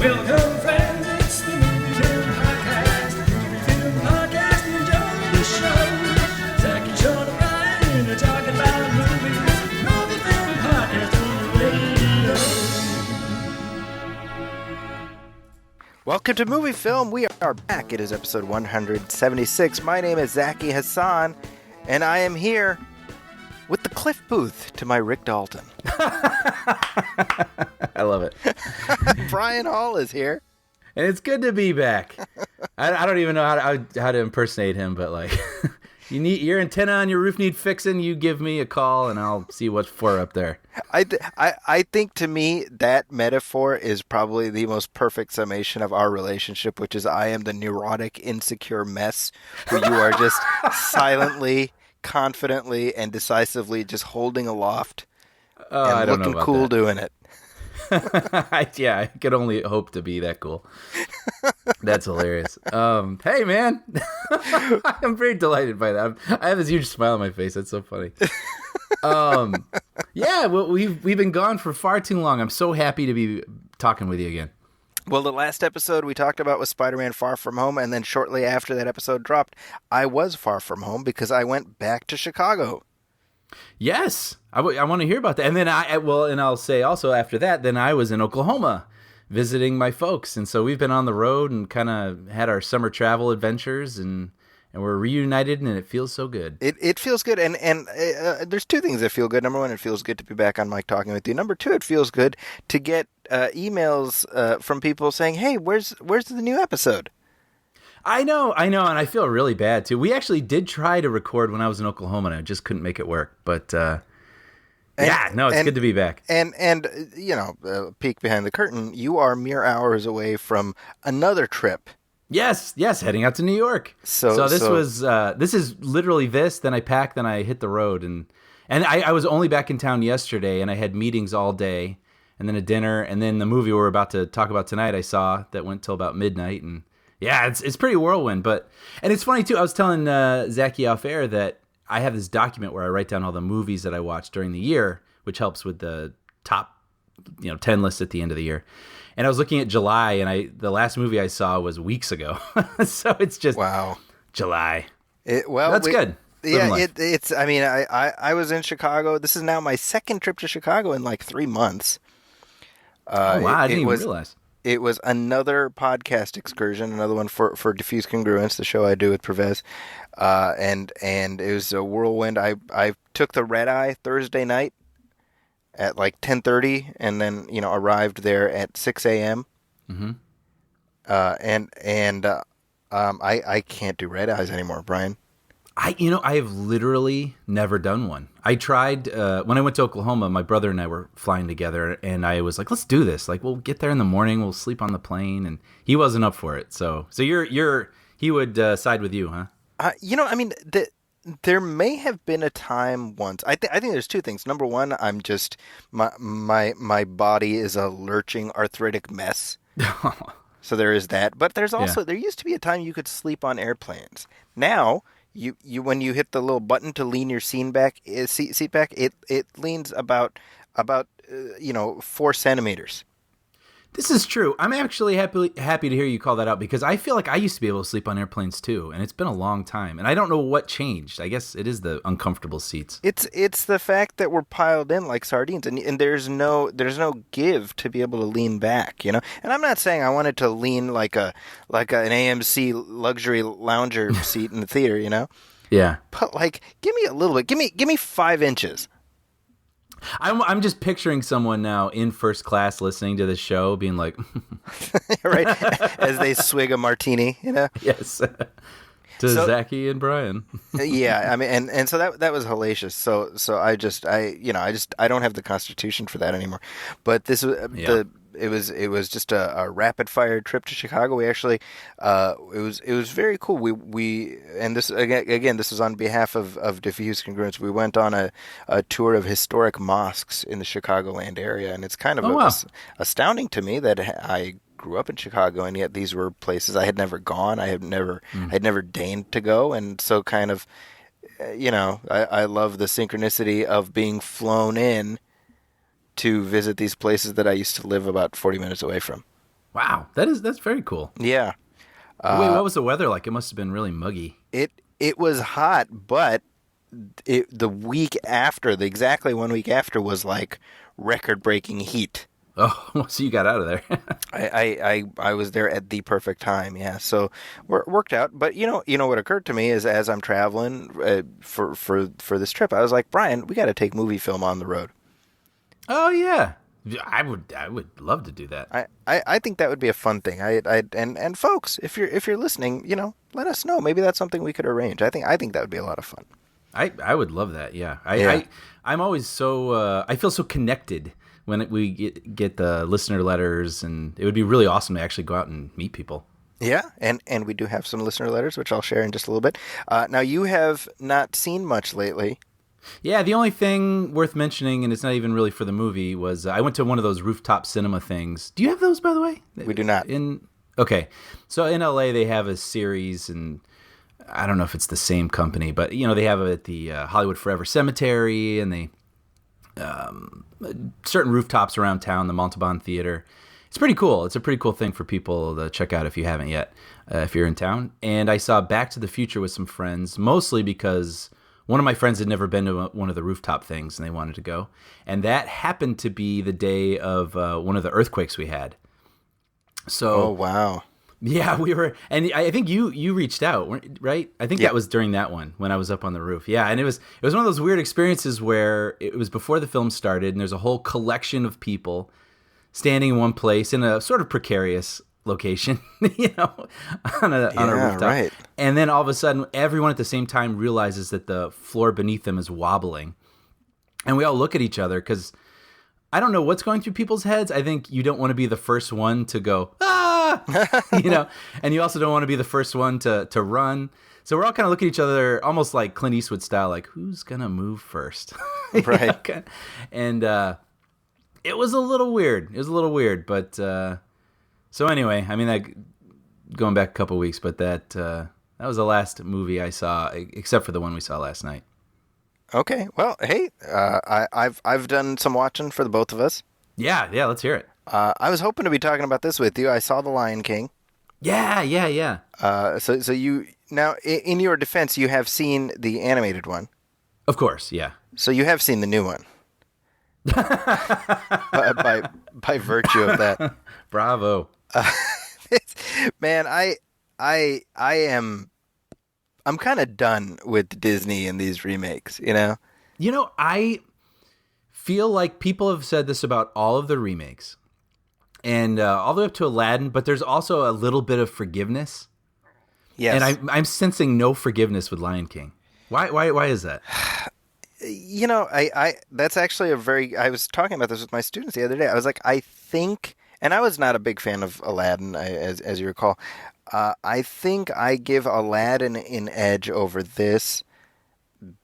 Welcome, friends, it's the Movie Film Podcast. Movie Film Podcast, enjoy the show. Zach and Sean and Ryan are talking about movies. Movie Film Podcast on the radio. Welcome to Movie Film. We are back. It is episode 176. My name is Zaki Hassan, and I am here with the Cliff Booth to my Rick Dalton. I love it. Brian Hall is here. And it's good to be back. I don't even know how to impersonate him, but like, your antenna on your roof need fixing, you give me a call and I'll see what's for up there. I think to me that metaphor is probably the most perfect summation of our relationship, which is I am the neurotic, insecure mess who you are just silently, confidently, and decisively just holding aloft and looking cool doing it. Yeah, I could only hope to be that cool. That's hilarious. Hey, man. I'm very delighted by that. I have this huge smile on my face. That's so funny. Yeah, well, we've been gone for far too long. I'm so happy to be talking with you again. Well, the last episode we talked about was Spider-Man Far From Home, and then shortly after that episode dropped, I was far from home because I went back to Chicago. Yes, I want to hear about that. And then I'll say also after that, then I was in Oklahoma visiting my folks. And so we've been on the road and kind of had our summer travel adventures and we're reunited and it feels so good. It feels good. And there's two things that feel good. Number one, it feels good to be back on mic talking with you. Number two, it feels good to get emails from people saying, hey, where's the new episode? I know, and I feel really bad too. We actually did try to record when I was in Oklahoma, and I just couldn't make it work. But it's good to be back. And you know, peek behind the curtain, you are mere hours away from another trip. Yes, heading out to New York. So this is literally this. Then I packed, then I hit the road, and I was only back in town yesterday, and I had meetings all day, and then a dinner, and then the movie we're about to talk about tonight. I saw that went till about midnight, and. Yeah, it's pretty whirlwind, and it's funny too. I was telling Zachy off air that I have this document where I write down all the movies that I watched during the year, which helps with the top 10 list at the end of the year. And I was looking at July, and the last movie I saw was weeks ago, so it's just wow, July. That's good. Yeah, it's. I mean, I was in Chicago. This is now my second trip to Chicago in like 3 months. Oh wow, I didn't even realize. It was another podcast excursion, another one for Diffuse Congruence, the show I do with Pervez, and it was a whirlwind. I took the red eye Thursday night at like 10:30, and then arrived there at 6 a.m. Mm-hmm. I can't do red eyes anymore, Brian. I have literally never done one. I tried when I went to Oklahoma. My brother and I were flying together, and I was like, "Let's do this. Like, we'll get there in the morning. We'll sleep on the plane." And he wasn't up for it. So he would side with you, huh? I mean, there may have been a time once. I think there's two things. Number one, I'm just my body is a lurching arthritic mess. So there is that. But there's also there used to be a time you could sleep on airplanes. Now. You when you hit the little button to lean your seat back, it leans about 4 centimeters. This is true. I'm actually happy to hear you call that out because I feel like I used to be able to sleep on airplanes too, and it's been a long time. And I don't know what changed. I guess it is the uncomfortable seats. It's the fact that we're piled in like sardines, and there's no give to be able to lean back, And I'm not saying I wanted to lean like an AMC luxury lounger seat in the theater, Yeah. But like, give me a little bit. Give me 5 inches. I'm just picturing someone now in first class listening to the show being like right as they swig a martini, Yes. To Zachy and Brian. Yeah, I mean and so that was hellacious. So I don't have the constitution for that anymore. But this was it was just a rapid fire trip to Chicago. We actually it was very cool. We and this again this was on behalf of Diffuse Congruence. We went on a tour of historic mosques in the Chicagoland area, and it's kind of astounding to me that I grew up in Chicago, and yet these were places I had never gone. I had never deigned to go, and so kind of I love the synchronicity of being flown in to visit these places that I used to live about 40 minutes away from. Wow, that's very cool. Yeah. Wait, what was the weather like? It must have been really muggy. It was hot, but the week after, exactly 1 week after, was like record-breaking heat. Oh, so you got out of there. I was there at the perfect time. Yeah, so worked out. But you know what occurred to me is as I'm traveling for this trip, I was like, Brian, we got to take movie film on the road. Oh yeah, I would love to do that. I think that would be a fun thing. And folks, if you're listening, let us know. Maybe that's something we could arrange. I think that would be a lot of fun. I would love that. Yeah. I'm always so I feel so connected when we get the listener letters, and it would be really awesome to actually go out and meet people. Yeah, and we do have some listener letters, which I'll share in just a little bit. Now, you have not seen much lately. Yeah, the only thing worth mentioning, and it's not even really for the movie, was I went to one of those rooftop cinema things. Do you have those, by the way? We do not. Okay, so in LA they have a series, and I don't know if it's the same company, but they have it at the Hollywood Forever Cemetery, and they certain rooftops around town, the Montalban Theater. It's pretty cool. It's a pretty cool thing for people to check out if you haven't yet, if you're in town. And I saw Back to the Future with some friends, mostly because one of my friends had never been to one of the rooftop things, and they wanted to go. And that happened to be the day of one of the earthquakes we had. So, oh, wow. Yeah, we were, and I think you reached out, right? I think that was during that one when I was up on the roof. Yeah, and it was one of those weird experiences where it was before the film started, and there's a whole collection of people standing in one place in a sort of precarious location, on a rooftop. Right. And then all of a sudden, everyone at the same time realizes that the floor beneath them is wobbling, and we all look at each other because I don't know what's going through people's heads. I think you don't want to be the first one to go, and you also don't want to be the first one to run. So we're all kind of looking at each other almost like Clint Eastwood style, like, who's going to move first? Right. And it was a little weird. But so anyway, I mean, going back a couple weeks, but that was the last movie I saw, except for the one we saw last night. Okay. Well, hey, I've done some watching for the both of us. Yeah, let's hear it. I was hoping to be talking about this with you. I saw The Lion King. Yeah. So you now, in your defense, you have seen the animated one. Of course, yeah. So you have seen the new one. by virtue of that. Bravo. Man, I'm kind of done with Disney and these remakes, I feel like people have said this about all of the remakes. And all the way up to Aladdin, but there's also a little bit of forgiveness. Yes. And I'm sensing no forgiveness with Lion King. Why is that? I that's actually I was talking about this with my students the other day. I was like, I think, and I was not a big fan of Aladdin, as you recall. I think I give Aladdin an edge over this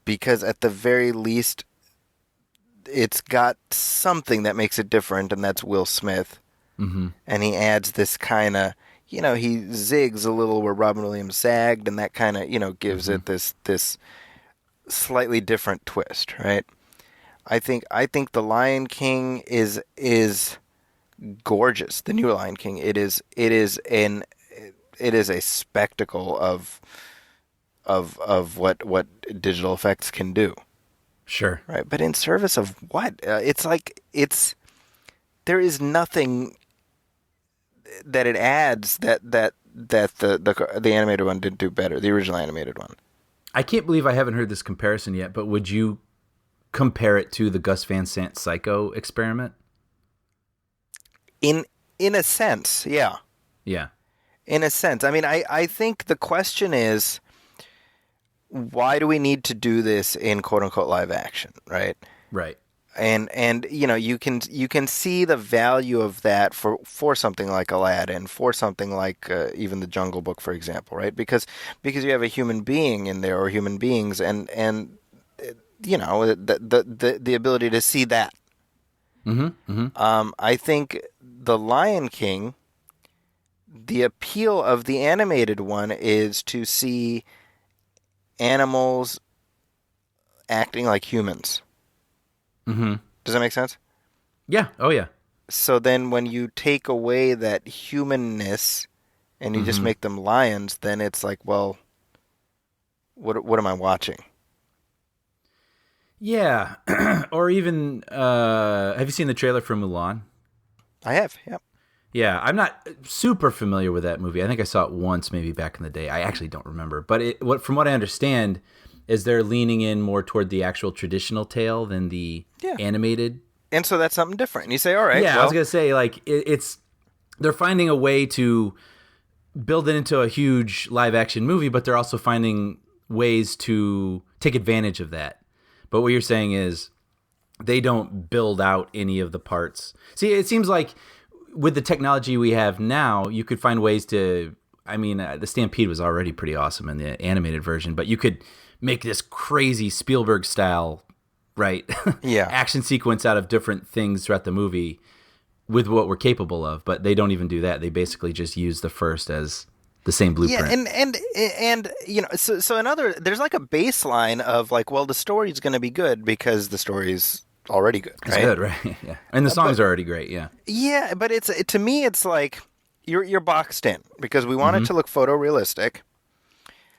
because at the very least, it's got something that makes it different, and that's Will Smith. Mm-hmm. And he adds this kind of, he zigs a little where Robin Williams zagged, and that kind of, gives it this slightly different twist, right? I think The Lion King is gorgeous. The new Lion King, it is a spectacle of what digital effects can do. Sure. Right, but in service of what? There is nothing that it adds that the animated one didn't do better. The original animated one. I can't believe I haven't heard this comparison yet. But would you compare it to the Gus Van Sant Psycho experiment? In a sense, yeah. Yeah. In a sense, I mean, I think the question is, why do we need to do this in quote unquote live action, right? Right. And you can see the value of that for something like Aladdin, for something like even The Jungle Book, for example, right? Because you have a human being in there or human beings, and the ability to see that. Mm-hmm. Mm-hmm. I think The Lion King, the appeal of the animated one is to see animals acting like humans. Mm-hmm. Does that make sense? Yeah. Oh, yeah. So then when you take away that humanness and you just make them lions, then it's like, well, what am I watching? Yeah. Or even, have you seen the trailer for Mulan? I have, yeah. Yeah, I'm not super familiar with that movie. I think I saw it once, maybe back in the day. I actually don't remember. But from what I understand, is they're leaning in more toward the actual traditional tale than the animated. And so that's something different. And you say, all right. Yeah, well, I was gonna say like it's they're finding a way to build it into a huge live action movie, but they're also finding ways to take advantage of that. But what you're saying is they don't build out any of the parts. See, it seems like with the technology we have now, you could find ways to. I mean, the Stampede was already pretty awesome in the animated version, but you could make this crazy Spielberg style, right? Yeah, action sequence out of different things throughout the movie with what we're capable of. But they don't even do that. They basically just use the first as the same blueprint. Yeah, and you know, so there's like a baseline of like, well, the story's going to be good because the story's already good. Right? It's good, right? Yeah, and the songs are already great. Yeah, yeah, but to me, it's like you're boxed in because we want it to look photorealistic,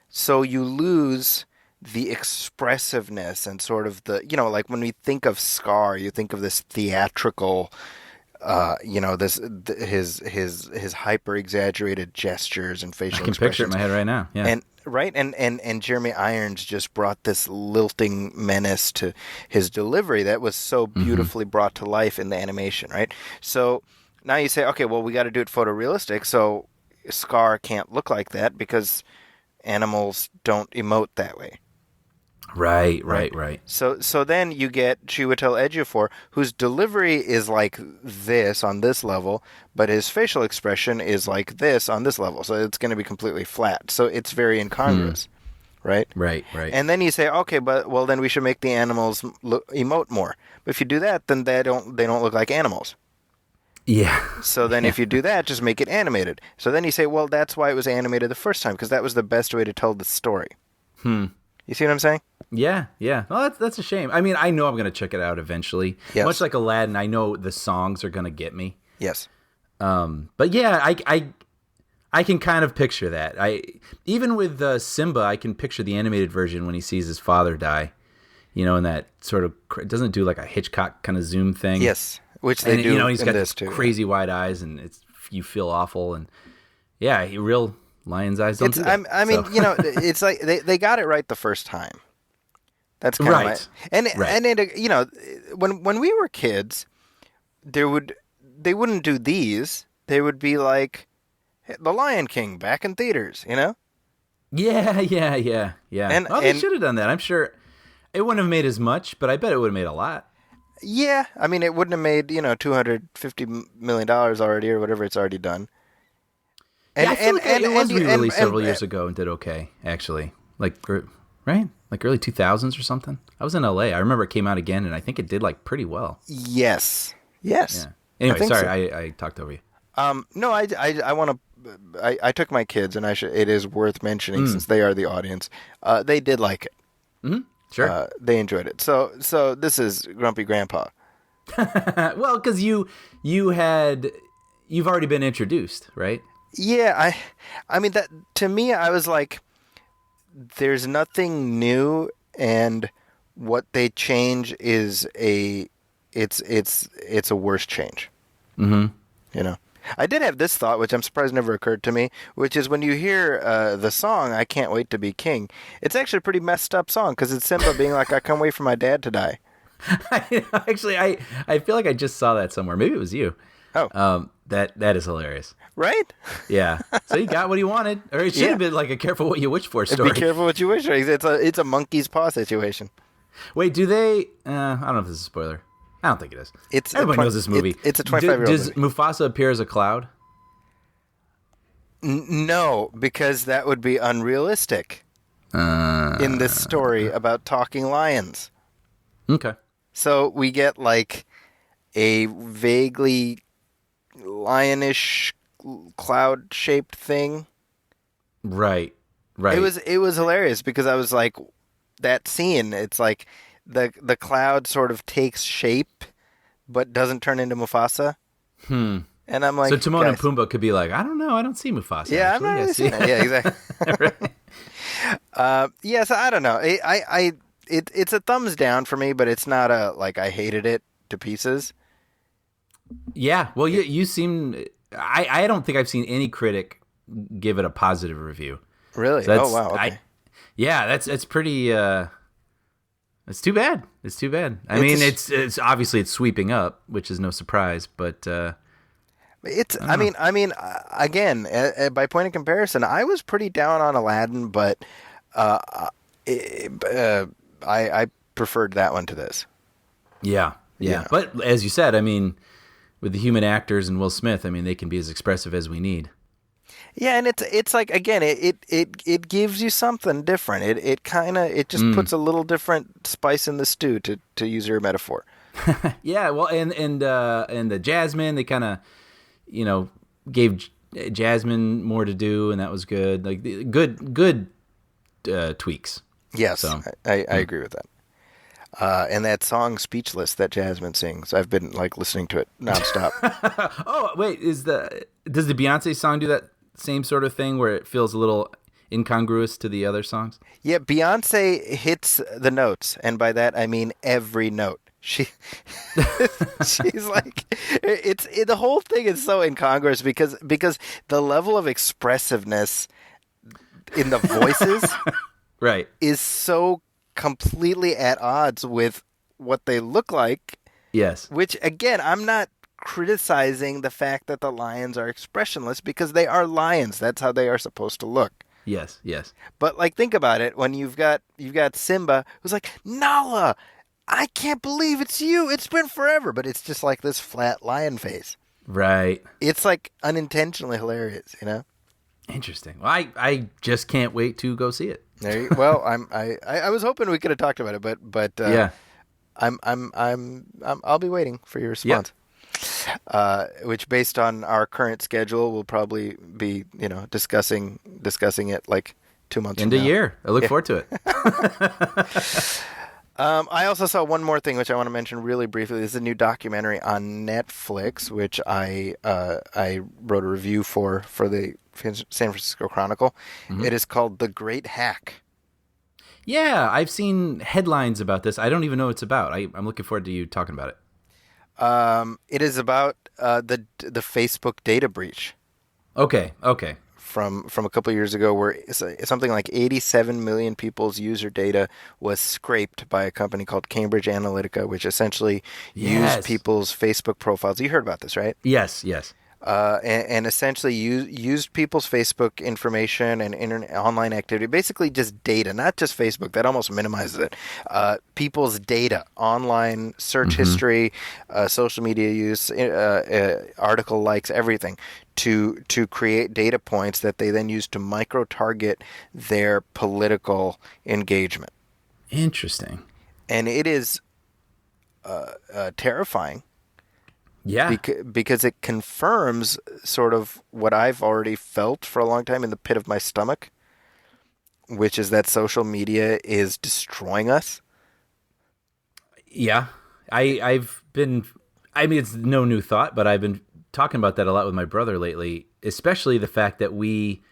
so you lose the expressiveness and sort of the, you know, like when we think of Scar, you think of this theatrical. You know, his hyper exaggerated gestures and facial expressions. I can picture it in my head right now. Yeah. And Jeremy Irons just brought this lilting menace to his delivery that was so beautifully brought to life in the animation, right? So now you say, okay, well, we got to do it photorealistic, so Scar can't look like that because animals don't emote that way. Right. So then you get Chiwetel Ejiofor, whose delivery is like this on this level, but his facial expression is like this on this level. So it's going to be completely flat. So it's very incongruous, right? Right. And then you say, okay, then we should make the animals emote more. But if you do that, then they don't look like animals. Yeah. So then if you do that, just make it animated. So then you say, well, that's why it was animated the first time, because that was the best way to tell the story. You see what I'm saying? Yeah. Well, that's a shame. I mean, I know I'm going to check it out eventually. Yes. Much like Aladdin, I know the songs are going to get me. Yes. But yeah, I can kind of picture that. Even with Simba, I can picture the animated version when he sees his father die. You know, and that sort of doesn't do like a Hitchcock kind of zoom thing. Yes, which they do. You know, he's got this too. Crazy wide eyes, and you feel awful. And yeah, real lion's eyes don't do that. I mean, you know, it's like they got it right the first time. That's kind right. of and it, you know, when we were kids, they wouldn't do these. They would be like The Lion King back in theaters, you know? Yeah. And they should have done that. I'm sure it wouldn't have made as much, but I bet it would have made a lot. Yeah, I mean, it wouldn't have made, you know, $250 million already or whatever it's already done. And, I feel like it was re-released several years ago and did okay, actually. Right? Like early 2000s or something. I was in LA. I remember it came out again, and I think it did like pretty well. Yes. Yeah. Anyway, sorry, I talked over you. No, I want to. I took my kids, and it is worth mentioning since they are the audience. They did like it. Mm-hmm. Sure. They enjoyed it. So this is Grumpy Grandpa. Well, because you've already been introduced, right? Yeah, I mean that to me, I was like, there's nothing new, and what they change is it's a worse change. Mm-hmm. You know, I did have this thought, which I'm surprised never occurred to me, which is when you hear the song "I Can't Wait to Be King," it's actually a pretty messed up song because it's Simba being like, "I can't wait for my dad to die." Actually, I feel like I just saw that somewhere. Maybe it was you. Oh. That is hilarious. Right? Yeah. So he got what he wanted. Or it should have been like a careful what you wish for story. Be careful what you wish for. It's a monkey's paw situation. Wait, do they... I don't know if this is a spoiler. I don't think it is. Everybody knows this movie. It's a 25-year-old Does movie. Mufasa appear as a cloud? No, because that would be unrealistic in this story about talking lions. Okay. So we get like a vaguely lionish cloud-shaped thing. Right. It was hilarious because I was like, that scene. It's like the cloud sort of takes shape, but doesn't turn into Mufasa. And I'm like, so Timon and Pumbaa could be like, I don't know, I don't see Mufasa. Yeah, actually. I'm not really seeing that. Yeah, exactly. So I don't know. It's a thumbs down for me, but it's not a like I hated it to pieces. Yeah, well, you seem. I don't think I've seen any critic give it a positive review. Really? So wow. Okay. That's pretty. It's too bad. It's too bad. I mean, it's obviously it's sweeping up, which is no surprise, but. I mean, again, by point of comparison, I was pretty down on Aladdin, but I preferred that one to this. Yeah. But as you said, I mean, with the human actors and Will Smith, I mean, they can be as expressive as we need. Yeah, and it's like again, it gives you something different. It just puts a little different spice in the stew, to use your metaphor. Yeah, well, and the Jasmine, they kind of, gave Jasmine more to do, and that was good. Like good tweaks. Yes, so, I agree with that. And that song "Speechless" that Jasmine sings, I've been like listening to it nonstop. Oh wait, does the Beyonce song do that same sort of thing where it feels a little incongruous to the other songs? Yeah, Beyonce hits the notes, and by that I mean every note. She's like, the whole thing is so incongruous because the level of expressiveness in the voices right is so completely at odds with what they look like. Yes. Which again, I'm not criticizing the fact that the lions are expressionless because they are lions. That's how they are supposed to look. Yes. But like, think about it. When you've got Simba who's like, Nala, I can't believe it's you. It's been forever. But it's just like this flat lion face. Right. It's like unintentionally hilarious, Interesting. Well, I just can't wait to go see it. Well, I was hoping we could have talked about it, but yeah. I'll be waiting for your response. Yep. Which, based on our current schedule, will probably be discussing it like 2 months end from of now. Year. I look forward to it. I also saw one more thing which I want to mention really briefly. This is a new documentary on Netflix, which I wrote a review for the San Francisco Chronicle. Mm-hmm. It is called The Great Hack. Yeah, I've seen headlines about this. I don't even know what it's about. I'm looking forward to you talking about it. It is about the Facebook data breach. Okay. From a couple of years ago, where something like 87 million people's user data was scraped by a company called Cambridge Analytica, which essentially used people's Facebook profiles. You heard about this, right? Yes. And essentially used people's Facebook information and internet online activity, basically just data, not just Facebook. That almost minimizes it. People's data, online search history, social media use, article likes, everything, to create data points that they then use to micro-target their political engagement. Interesting. And it is terrifying. Yeah. Because it confirms sort of what I've already felt for a long time in the pit of my stomach, which is that social media is destroying us. Yeah. I've been, it's no new thought, but I've been talking about that a lot with my brother lately, especially the fact that we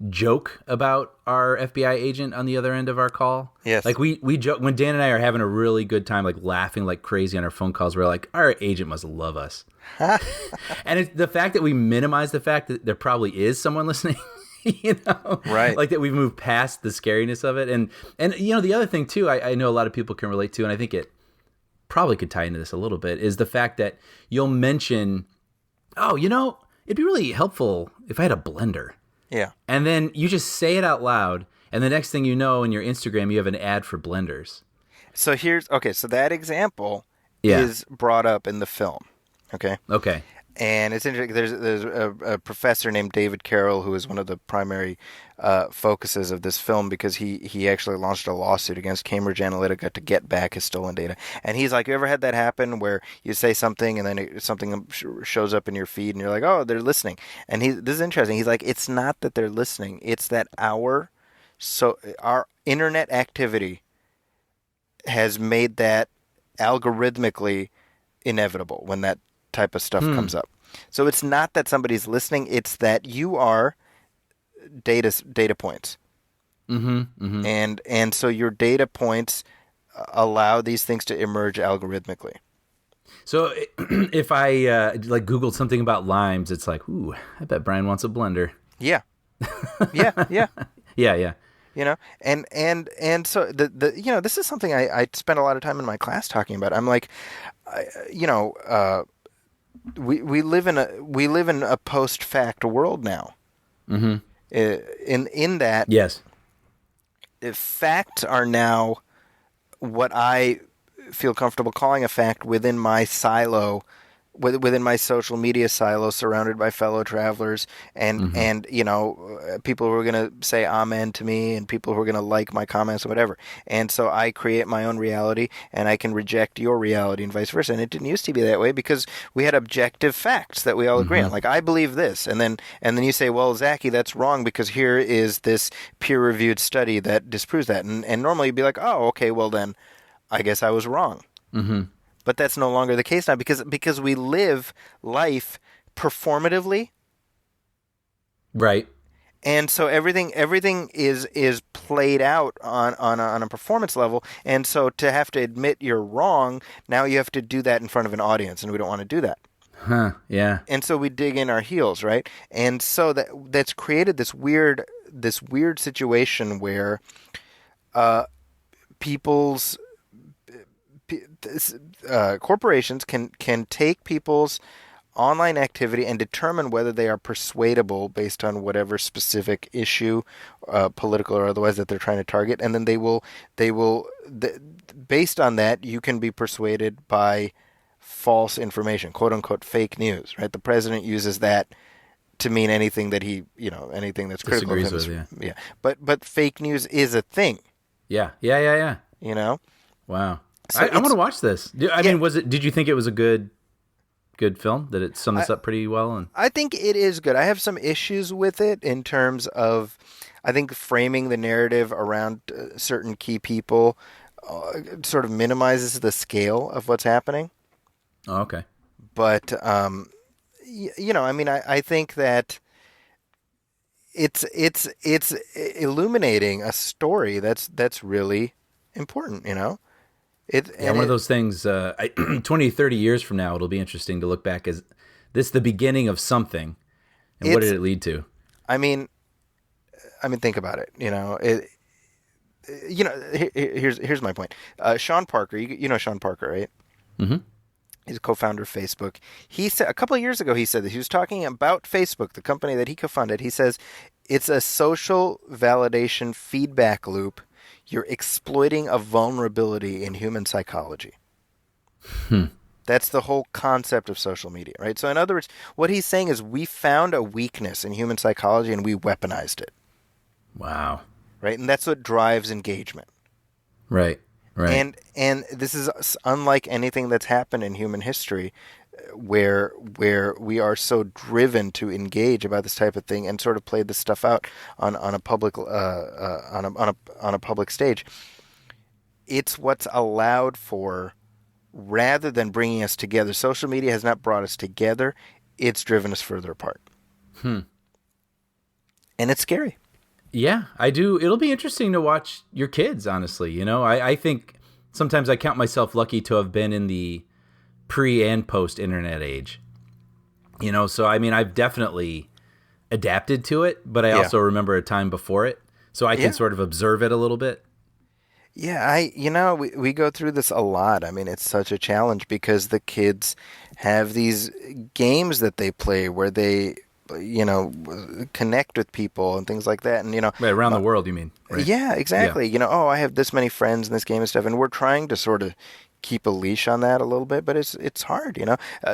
joke about our FBI agent on the other end of our call. Yes. Like we joke when Dan and I are having a really good time, like laughing like crazy on our phone calls. We're like, our agent must love us. And it's the fact that we minimize the fact that there probably is someone listening, right? Like that we've moved past the scariness of it. And the other thing too, I know a lot of people can relate to, and I think it probably could tie into this a little bit, is the fact that you'll mention, oh, it'd be really helpful if I had a blender. Yeah. And then you just say it out loud, and the next thing you know, in your Instagram, you have an ad for blenders. So so that example is brought up in the film. Okay. And it's interesting. There's a professor named David Carroll who is one of the primary focuses of this film, because he actually launched a lawsuit against Cambridge Analytica to get back his stolen data. And he's like, you ever had that happen where you say something and then something shows up in your feed and you're like, oh, they're listening. And this is interesting. He's like, it's not that they're listening. It's that our internet activity has made that algorithmically inevitable when that type of stuff comes up. So it's not that somebody's listening; it's that you are data points. And so your data points allow these things to emerge algorithmically. So if I like Googled something about limes, it's like, ooh, I bet Brian wants a blender. Yeah. Yeah. Yeah. You know, and so the you know, this is something I spent a lot of time in my class talking about. I'm like, we live in a post fact world now. In that, yes, facts are now what I feel comfortable calling a fact within my silo, within my social media silo, surrounded by fellow travelers and people who are going to say amen to me and people who are going to like my comments or whatever. And so I create my own reality and I can reject your reality and vice versa. And it didn't used to be that way because we had objective facts that we all agree on. Like, I believe this. And then you say, well, Zachy, that's wrong because here is this peer-reviewed study that disproves that. And normally you'd be like, oh, okay, well then I guess I was wrong. But that's no longer the case now because we live life performatively. Right. And so everything is played out on a performance level. And so to have to admit you're wrong, now you have to do that in front of an audience, and we don't want to do that. Yeah. And so we dig in our heels, right? And so that's created this weird situation where corporations can take people's online activity and determine whether they are persuadable based on whatever specific issue, political or otherwise, that they're trying to target, and then they will based on that, you can be persuaded by false information, quote unquote fake news, right? The president uses that to mean anything that anything that's critical of him. Yeah. But fake news is a thing. Yeah. You know? Wow. So I want to watch this. I mean, did you think it was a good film? Did it sum this up pretty well? And I think it is good. I have some issues with it in terms of, I think, framing the narrative around certain key people sort of minimizes the scale of what's happening. Oh, okay. But I mean, I think that it's illuminating a story that's really important. You know. One of those things, 20, 30 years from now, it'll be interesting to look back as this the beginning of something, and what did it lead to? I mean, think about it. Here's my point. Sean Parker, you know Sean Parker, right? Mm-hmm. He's a co-founder of Facebook. He said a couple of years ago, he said that he was talking about Facebook, the company that he co-founded. He says it's a social validation feedback loop. You're exploiting a vulnerability in human psychology. That's the whole concept of social media, right? So in other words, what he's saying is we found a weakness in human psychology and we weaponized it. Wow. Right? And that's what drives engagement. Right. And this is unlike anything that's happened in human history where we are so driven to engage about this type of thing and sort of play this stuff out on a public on a public stage. It's what's allowed for, rather than bringing us together. Social media has not brought us together; it's driven us further apart. And it's scary. Yeah, I do. It'll be interesting to watch your kids. Honestly, I think sometimes I count myself lucky to have been in the pre and post internet age, so I mean, I've definitely adapted to it, but I also remember a time before it, so I can sort of observe it a little bit. Yeah, we go through this a lot. I mean, it's such a challenge because the kids have these games that they play where they, connect with people and things like that. And, right, around the world, you mean? Right? Yeah, exactly. Yeah. I have this many friends in this game and stuff. And we're trying to sort of keep a leash on that a little bit, but it's hard,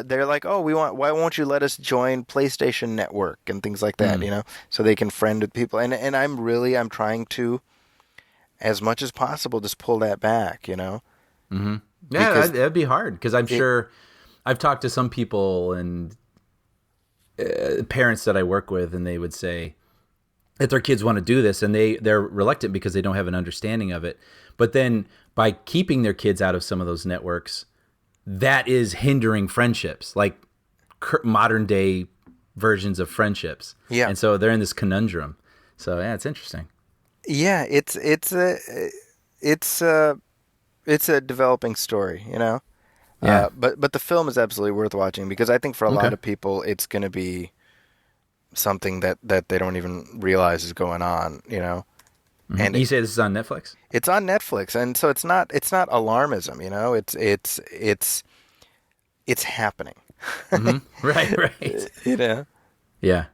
they're like, oh, why won't you let us join PlayStation Network and things like that, so they can friend with people. And I'm trying to, as much as possible, just pull that back, Mm-hmm. Yeah, that'd be hard because I'm sure I've talked to some people and parents that I work with, and they would say that their kids want to do this, and they're reluctant because they don't have an understanding of it. But then by keeping their kids out of some of those networks, that is hindering friendships, like modern day versions of friendships. Yeah. And so they're in this conundrum. So yeah, it's interesting. Yeah, it's a developing story, you know. Yeah. But the film is absolutely worth watching because I think for a lot of people it's going to be something that they don't even realize is going on, you know. Mm-hmm. And you say this is on Netflix? It's on Netflix, and so it's not alarmism, you know. It's happening. Mm-hmm. Right. You know. Yeah.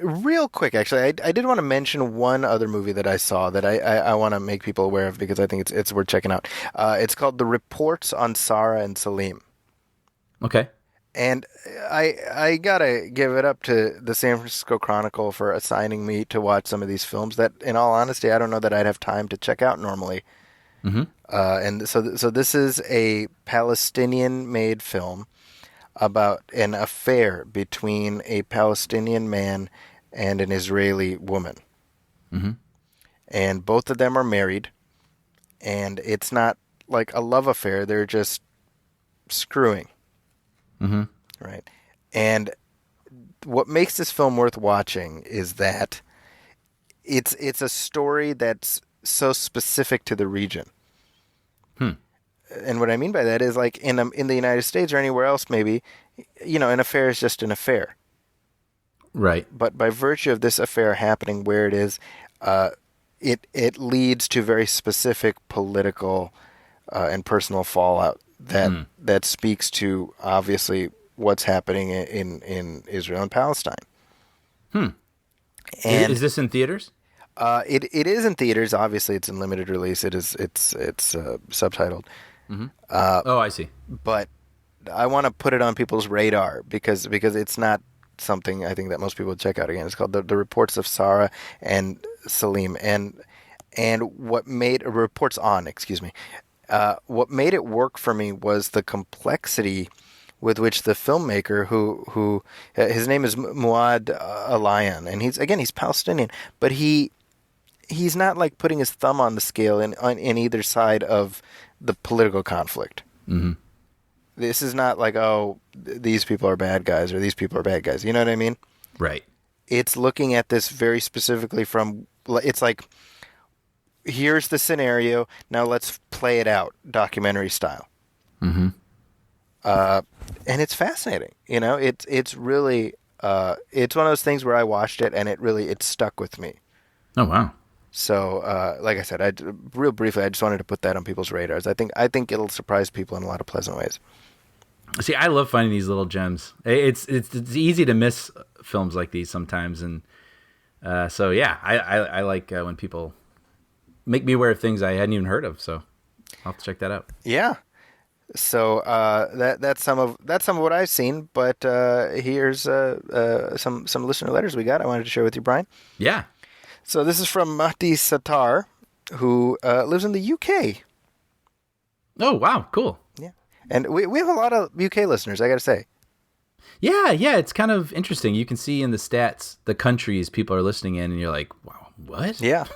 Real quick, actually, I did want to mention one other movie that I saw that I want to make people aware of because I think it's worth checking out. It's called The Reports on Sarah and Salim. Okay. And I gotta give it up to the San Francisco Chronicle for assigning me to watch some of these films that, in all honesty, I don't know that I'd have time to check out normally. Mm-hmm. And so this is a Palestinian-made film about an affair between a Palestinian man and an Israeli woman. Mm-hmm. And both of them are married, and it's not like a love affair. They're just screwing. Mm-hmm. Right. And what makes this film worth watching is that it's a story that's so specific to the region. And what I mean by that is, like, in the United States or anywhere else, maybe, you know, an affair is just an affair. Right. But by virtue of this affair happening where it is, it leads to very specific political and personal fallout that speaks to, obviously, what's happening in Israel and Palestine. And is this in theaters? It is in theaters. Obviously, it's in limited release. It's subtitled. Mm-hmm. I see. But I want to put it on people's radar because it's not something I think that most people would check out again. It's called The Reports of Sarah and Salim, and what made reports on, excuse me. What made it work for me was the complexity with which the filmmaker, who his name is Muad Alayan, and he's Palestinian, but he's not like putting his thumb on the scale in either side of the political conflict. Mm-hmm. This is not like, oh, these people are bad guys or these people are bad guys. You know what I mean? Right. It's looking at this very specifically from, it's like, here's the scenario, now let's play it out, documentary style. Mm-hmm. And it's fascinating. You know, it's really, it's one of those things where I watched it and it stuck with me. Oh, wow. So, like I said, real briefly, I just wanted to put that on people's radars. I think it'll surprise people in a lot of pleasant ways. See, I love finding these little gems. It's easy to miss films like these sometimes, and so yeah, I like when people make me aware of things I hadn't even heard of. So I'll have to check that out. Yeah. So that's some of what I've seen. But here's some listener letters we got. I wanted to share with you, Brian. Yeah. So this is from Mahdi Sattar, who lives in the UK. Oh, wow. Cool. Yeah. And we have a lot of UK listeners, I got to say. Yeah. It's kind of interesting. You can see in the stats the countries people are listening in, and you're like, wow, what? Yeah.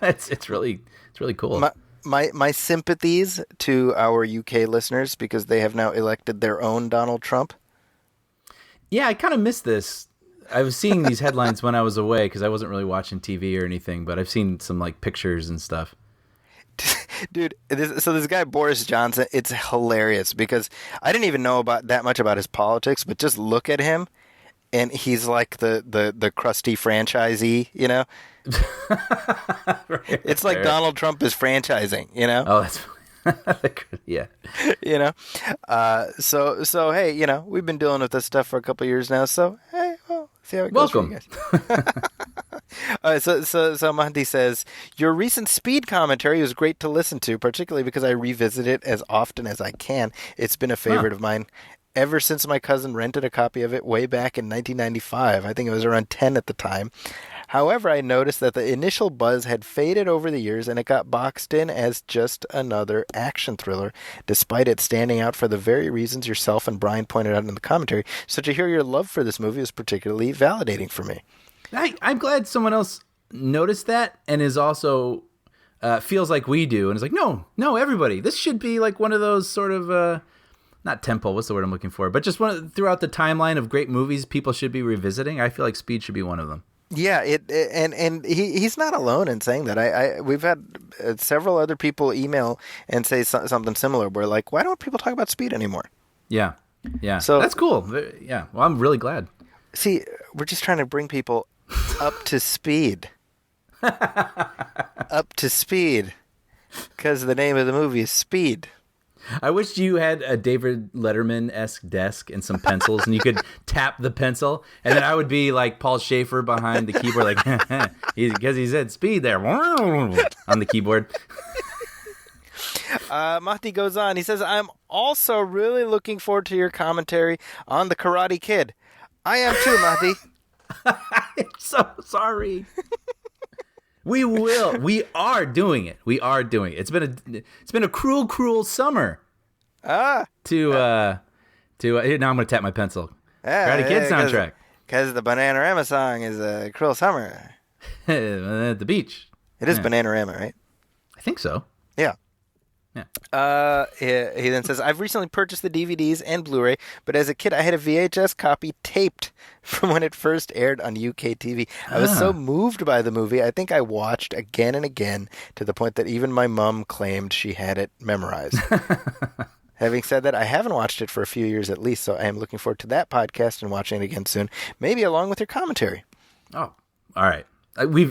it's really cool. My sympathies to our UK listeners because they have now elected their own Donald Trump. Yeah, I kind of missed this. I was seeing these headlines when I was away because I wasn't really watching TV or anything, but I've seen some like pictures and stuff. Dude, this guy Boris Johnson, it's hilarious because I didn't even know that much about his politics, but just look at him, and he's like the crusty franchisee, you know. Right, it's like Donald Trump is franchising, you know. Oh, that's yeah. You know, so hey, you know, we've been dealing with this stuff for a couple of years now, so hey, well, see how it goes. Welcome. For you guys. So Mahdi says, your recent Speed commentary was great to listen to, particularly because I revisit it as often as I can. It's been a favorite of mine ever since my cousin rented a copy of it way back in 1995. I think it was around 10 at the time. However, I noticed that the initial buzz had faded over the years and it got boxed in as just another action thriller, despite it standing out for the very reasons yourself and Brian pointed out in the commentary. So to hear your love for this movie is particularly validating for me. I'm glad someone else noticed that and is also feels like we do and is like, no, everybody. This should be like one of those sort of not tempo. What's the word I'm looking for? But just throughout the timeline of great movies people should be revisiting. I feel like Speed should be one of them. Yeah, and he's not alone in saying that. We've had several other people email and say something similar. Where like, why don't people talk about Speed anymore? Yeah. So that's cool. Yeah. Well, I'm really glad. See, we're just trying to bring people up to speed. Up to speed, because the name of the movie is Speed. I wish you had a David Letterman-esque desk and some pencils, and you could tap the pencil, and then I would be like Paul Schaefer behind the keyboard, like because he said speed there on the keyboard. Mahdi goes on. He says, "I'm also really looking forward to your commentary on the Karate Kid." I am too, Mahdi. I'm so sorry. We will. We are doing it. It's been a cruel summer. Now I'm gonna tap my pencil. Karate Kid soundtrack. Because the Bananarama song is a cruel summer. At the beach. It is Bananarama, right? I think so. Yeah. He then says, I've recently purchased the DVDs and Blu-ray, but as a kid I had a VHS copy taped from when it first aired on UK TV. I was so moved by the movie, I think I watched again and again to the point that even my mom claimed she had it memorized. Having said that, I haven't watched it for a few years at least, so I am looking forward to that podcast and watching it again soon, maybe along with your commentary. Oh, all right.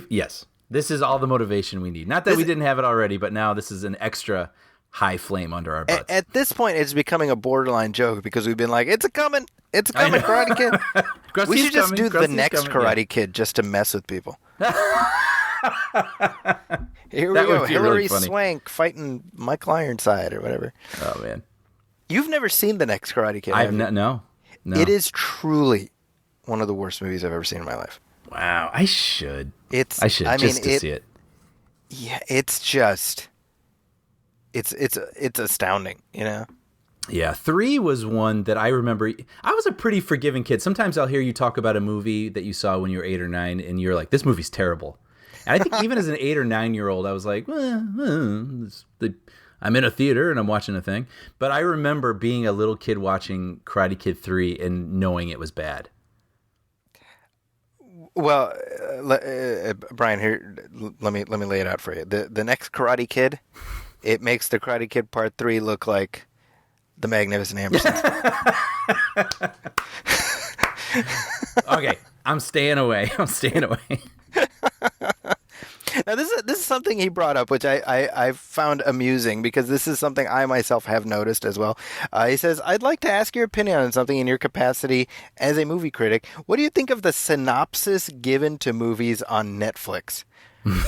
Yes. This is all the motivation we need. Not that we didn't have it already, but now this is an extra high flame under our butts. At this point, it's becoming a borderline joke because we've been like, it's a coming, Karate Kid. We should just do the next Karate Kid just to mess with people. Here we go, Hilary really Swank fighting Michael Ironside or whatever. Oh, man. You've never seen the next Karate Kid, I've not, no. It is truly one of the worst movies I've ever seen in my life. Wow, I should. I mean, to see it. Yeah, it's just... It's astounding, you know? Yeah, 3 was one that I remember. I was a pretty forgiving kid. Sometimes I'll hear you talk about a movie that you saw when you were 8 or 9, and you're like, this movie's terrible. And I think even as an 8 or 9-year-old, I was like, I'm in a theater and I'm watching a thing. But I remember being a little kid watching Karate Kid 3 and knowing it was bad. Well, Brian, here, let me lay it out for you. The next Karate Kid, it makes the Karate Kid Part 3 look like the Magnificent Ambersons. Okay, I'm staying away. Now, this is something he brought up, which I found amusing because this is something I myself have noticed as well. He says, I'd like to ask your opinion on something in your capacity as a movie critic. What do you think of the synopsis given to movies on Netflix?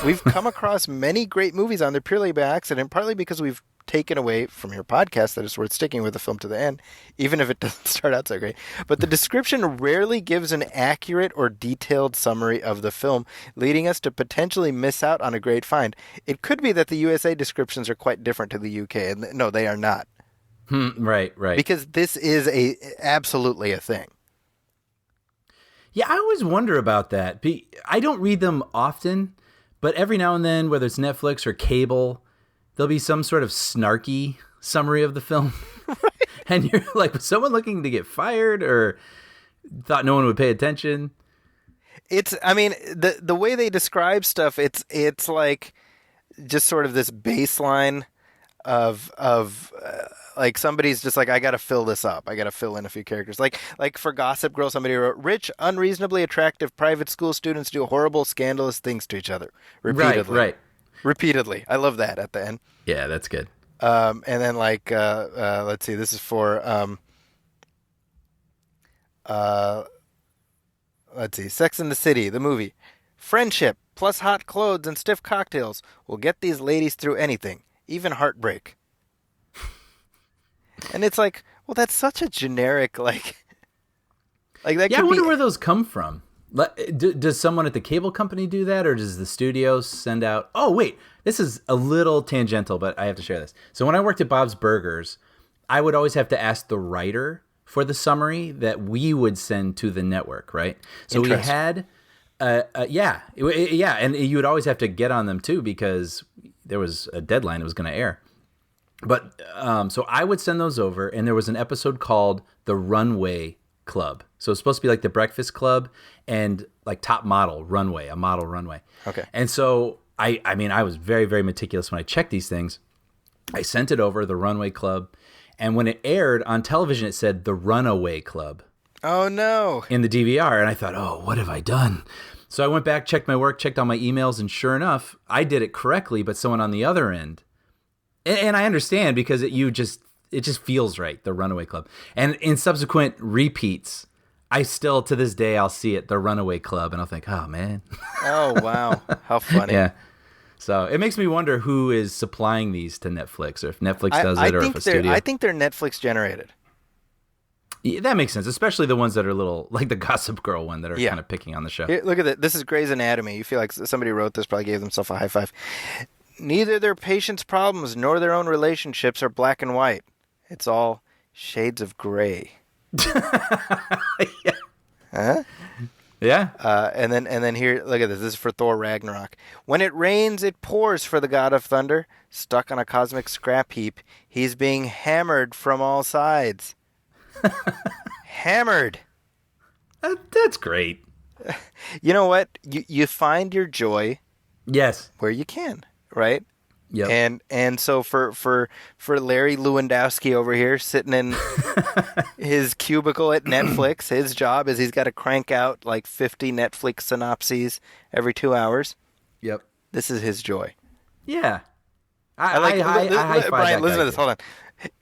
We've come across many great movies on there purely by accident, partly because we've taken away from your podcast that it's worth sticking with the film to the end, even if it doesn't start out so great. But the description rarely gives an accurate or detailed summary of the film, leading us to potentially miss out on a great find. It could be that the USA descriptions are quite different to the UK, and no, they are not. Right. Because this is absolutely a thing. Yeah, I always wonder about that. I don't read them often, but every now and then, whether it's Netflix or cable, there'll be some sort of snarky summary of the film. Right. And you're like, was someone looking to get fired or thought no one would pay attention? The way they describe stuff, it's like just sort of this baseline of like somebody's just like, I got to fill this up. I got to fill in a few characters. Like for Gossip Girl, somebody wrote, rich, unreasonably attractive private school students do horrible, scandalous things to each other. Repeatedly. Right. Repeatedly. I love that at the end. Yeah, that's good. And then let's see, this is for, let's see, Sex and the City, the movie. Friendship plus hot clothes and stiff cocktails will get these ladies through anything, even heartbreak. And it's like, well, that's such a generic, like that. Yeah, I wonder where those come from. Does someone at the cable company do that, or does the studio send out? Oh, wait, this is a little tangential, but I have to share this. So when I worked at Bob's Burgers, I would always have to ask the writer for the summary that we would send to the network, right? So we had, and you would always have to get on them too because there was a deadline it was going to air. But so I would send those over, and there was an episode called The Runway Club. So it's supposed to be like the Breakfast Club and like Top Model Runway, a model runway. Okay. And so I mean, I was very, very meticulous when I checked these things. I sent it over, The Runway Club, and when it aired on television, it said The Runaway Club. Oh, no. In the DVR, and I thought, oh, what have I done? So I went back, checked my work, checked all my emails, and sure enough, I did it correctly, but someone on the other end. And I understand because it just feels right, The Runaway Club. And in subsequent repeats, I still, to this day, I'll see it, The Runaway Club, and I'll think, oh, man. Oh, wow. How funny. Yeah. So it makes me wonder who is supplying these to Netflix, or if Netflix does it, or if a studio. I think they're Netflix generated. Yeah, that makes sense, especially the ones that are little, like the Gossip Girl one that are kind of picking on the show. Here, look at it. This is Grey's Anatomy. You feel like somebody wrote this, probably gave themselves a high five. Neither their patients' problems nor their own relationships are black and white. It's all shades of gray. Yeah. Huh? Yeah. And then here, look at this. This is for Thor Ragnarok. When it rains, it pours for the god of thunder. Stuck on a cosmic scrap heap, he's being hammered from all sides. Hammered. That's great. You know what? You find your joy. Yes. Where you can, right? Yeah. And so for Larry Lewandowski over here sitting in his cubicle at Netflix, his job is he's got to crank out like 50 Netflix synopses every 2 hours. Yep. This is his joy. Yeah. Brian, listen to this. Hold on.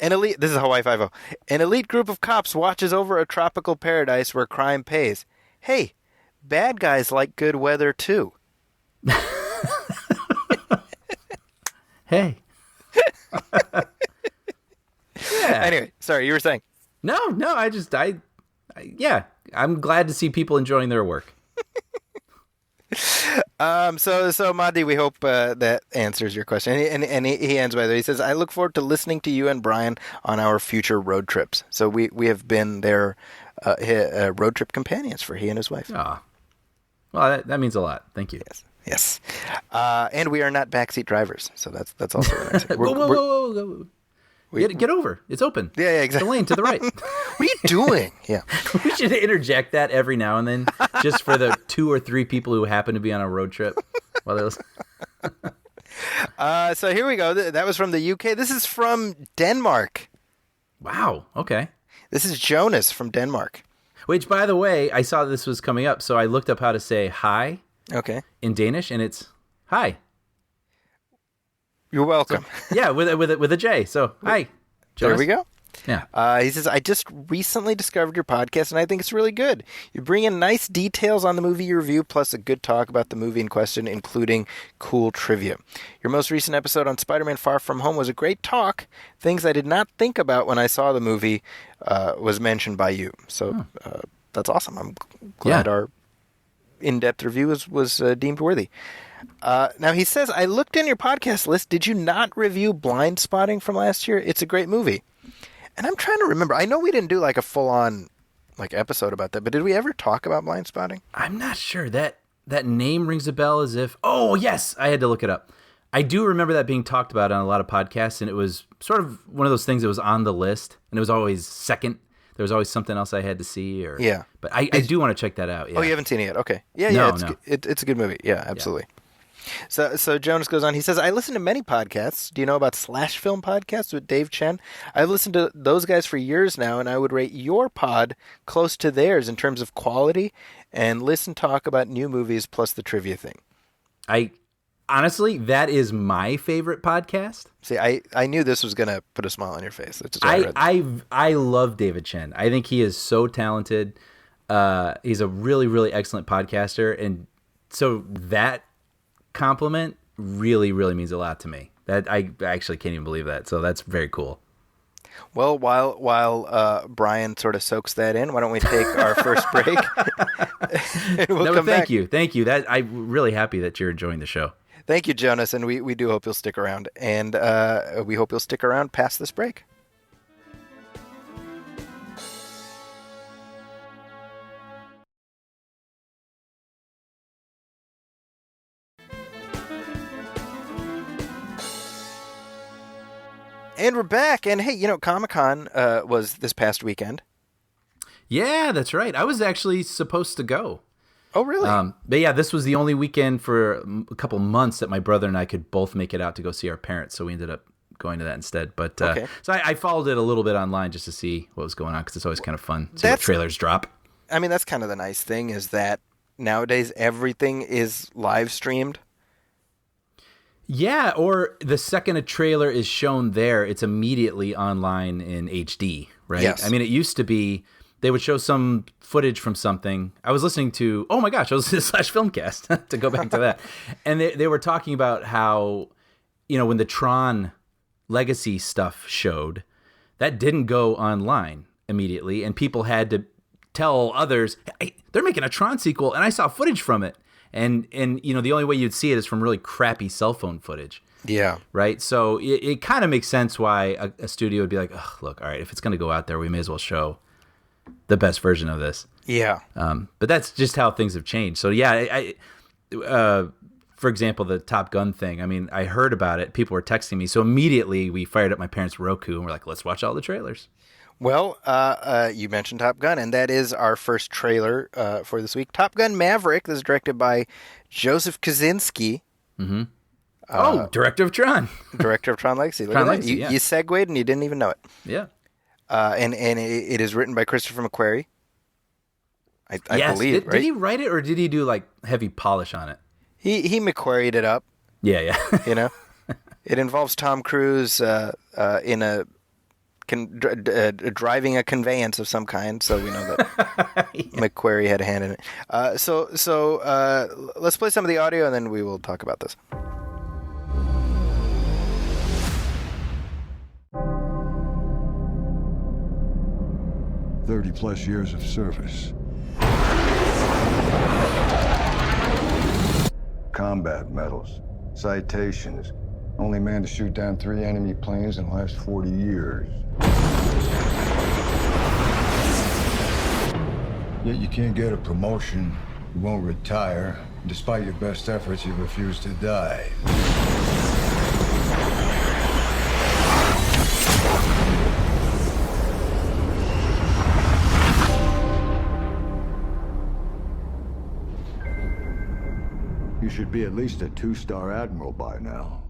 This is Hawaii Five-0. An elite group of cops watches over a tropical paradise where crime pays. Hey, bad guys like good weather too. Hey. Yeah. Anyway, sorry, you were saying. No, I'm glad to see people enjoying their work. So Madi, we hope that answers your question. And he ends by the way. He says, "I look forward to listening to you and Brian on our future road trips." So we have been their road trip companions for he and his wife. Oh, well, that means a lot. Thank you. Yes. And we are not backseat drivers, so that's also really nice. Whoa. Get over. It's open. Yeah, exactly. The lane to the right. What are you doing? Yeah. We should interject that every now and then, just for the 2 or 3 people who happen to be on a road trip. So here we go. That was from the UK. This is from Denmark. Wow. Okay. This is Jonas from Denmark. Which, by the way, I saw this was coming up, so I looked up how to say hi. Okay. In Danish, and it's hi. You're welcome. So, yeah, with a J. So hi. Jonas. There we go. Yeah. He says, I just recently discovered your podcast, and I think it's really good. You bring in nice details on the movie you review, plus a good talk about the movie in question, including cool trivia. Your most recent episode on Spider-Man Far From Home was a great talk. Things I did not think about when I saw the movie was mentioned by you. So that's awesome. I'm glad our in-depth review was deemed worthy. Now he says, I looked in your podcast list. Did you not review Blind Spotting from last year? It's a great movie. And I'm trying to remember. I know we didn't do like a full-on like episode about that, but did we ever talk about Blind Spotting? I'm not sure. That name rings a bell as if... Oh, yes! I had to look it up. I do remember that being talked about on a lot of podcasts, and it was sort of one of those things that was on the list, and it was always second. There was always something else I had to see. Yeah. But I do want to check that out. Yeah. Oh, you haven't seen it yet? Okay. Yeah, it's a good movie. Yeah, absolutely. Yeah. So Jonas goes on. He says, I listen to many podcasts. Do you know about Slash Film Podcasts with Dave Chen? I've listened to those guys for years now, and I would rate your pod close to theirs in terms of quality and listen talk about new movies plus the trivia thing. Honestly, that is my favorite podcast. See, I knew this was going to put a smile on your face. I love David Chen. I think he is so talented. He's a really, really excellent podcaster. And so that compliment really, really means a lot to me. That I actually can't even believe that. So that's very cool. Well, while Brian sort of soaks that in, why don't we take our first break? We'll come back. Thank you. I'm really happy that you're enjoying the show. Thank you, Jonas, and we do hope you'll stick around. And we hope you'll stick around past this break. And we're back. And hey, Comic-Con was this past weekend. Yeah, that's right. I was actually supposed to go. Oh, really? But yeah, this was the only weekend for a couple months that my brother and I could both make it out to go see our parents. So we ended up going to that instead. But so I followed it a little bit online just to see what was going on because it's always kind of fun to see what trailers drop. I mean, that's kind of the nice thing is that nowadays everything is live streamed. Yeah, or the second a trailer is shown there, it's immediately online in HD, right? Yes. I mean, it used to be they would show some footage from something. I was listening to, oh my gosh, I was listening to /Filmcast to go back to that. And they were talking about how, when the Tron Legacy stuff showed, that didn't go online immediately. And people had to tell others, hey, they're making a Tron sequel, and I saw footage from it. And the only way you'd see it is from really crappy cell phone footage. Yeah. Right? So it kind of makes sense why a studio would be like, oh, look, all right, if it's going to go out there, we may as well show the best version of this. Yeah. But that's just how things have changed. So yeah, for example, the Top Gun thing, I mean, I heard about it. People were texting me. So immediately we fired up my parents' Roku and we're like, let's watch all the trailers. Well, you mentioned Top Gun, and that is our first trailer for this week. Top Gun Maverick. This is directed by Joseph Kosinski. Mm-hmm. Director of Tron. Director of Tron Legacy. Look at that. You segued and you didn't even know it. Yeah. And it is written by Christopher McQuarrie. I believe, right? Did he write it or did he do like heavy polish on it? He McQuarried it up. Yeah. It involves Tom Cruise in a driving a conveyance of some kind, so we know that McQuarrie had a hand in it. So let's play some of the audio and then we will talk about this. +30 years of service. Combat medals, citations. Only man to shoot down 3 enemy planes in the last 40 years. Yet you can't get a promotion, you won't retire. Despite your best efforts, you refuse to die. You should be at least a 2-star admiral by now.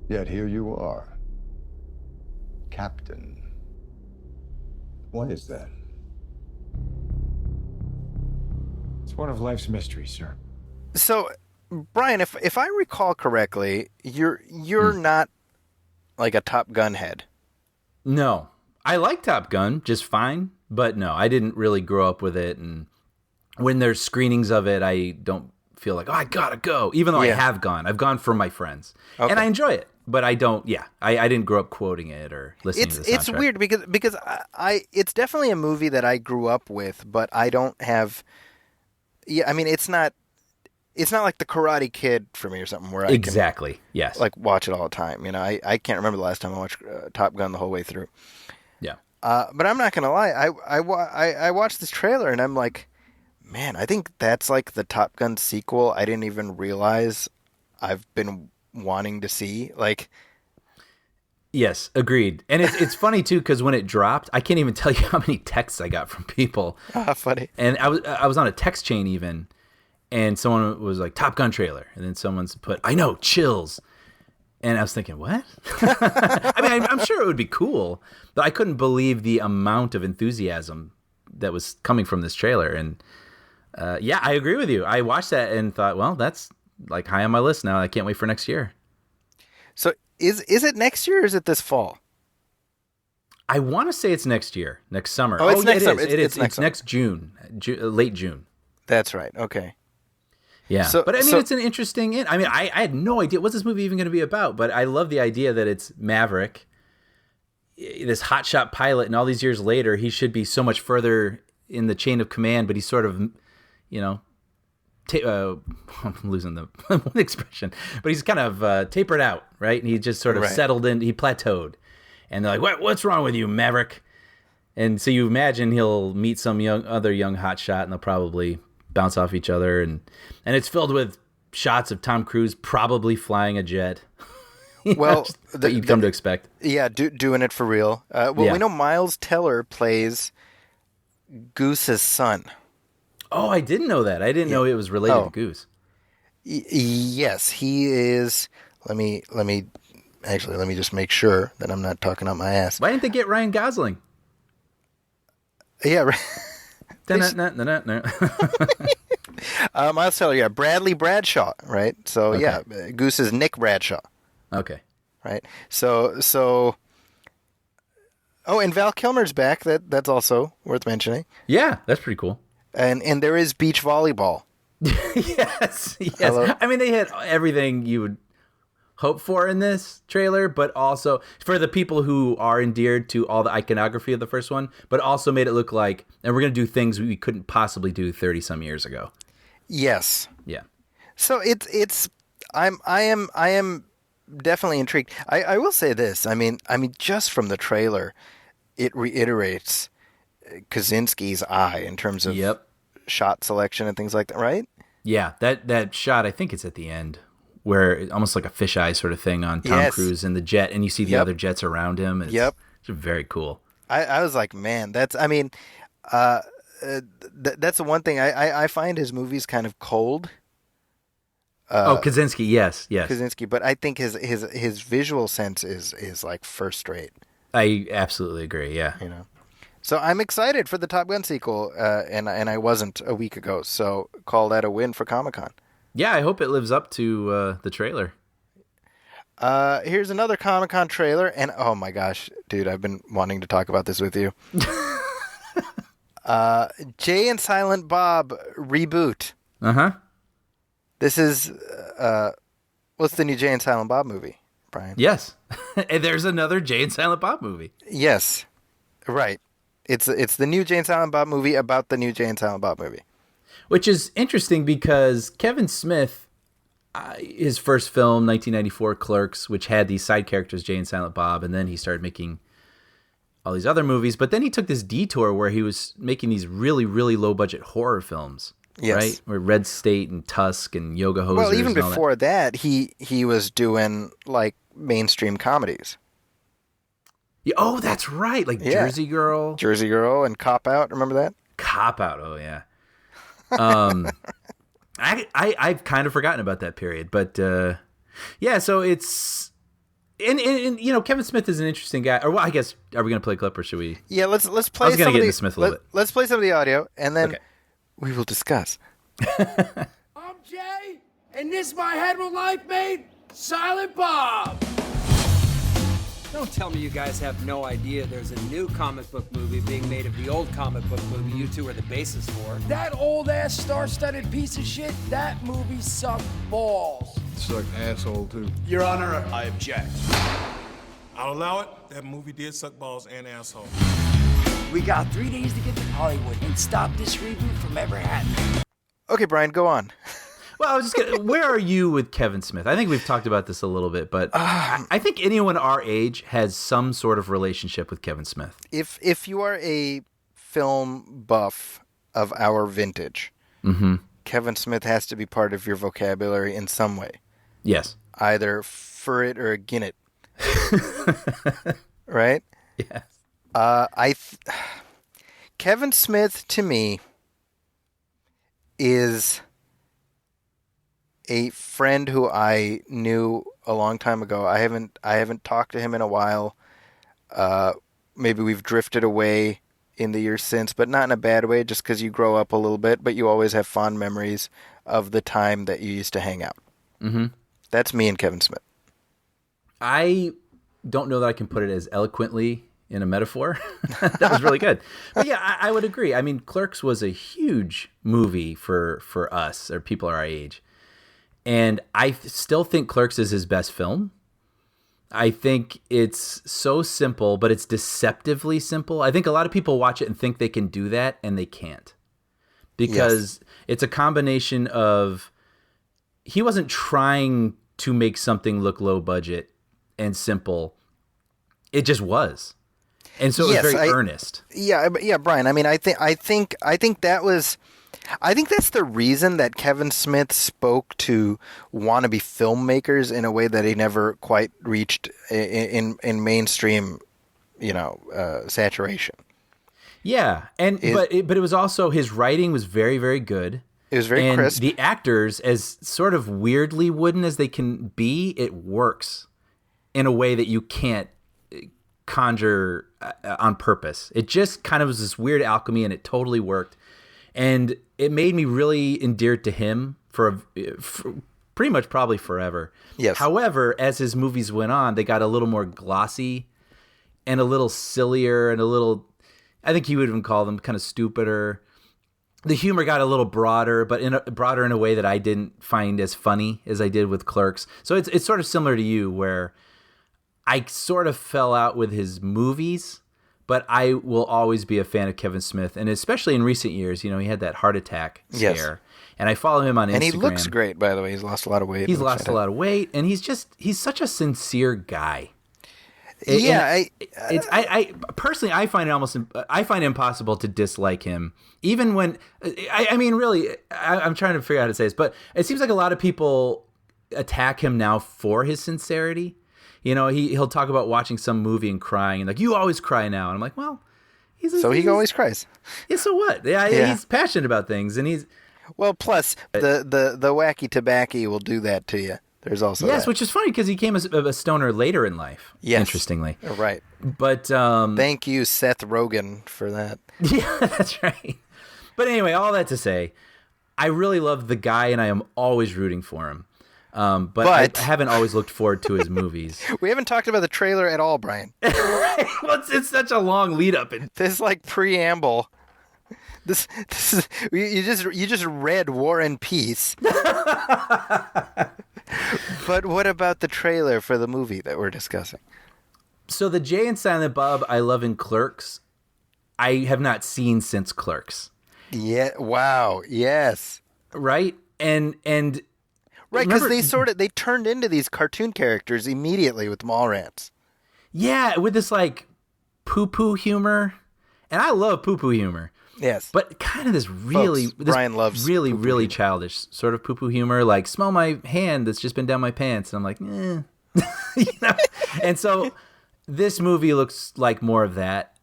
Yet here you are. Captain. Why is that? It's one of life's mysteries, sir. So, Brian, if I recall correctly, you're not like a Top Gun head. No. I like Top Gun just fine, but no, I didn't really grow up with it, and when there's screenings of it, I don't feel like, oh, I gotta go, even though I have gone. I've gone for my friends, and I enjoy it, but I don't. Yeah, I didn't grow up quoting it or listening to the soundtrack. It's weird because it's definitely a movie that I grew up with, but I don't have. Yeah, I mean, it's not like The Karate Kid for me or something where I can, yes, like watch it all the time. I can't remember the last time I watched Top Gun the whole way through. Yeah, but I'm not gonna lie, I watched this trailer and I'm like, man, I think that's like the Top Gun sequel I didn't even realize I've been wanting to see. Like, yes, agreed. And it's funny too because when it dropped, I can't even tell you how many texts I got from people. Funny. And I was on a text chain even, and someone was like, Top Gun trailer, and then someone's put, I know, chills. And I was thinking, what? I mean, I'm sure it would be cool, but I couldn't believe the amount of enthusiasm that was coming from this trailer. And yeah, I agree with you. I watched that and thought, well, that's like high on my list now. I can't wait for next year. So is it next year or is it this fall? I want to say it's next year, next summer. Oh, it's next summer. It's next June, late June. That's right. Okay. Yeah, but I mean, it's an interesting. I mean, I had no idea what's this movie even going to be about, but I love the idea that it's Maverick, this hotshot pilot, and all these years later, he should be so much further in the chain of command, but he's sort of, I'm losing the one expression, but he's kind of tapered out, right? And he just sort of settled in, he plateaued, and they're like, "What's wrong with you, Maverick?" And so you imagine he'll meet some other young hotshot, and they'll probably bounce off each other, and it's filled with shots of Tom Cruise probably flying a jet. Well, that you've come to expect. Yeah, doing it for real. We know Miles Teller plays Goose's son. Oh, I didn't know that. I didn't know it was related to Goose. Yes, he is. Let me just make sure that I'm not talking out my ass. Why didn't they get Ryan Gosling? Yeah, right. Miles Teller, yeah, Bradley Bradshaw, right? So yeah, Goose is Nick Bradshaw. Okay. Right. So. Oh, and Val Kilmer's back. That's also worth mentioning. Yeah, that's pretty cool. And there is beach volleyball. yes. Hello? I mean, they had everything you would hope for in this trailer, but also for the people who are endeared to all the iconography of the first one, but also made it look like, and we're going to do things we couldn't possibly do 30 some years ago. Yes. Yeah. So I am definitely intrigued. I will say this. I mean, just from the trailer, it reiterates Kaczynski's eye in terms of shot selection and things like that, right? Yeah, that shot, I think it's at the end, where it's almost like a fisheye sort of thing on Tom Cruise in the jet, and you see the other jets around him. It's very cool. I was like, man, that's the one thing. I find his movies kind of cold. Kaczynski, yes. Kaczynski, but I think his visual sense is like first rate. I absolutely agree, yeah. You know. So I'm excited for the Top Gun sequel, and I wasn't a week ago, so call that a win for Comic-Con. Yeah, I hope it lives up to the trailer. Here's another Comic-Con trailer, and oh my gosh, dude, I've been wanting to talk about this with you. Jay and Silent Bob reboot. Uh-huh. This is, what's the new Jay and Silent Bob movie, Brian? Yes. And there's another Jay and Silent Bob movie. Yes. Right. It's the new Jay and Silent Bob movie about the new Jay and Silent Bob movie. Which is interesting because Kevin Smith, his first film, 1994, Clerks, which had these side characters, Jay and Silent Bob, and then he started making all these other movies. But then he took this detour where he was making these really, really low-budget horror films. Yes. Right? Where Red State and Tusk and Yoga Hosers. Well, even before that, he was doing, like, mainstream comedies. Yeah, oh, that's right. Like Jersey Girl. Jersey Girl and Cop Out. Remember that? Cop Out. Oh, yeah. I've kind of forgotten about that period. But, yeah, so it's... And you know, Kevin Smith is an interesting guy. Or, well, I guess, are we going to play a clip or should we... Yeah, let's play I was going to get into Smith a little bit. Let's play some of the audio, and then we will discuss. I'm Jay, and this is my hetero life mate, Silent Bob. Don't tell me you guys have no idea there's a new comic book movie being made of the old comic book movie you two are the basis for. That old-ass star-studded piece of shit, that movie sucked balls. Sucked asshole, too. Your Honor, I object. I'll allow it. That movie did suck balls and asshole. We got 3 days to get to Hollywood and stop this reboot from ever happening. Okay, Brian, go on. Well, I was just gonna, where are you with Kevin Smith? I think we've talked about this a little bit, but I think anyone our age has some sort of relationship with Kevin Smith. If you are a film buff of our vintage, Kevin Smith has to be part of your vocabulary in some way. Yes. Either for it or agin it. Right? Yes. Kevin Smith, to me, is a friend who I knew a long time ago. I haven't talked to him in a while. Maybe we've drifted away in the years since, but not in a bad way, just because you grow up a little bit, but you always have fond memories of the time that you used to hang out. Mm-hmm. That's me and Kevin Smith. I don't know that I can put it as eloquently in a metaphor. That was really good. But yeah, I would agree. I mean, Clerks was a huge movie for us, or people our age. And I still think Clerks is his best film. I think it's so simple, but it's deceptively simple. I think a lot of people watch it and think they can do that, and they can't. Because it's a combination of, he wasn't trying to make something look low budget and simple. It just was. And so it was very earnest. Yeah, Brian. I mean, I think that was I think that's the reason that Kevin Smith spoke to wannabe filmmakers in a way that he never quite reached in mainstream, saturation. Yeah, but it was also, his writing was very, very good. It was very crisp. The actors, as sort of weirdly wooden as they can be, it works in a way that you can't conjure on purpose. It just kind of was this weird alchemy, and it totally worked. And it made me really endeared to him for pretty much probably forever. Yes. However, as his movies went on, they got a little more glossy and a little sillier and a little, I think you would even call them kind of stupider. The humor got a little broader, but broader in a way that I didn't find as funny as I did with Clerks. So it's sort of similar to you, where I sort of fell out with his movies, but I will always be a fan of Kevin Smith, and especially in recent years. He had that heart attack scare, yes. And I follow him on Instagram. And he looks great, by the way. He's lost a lot of weight. He's lost a lot of weight, and he's such a sincere guy. Yeah, I personally, I find it impossible to dislike him, even when I mean, really, I'm trying to figure out how to say this, but it seems like a lot of people attack him now for his sincerity. He'll talk about watching some movie and crying, and like, you always cry now, and I'm like, well, he always cries. Yeah, so what? Yeah, he's passionate about things, and he's plus the wacky tobacco will do that to you. There's also that. Which is funny because he became a stoner later in life. Yes. Interestingly, right. But thank you, Seth Rogen, for that. Yeah, that's right. But anyway, all that to say, I really love the guy, and I am always rooting for him. But I haven't always looked forward to his movies. We haven't talked about the trailer at all, Brian. Well, it's such a long lead up. This preamble. This is you just read War and Peace. But what about the trailer for the movie that we're discussing? So the Jay and Silent Bob I love in Clerks, I have not seen since Clerks. Yeah. Wow. Yes. Right. And right, because they turned into these cartoon characters immediately with Mallrats. Yeah, with this poo-poo humor, and I love poo-poo humor. Yes, but kind of Brian loves really really childish sort of poo-poo humor, like smell my hand that's just been down my pants, and I'm like, And so this movie looks like more of that.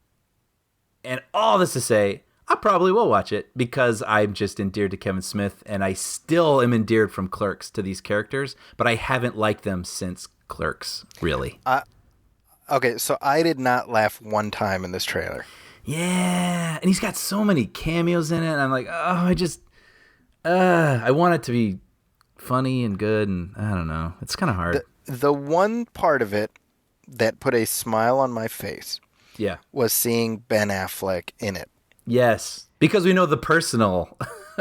And all this to say, I probably will watch it because I'm just endeared to Kevin Smith, and I still am endeared from Clerks to these characters, but I haven't liked them since Clerks, really. Okay, so I did not laugh one time in this trailer. Yeah, and he's got so many cameos in it, and I'm like, I want it to be funny and good, and I don't know. It's kind of hard. The one part of it that put a smile on my face was seeing Ben Affleck in it. Yes, because we know the personal.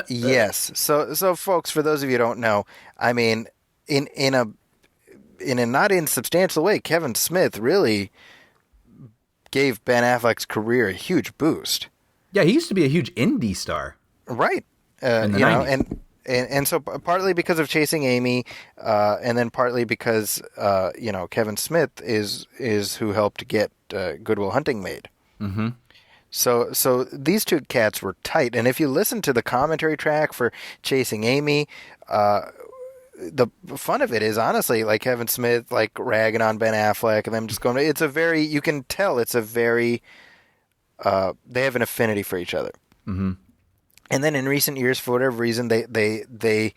Yes. So folks, for those of you who don't know, I mean, in a not insubstantial way, Kevin Smith really gave Ben Affleck's career a huge boost. Yeah, he used to be a huge indie star. Right. In the 90s. And so partly because of Chasing Amy, and then partly because Kevin Smith is who helped get Good Will Hunting made. Mm-hmm. So these two cats were tight, and if you listen to the commentary track for Chasing Amy, the fun of it is honestly like Kevin Smith ragging on Ben Affleck, and them just going. It's a very, you can tell it's a very they have an affinity for each other. Mm-hmm. And then in recent years, for whatever reason, they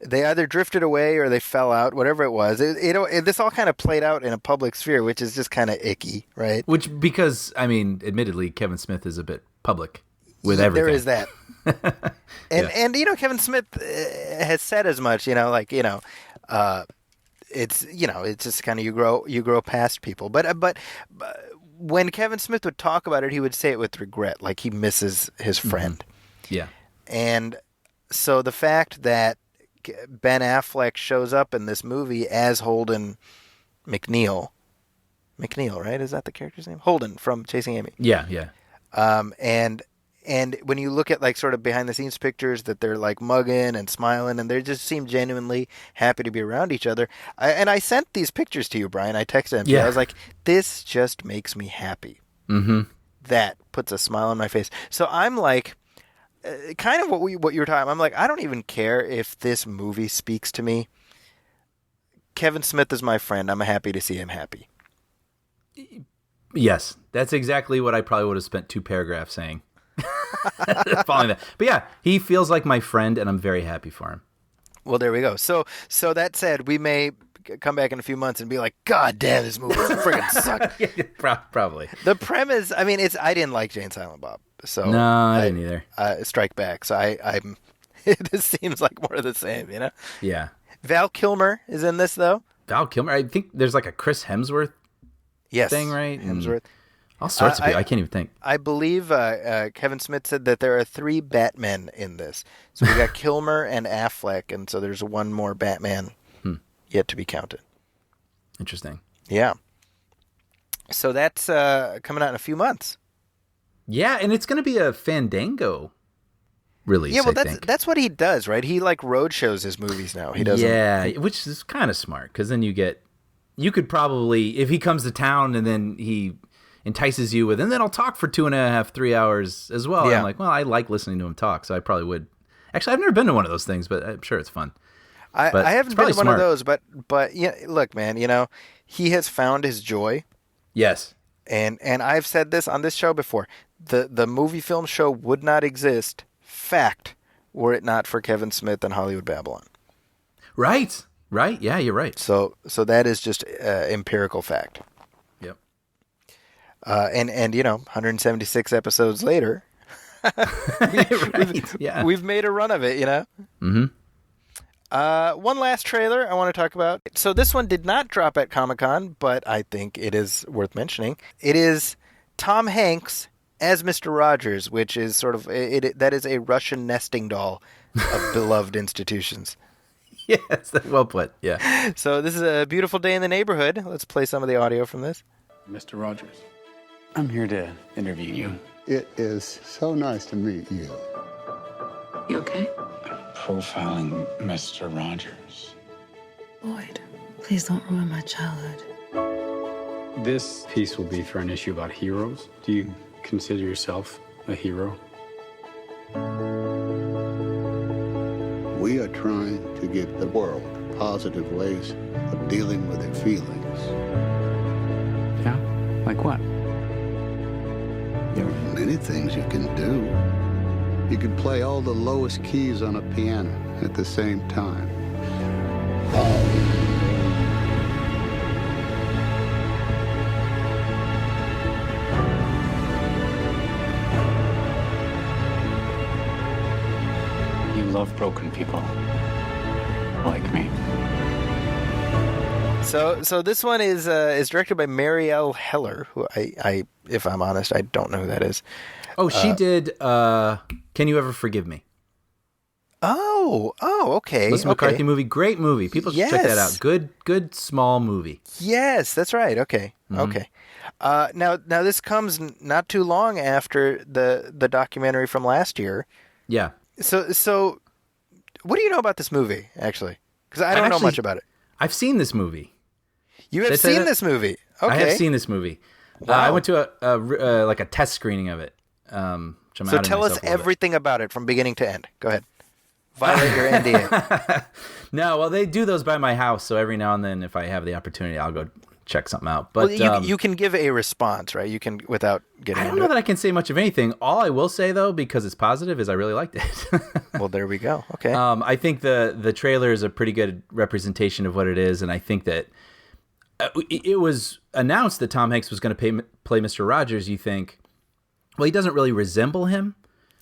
either drifted away or they fell out, whatever it was. This all kind of played out in a public sphere, which is just kind of icky, right? Because, I mean, admittedly, Kevin Smith is a bit public with everything. There is that. And Kevin Smith has said as much, it's just kind of you grow past people. But when Kevin Smith would talk about it, he would say it with regret, like he misses his friend. Mm-hmm. Yeah. And so the fact that Ben Affleck shows up in this movie as Holden McNeil, right? Is that the character's name? Holden from Chasing Amy. Yeah. And when you look at sort of behind the scenes pictures that they're mugging and smiling, and they just seem genuinely happy to be around each other. I sent these pictures to you, Brian. I texted them to you. I was like, this just makes me happy. Mm-hmm. That puts a smile on my face. So I'm kind of what you were talking. I'm like, I don't even care if this movie speaks to me. Kevin Smith is my friend. I'm happy to see him happy. Yes, that's exactly what I probably would have spent 2 paragraphs saying. Following that. But yeah, he feels like my friend, and I'm very happy for him. Well, there we go. So that said, we may come back in a few months and be like, God damn, this movie freaking sucked. Yeah, probably. The premise, I mean, I didn't like Jay and Silent Bob. So no, I didn't either. Strike Back. So I'm this seems like more of the same, you know? Yeah. Val Kilmer is in this, though. Val Kilmer? I think there's like a Chris Hemsworth thing, right? Hemsworth. All sorts of people. I can't even think. I believe Kevin Smith said that there are 3 Batmen in this. So we got Kilmer and Affleck, and so there's one more Batman yet to be counted. Interesting. Yeah. So that's coming out in a few months. Yeah, and it's going to be a Fandango release. Yeah, well, that's what he does, right? He like road shows his movies now. He doesn't. Yeah, which is kind of smart because then you could probably, if he comes to town and then he entices you with, and then I'll talk for 2.5, 3 hours as well. Yeah. I'm like, well, I like listening to him talk, so I probably would. Actually, I've never been to one of those things, but I'm sure it's fun. I haven't been to one of those, but yeah, look, man, you know, he has found his joy. Yes. And I've said this on this show before. The movie film show would not exist, fact, were it not for Kevin Smith and Hollywood Babylon. Right. Yeah, you're right. So that is just empirical fact. Yep. And you know, 176 episodes later, we've made a run of it, you know? Mm-hmm. One last trailer I want to talk about. So this one did not drop at Comic-Con, but I think it is worth mentioning. It is Tom Hanks as Mr. Rogers, which is sort of that is a Russian nesting doll of beloved institutions. Yes, well put. Yeah. So this is A Beautiful Day in the Neighborhood. Let's play some of the audio from this. Mr. Rogers, I'm here to interview you. It is so nice to meet you. You okay? Profiling Mr. Rogers. Boyd, please don't ruin my childhood. This piece will be for an issue about heroes. Do you consider yourself a hero? We are trying to give the world positive ways of dealing with their feelings. Yeah? Like what? There are many things you can do. You can play all the lowest keys on a piano at the same time. You love broken people. Like me. So this one is directed by Marielle Heller, who I if I'm honest, I don't know who that is. Oh, she did Can You Ever Forgive Me? Oh, okay. Melissa McCarthy movie, great movie. People should check that out. Good small movie. Yes, that's right. Okay. Mm-hmm. Okay. Now this comes not too long after the documentary from last year. Yeah. So what do you know about this movie, actually? Because I don't know much about it. I've seen this movie. You have seen this movie? Okay. I have seen this movie. Wow. I went to a test screening of it. So tell us everything about it from beginning to end. Go ahead. Violate your NDA. No, well, they do those by my house, so every now and then, if I have the opportunity, I'll go check something out. But you can give a response, right? You can without getting. I don't know that I can say much of anything. All I will say, though, because it's positive, is I really liked it. Well, there we go. Okay. I think the trailer is a pretty good representation of what it is, and I think that it was announced that Tom Hanks was going to play Mr. Rogers. You think, well, he doesn't really resemble him.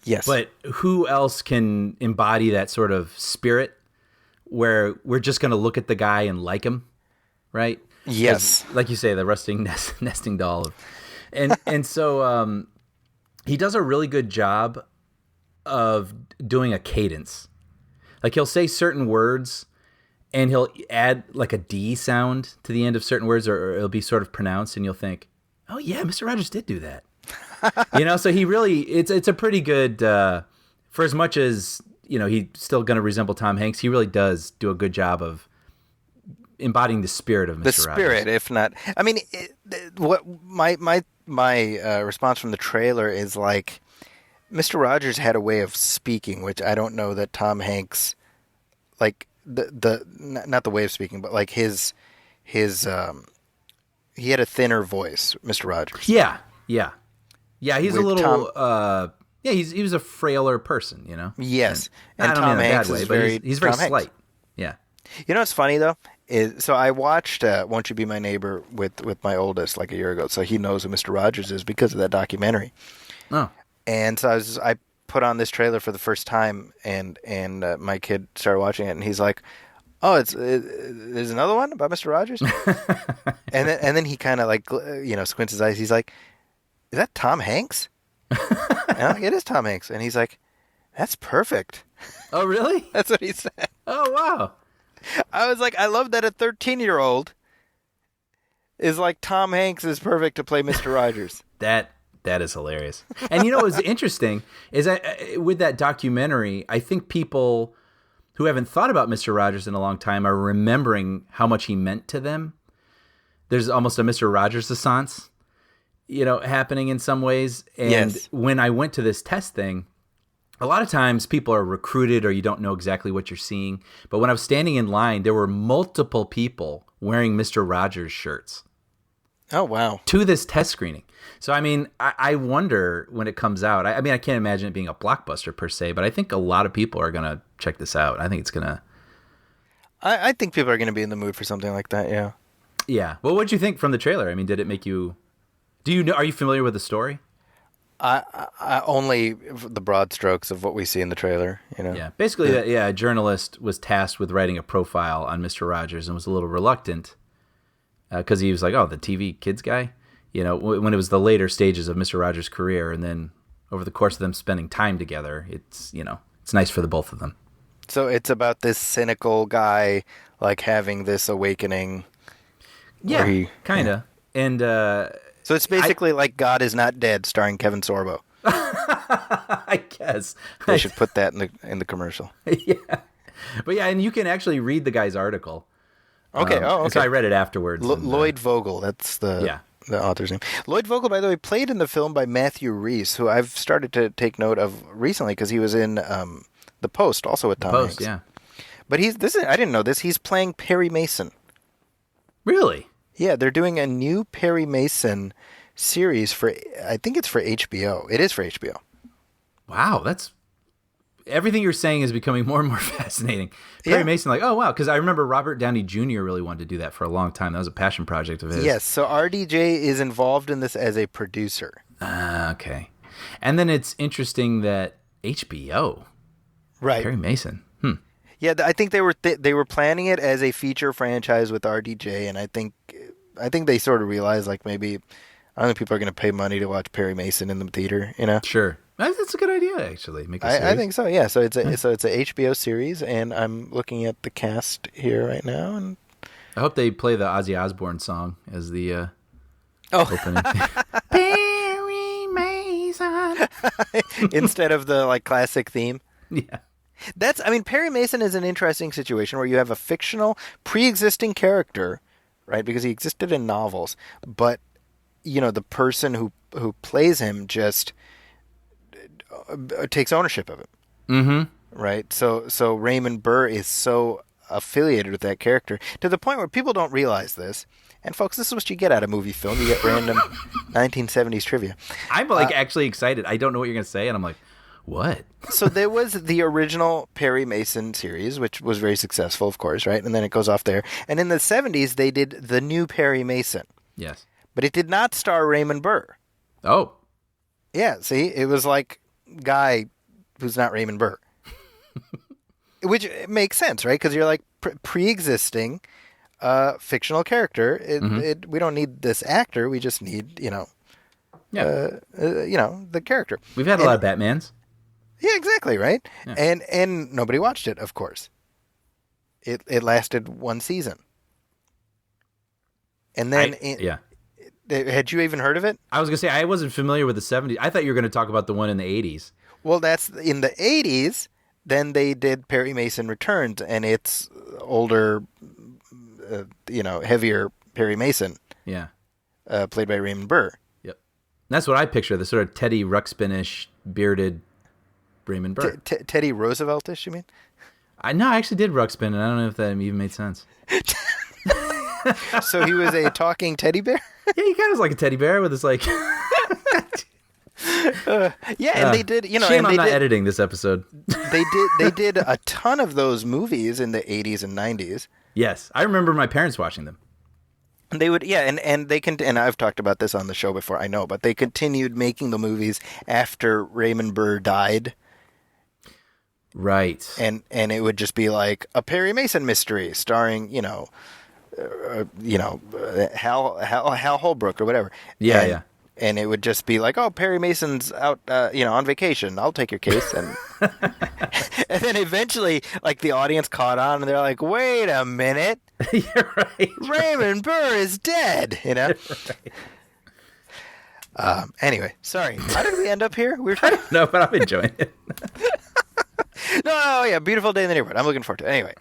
Yes. But who else can embody that sort of spirit where we're just going to look at the guy and like him, right? Yes. Like you say, the rusting nesting doll. And so he does a really good job of doing a cadence. Like he'll say certain words and he'll add like a D sound to the end of certain words, or it'll be sort of pronounced and you'll think, oh yeah, Mr. Rogers did do that. So he really, it's a pretty good, for as much as, he's still going to resemble Tom Hanks, he really does do a good job of embodying the spirit of Mr. Rogers. The spirit, if not, I mean, what my response from the trailer is like, Mr. Rogers had a way of speaking, which I don't know that Tom Hanks, like not the way of speaking, but like his he had a thinner voice, Mr. Rogers. Yeah. He's a little. He was a frailer person, you know. Yes, and Tom Hanks is very he's very Tom slight. Hanks. Yeah. You know what's funny though is so I watched "Won't You Be My Neighbor" with my oldest like a year ago, so he knows who Mr. Rogers is because of that documentary. Oh. And so I put on this trailer for the first time, and my kid started watching it, and he's like, "Oh, there's another one about Mr. Rogers," and then he kind of like squints his eyes. He's like, "Is that Tom Hanks?" And I'm like, "It is Tom Hanks," and he's like, "That's perfect." Oh, really? That's what he said. Oh, wow. I was like, I love that a 13-year-old is like, Tom Hanks is perfect to play Mr. Rogers. That is hilarious. And you know what's interesting is with that documentary, I think people who haven't thought about Mr. Rogers in a long time are remembering how much he meant to them. There's almost a Mr. Rogers-essence, happening in some ways. And yes. When I went to this test thing, a lot of times people are recruited or you don't know exactly what you're seeing. But when I was standing in line, there were multiple people wearing Mr. Rogers shirts. Oh, wow. To this test screening. So, I mean, I wonder when it comes out. I mean, I can't imagine it being a blockbuster per se, but I think a lot of people are going to check this out. I think it's going to... I think people are going to be in the mood for something like that, yeah. Yeah. Well, what did you think from the trailer? I mean, did it make you... Are you familiar with the story? I only the broad strokes of what we see in the trailer, Yeah, basically, a journalist was tasked with writing a profile on Mr. Rogers and was a little reluctant because he was like, "Oh, the TV kids guy," when it was the later stages of Mr. Rogers' career, and then over the course of them spending time together, it's nice for the both of them. So it's about this cynical guy like having this awakening. Yeah, kind of, and. So it's basically like God Is Not Dead, starring Kevin Sorbo. I guess they should put that in the commercial. Yeah, but yeah, and you can actually read the guy's article. Okay. Okay. So I read it afterwards. Lloyd Vogel, that's the author's name. Lloyd Vogel, by the way, played in the film by Matthew Rhys, who I've started to take note of recently because he was in The Post, also with Tom Hanks. Yeah. But I didn't know this. He's playing Perry Mason. Really? Yeah, they're doing a new Perry Mason series I think it's for HBO. It is for HBO. Wow, that's... Everything you're saying is becoming more and more fascinating. Perry Mason, like, oh, wow, because I remember Robert Downey Jr. really wanted to do that for a long time. That was a passion project of his. Yes, so RDJ is involved in this as a producer. Okay. And then it's interesting that HBO. Right. Perry Mason. Yeah, I think they were planning it as a feature franchise with RDJ, and I think they sort of realized like maybe I don't think people are going to pay money to watch Perry Mason in the theater, Sure, that's a good idea actually. Make a series. I think so. Yeah, so it's a HBO series, and I'm looking at the cast here right now, and I hope they play the Ozzy Osbourne song as the opening. Perry Mason instead of the like classic theme. Yeah. Perry Mason is an interesting situation where you have a fictional, pre-existing character, right? Because he existed in novels, but the person who plays him just takes ownership of it. Mm-hmm. Right? So Raymond Burr is so affiliated with that character to the point where people don't realize this. And folks, this is what you get out of movie film. You get random 1970s trivia. I'm actually excited. I don't know what you're going to say, and I'm like, what? So there was the original Perry Mason series, which was very successful, of course, right? And then it goes off there. And in the 70s, they did the new Perry Mason. Yes. But it did not star Raymond Burr. Oh. Yeah, see? It was like guy who's not Raymond Burr. Which makes sense, right? Because you're like pre-existing fictional character. We don't need this actor. We just need, the character. We've had a lot of Batmans. Yeah, exactly, right? Yeah. And nobody watched it, of course. It lasted one season. And then had you even heard of it? I was going to say I wasn't familiar with the 70s. I thought you were going to talk about the one in the 80s. Well, that's in the 80s, then they did Perry Mason Returns, and it's older heavier Perry Mason. Yeah. Played by Raymond Burr. Yep. And that's what I picture, the sort of Teddy Ruxpin-ish bearded Raymond Burr. Teddy Rooseveltish, you mean? I actually did Ruxpin, and I don't know if that even made sense. So he was a talking teddy bear? Yeah, he kind of was like a teddy bear with his like. And they did. Shame I'm not editing this episode. They did a ton of those movies in the 80s and 90s. Yes, I remember my parents watching them. And they would, and they can, and I've talked about this on the show before, I know, but they continued making the movies after Raymond Burr died. Right. And it would just be like a Perry Mason mystery starring, Hal Holbrook or whatever. Yeah. And it would just be like, oh, Perry Mason's out, on vacation. I'll take your case. And and then eventually, like, the audience caught on, and they're like, wait a minute. You're right. Raymond Burr is dead, Right. Anyway, sorry. How did we end up here? We were trying to... No, but I'm enjoying it. No, beautiful day in the neighborhood. I'm looking forward to it. Anyway.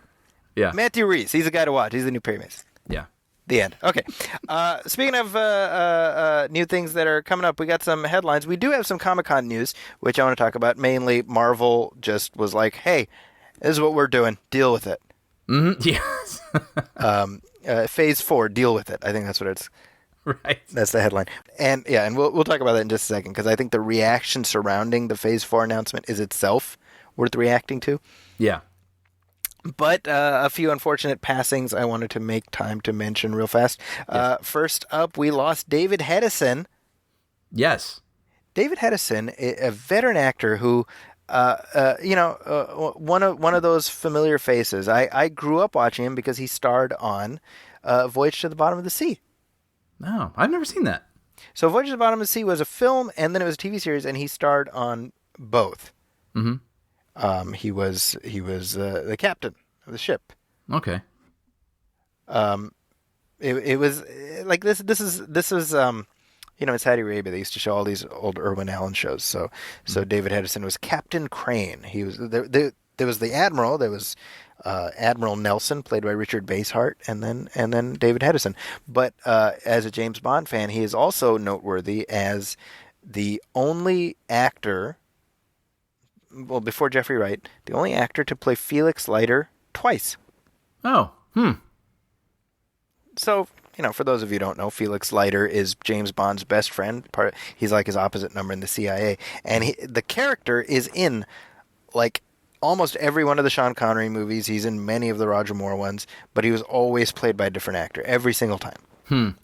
Yeah. Matthew Reese. He's the guy to watch. He's the new Perry Mason. Yeah. The end. Okay. Speaking of new things that are coming up, we got some headlines. We do have some Comic-Con news, which I want to talk about. Mainly, Marvel just was like, hey, this is what we're doing. Deal with it. Mm-hmm. Yes. Phase 4, deal with it. I think that's what it's... Right. That's the headline. And we'll talk about that in just a second, because I think the reaction surrounding the Phase 4 announcement is itself worth reacting to. Yeah. But a few unfortunate passings I wanted to make time to mention real fast. Yes. First up, we lost David Hedison. Yes. David Hedison, a veteran actor who, one of those familiar faces. I grew up watching him because he starred on Voyage to the Bottom of the Sea. No, I've never seen that. So Voyage to the Bottom of the Sea was a film, and then it was a TV series, and he starred on both. Mm-hmm. He was the captain of the ship. Okay. It was like this is in Saudi Arabia they used to show all these old Irwin Allen shows. So David Hedison was Captain Crane. He was there was the Admiral. There was Admiral Nelson, played by Richard Basehart, and then David Hedison. But as a James Bond fan, he is also noteworthy as the only actor. Well, before Jeffrey Wright, the only actor to play Felix Leiter twice. Oh, So, for those of you who don't know, Felix Leiter is James Bond's best friend. He's like his opposite number in the CIA. And the character is in, like, almost every one of the Sean Connery movies. He's in many of the Roger Moore ones. But he was always played by a different actor, every single time.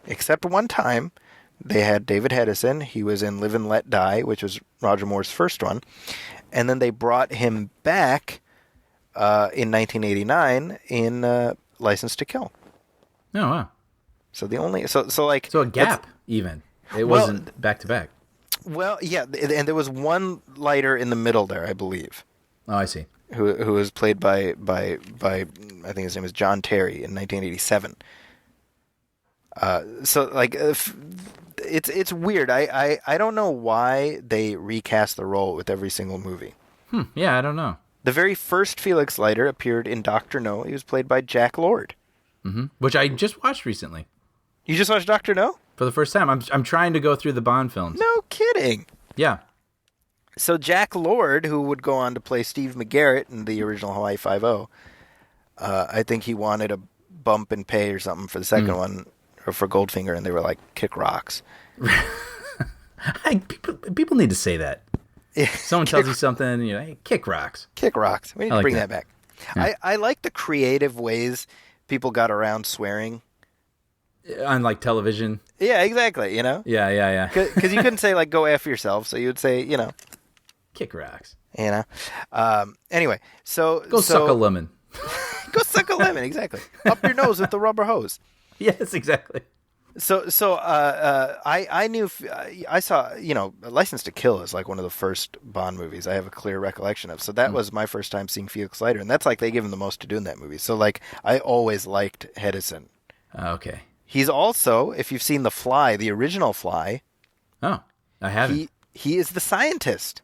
Except one time, they had David Hedison. He was in Live and Let Die, which was Roger Moore's first one. And then they brought him back in 1989 in License to Kill. Oh, wow. So the only so a gap even. It wasn't back to back. Well, yeah, and there was one Leiter in the middle there, I believe. Oh, I see. Who was played by I think his name is John Terry in 1987. It's weird. I don't know why they recast the role with every single movie. Yeah, I don't know. The very first Felix Leiter appeared in Dr. No. He was played by Jack Lord. Mm-hmm. Which I just watched recently. You just watched Dr. No? For the first time. I'm trying to go through the Bond films. No kidding. Yeah. So Jack Lord, who would go on to play Steve McGarrett in the original Hawaii Five-0, I think he wanted a bump in pay or something for the second one, or for Goldfinger, and they were like, kick rocks. People need to say that. Someone tells you something, hey, kick rocks. Kick rocks. We need to bring that back. Yeah. I like the creative ways people got around swearing. On, like, television? Yeah, exactly, Yeah. Because you couldn't say, like, go F yourself, so you would say, kick rocks. Anyway, so... Go suck a lemon. Go suck a lemon, exactly. Up your nose with the rubber hose. Yes, exactly. So I knew, I saw, License to Kill is like one of the first Bond movies I have a clear recollection of. So that was my first time seeing Felix Leiter, and that's like they give him the most to do in that movie. So like I always liked Hedison. Okay. He's also, if you've seen The Fly, the original Fly. Oh, I haven't. He is the scientist.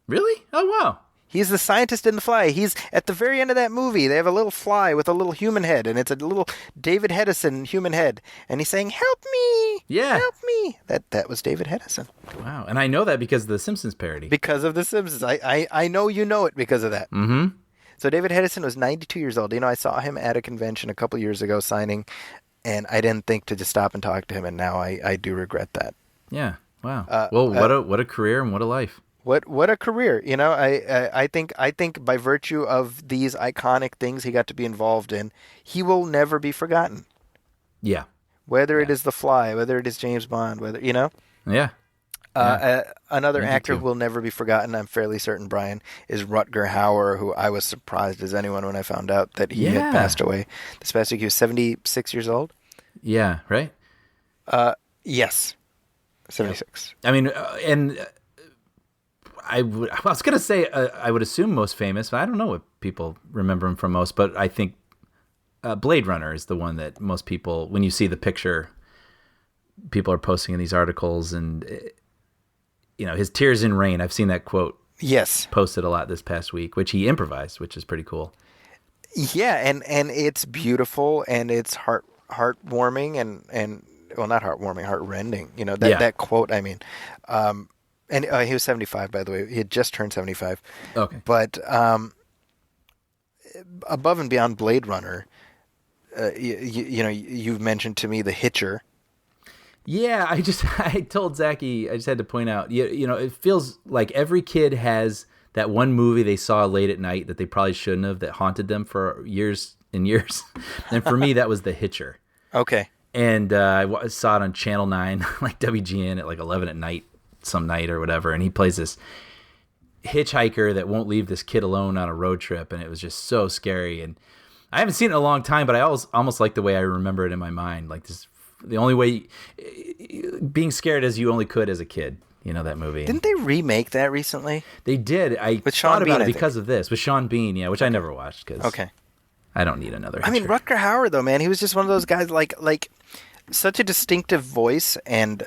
Really? Oh, wow. He's the scientist in the fly. He's at the very end of that movie. They have a little fly with a little human head, and it's a little David Hedison human head, and he's saying, "Help me! Yeah, help me!" That was David Hedison. Wow, and I know that because of the Simpsons parody. Because of the Simpsons, I know you know it because of that. Mm-hmm. So David Hedison was 92 years old. You know, I saw him at a convention a couple years ago signing, and I didn't think to just stop and talk to him, and now I do regret that. Yeah. Wow. Well, what a career and what a life. What a career, you know. I think by virtue of these iconic things he got to be involved in, he will never be forgotten. Yeah. Whether it is The Fly, whether it is James Bond, whether you know. Yeah. Another actor who will never be forgotten, I'm fairly certain, Brian, is Rutger Hauer, who I was surprised as anyone when I found out that he had passed away this past week. He was 76 years old. Yeah. Right. Yes. 76. I mean, I was going to say I would assume most famous, but I don't know what people remember him from most. But I think Blade Runner is the one that most people, when you see the picture, people are posting in these articles, and you know, his Tears in Rain. I've seen that quote. Yes, posted a lot this past week, which he improvised, which is pretty cool. Yeah, and it's beautiful, and it's heartwarming, and well, not heartwarming, heartrending. You know that quote. I mean. And he was 75, by the way. He had just turned 75. Okay. But above and beyond Blade Runner, you know, you've mentioned to me The Hitcher. Yeah, I told Zachy, I just had to point out, you know, it feels like every kid has that one movie they saw late at night that they probably shouldn't have, that haunted them for years and years. And for me, that was The Hitcher. Okay. And I saw it on Channel 9, like WGN at like 11 at night. Some night or whatever, and he plays this hitchhiker that won't leave this kid alone on a road trip, and it was just so scary. And I haven't seen it in a long time, but I almost like the way I remember it in my mind, like this, the only way, being scared as you only could as a kid. You know that movie? Didn't they remake that recently? They did. I with Sean thought about Bean, it because of this with Sean Bean, yeah, which I never watched because I don't need another. I mean, Rutger Hauer though, man, he was just one of those guys like. Such a distinctive voice and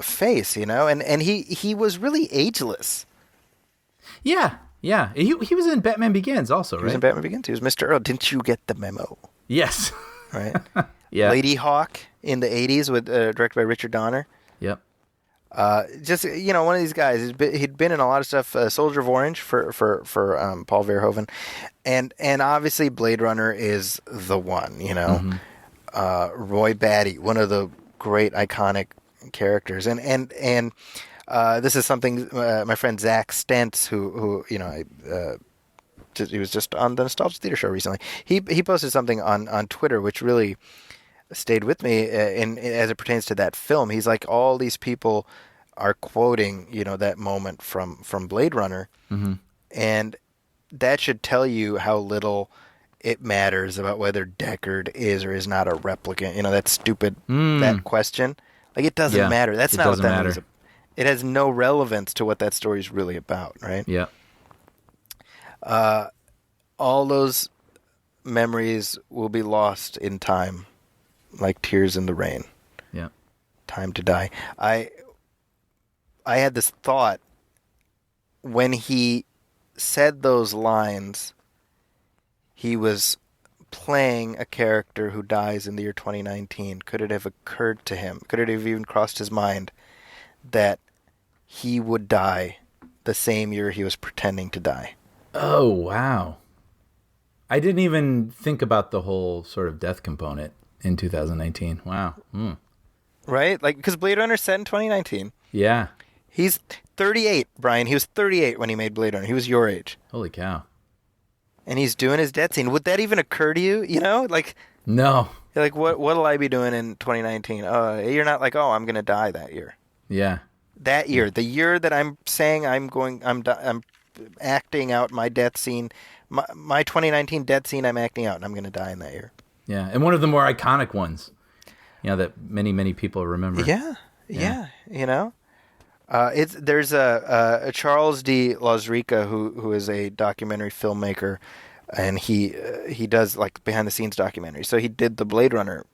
face, you know, and he was really ageless. Yeah. He was in Batman Begins also, right? He was in Batman Begins. He was Mr. Earl. Didn't you get the memo? Yes. Right. Yeah. Lady Hawk in the 80s with directed by Richard Donner. Yep. Just, you know, one of these guys. He'd been in a lot of stuff. Soldier of Orange for Paul Verhoeven, and obviously Blade Runner is the one. You know. Mm-hmm. Roy Batty, one of the great iconic characters, and this is something my friend Zach Stentz, who you know, he was just on the Nostalgia Theater show recently. He posted something on Twitter which really stayed with me, as it pertains to that film. He's like, all these people are quoting, you know, that moment from Blade Runner, and that should tell you how little it matters about whether Deckard is or is not a replicant. You know, that stupid that question. Like, it doesn't matter. That's not what that movie is. It has no relevance to what that story is really about, right? Yeah. All those memories will be lost in time, like tears in the rain. Yeah. Time to die. I had this thought when he said those lines. He was playing a character who dies in the year 2019. Could it have occurred to him? Could it have even crossed his mind that he would die the same year he was pretending to die? Oh, wow. I didn't even think about the whole sort of death component in 2019. Wow. Right? Like, because Blade Runner set in 2019. Yeah. He's 38, Brian. He was 38 when he made Blade Runner. He was your age. Holy cow. And he's doing his death scene. Would that even occur to you? You know, like, no. You're like, what'll I be doing in 2019? You're not like, I'm going to die that year. Yeah. That year, the year that I'm saying I'm acting out my death scene, my 2019 death scene, I'm acting out, and I'm going to die in that year. Yeah, and one of the more iconic ones, you know, that many people remember. Yeah. You know. There's a Charles D. Lauzrica who is a documentary filmmaker, and he does like behind the scenes documentaries. So he did the Blade Runner